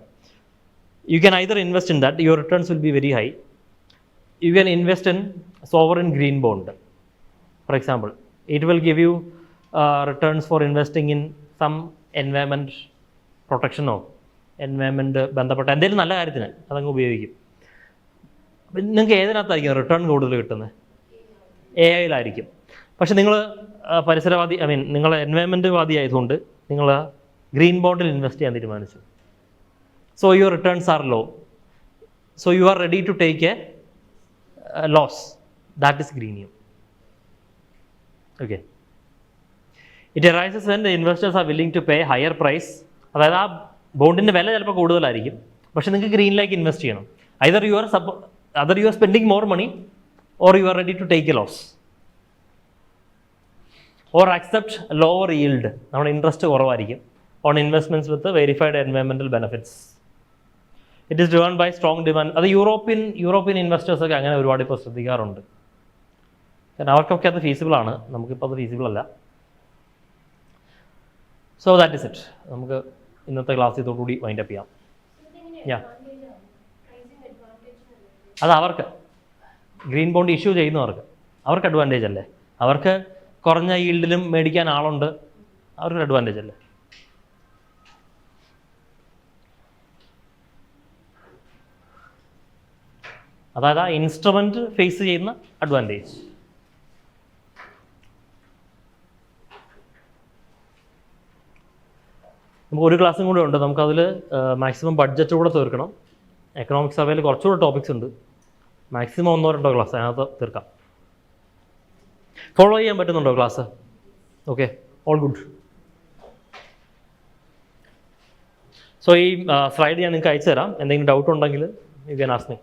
You can either invest in that, your returns will be very high. You can invest in sovereign green bond. For example, it will give you returns for investing in some environment പ്രൊട്ടക്ഷനോ എൻവയൺമെൻറ്റ് ബന്ധപ്പെട്ട എന്തെങ്കിലും നല്ല കാര്യത്തിന് അതങ്ങ് ഉപയോഗിക്കും. നിങ്ങൾക്ക് ഏതിനകത്തായിരിക്കും റിട്ടേൺ കൂടുതൽ കിട്ടുന്നത്? AI-യിലായിരിക്കും. പക്ഷെ നിങ്ങൾ പരിസരവാദി, നിങ്ങൾ എൻവയൺമെൻറ്റ് വാദി ആയതുകൊണ്ട് നിങ്ങൾ ഗ്രീൻ ബോണ്ടിൽ ഇൻവെസ്റ്റ് ചെയ്യാൻ തീരുമാനിച്ചു. So your returns are low. So you are ready to take a loss. That is greenium. Okay. It arises when the investors are willing to pay higher price. അതായത് ആ ബോണ്ടിൻ്റെ വില ചിലപ്പോൾ കൂടുതലായിരിക്കും, പക്ഷെ നിങ്ങൾക്ക് ഗ്രീനിലേക്ക് ഇൻവെസ്റ്റ് ചെയ്യണം. Either you are spending more money or you are ready to take a loss. Or accept lower yield. നമ്മുടെ ഇൻട്രസ്റ്റ് കുറവായിരിക്കും on investments with verified environmental benefits. It is driven by strong demand. അത് യൂറോപ്യൻ ഇൻവെസ്റ്റേഴ്സൊക്കെ അങ്ങനെ ഒരുപാട് ഇപ്പോൾ ശ്രദ്ധിക്കാറുണ്ട്. കാരണം അവർക്കൊക്കെ അത് ഫീസിബിളാണ്, നമുക്കിപ്പോൾ അത് ഫീസിബിൾ അല്ല. So that is it. നമുക്ക് ഇന്നത്തെ ക്ലാസ് ഇതോടുകൂടി വൈൻഡപ്പ് ചെയ്യാം. അത് അവർക്ക് ഗ്രീൻ ബോണ്ട് ഇഷ്യൂ ചെയ്യുന്നവർക്ക് അഡ്വാൻറ്റേജ് അല്ലേ? അവർക്ക് കുറഞ്ഞ ഈൽഡിലും മേടിക്കാൻ ആളുണ്ട്, അവർക്ക് അഡ്വാൻറ്റേജ് അല്ലേ? അതായത് ആ ഇൻസ്ട്രുമെൻറ്റ് ഫേസ് ചെയ്യുന്ന അഡ്വാൻറ്റേജ്. നമുക്ക് ഒരു ക്ലാസ്സും കൂടെ ഉണ്ട്. നമുക്കതിൽ മാക്സിമം ബഡ്ജറ്റ് കൂടെ തീർക്കണം. എക്കണോമിക്സ് സർവേയിൽ കുറച്ചുകൂടെ ടോപ്പിക്സ് ഉണ്ട്. മാക്സിമം 1-2 ക്ലാസ് അതിനകത്ത് തീർക്കാം. ഫോളോ ചെയ്യാൻ പറ്റുന്നുണ്ടോ class? Okay, all good. So ഈ സ്ലൈഡ് ഞാൻ നിങ്ങൾക്ക് അയച്ചു തരാം. എന്തെങ്കിലും ഡൗട്ട് ഉണ്ടെങ്കിൽ യു ക്യാൻ ആസ്ക് മീ.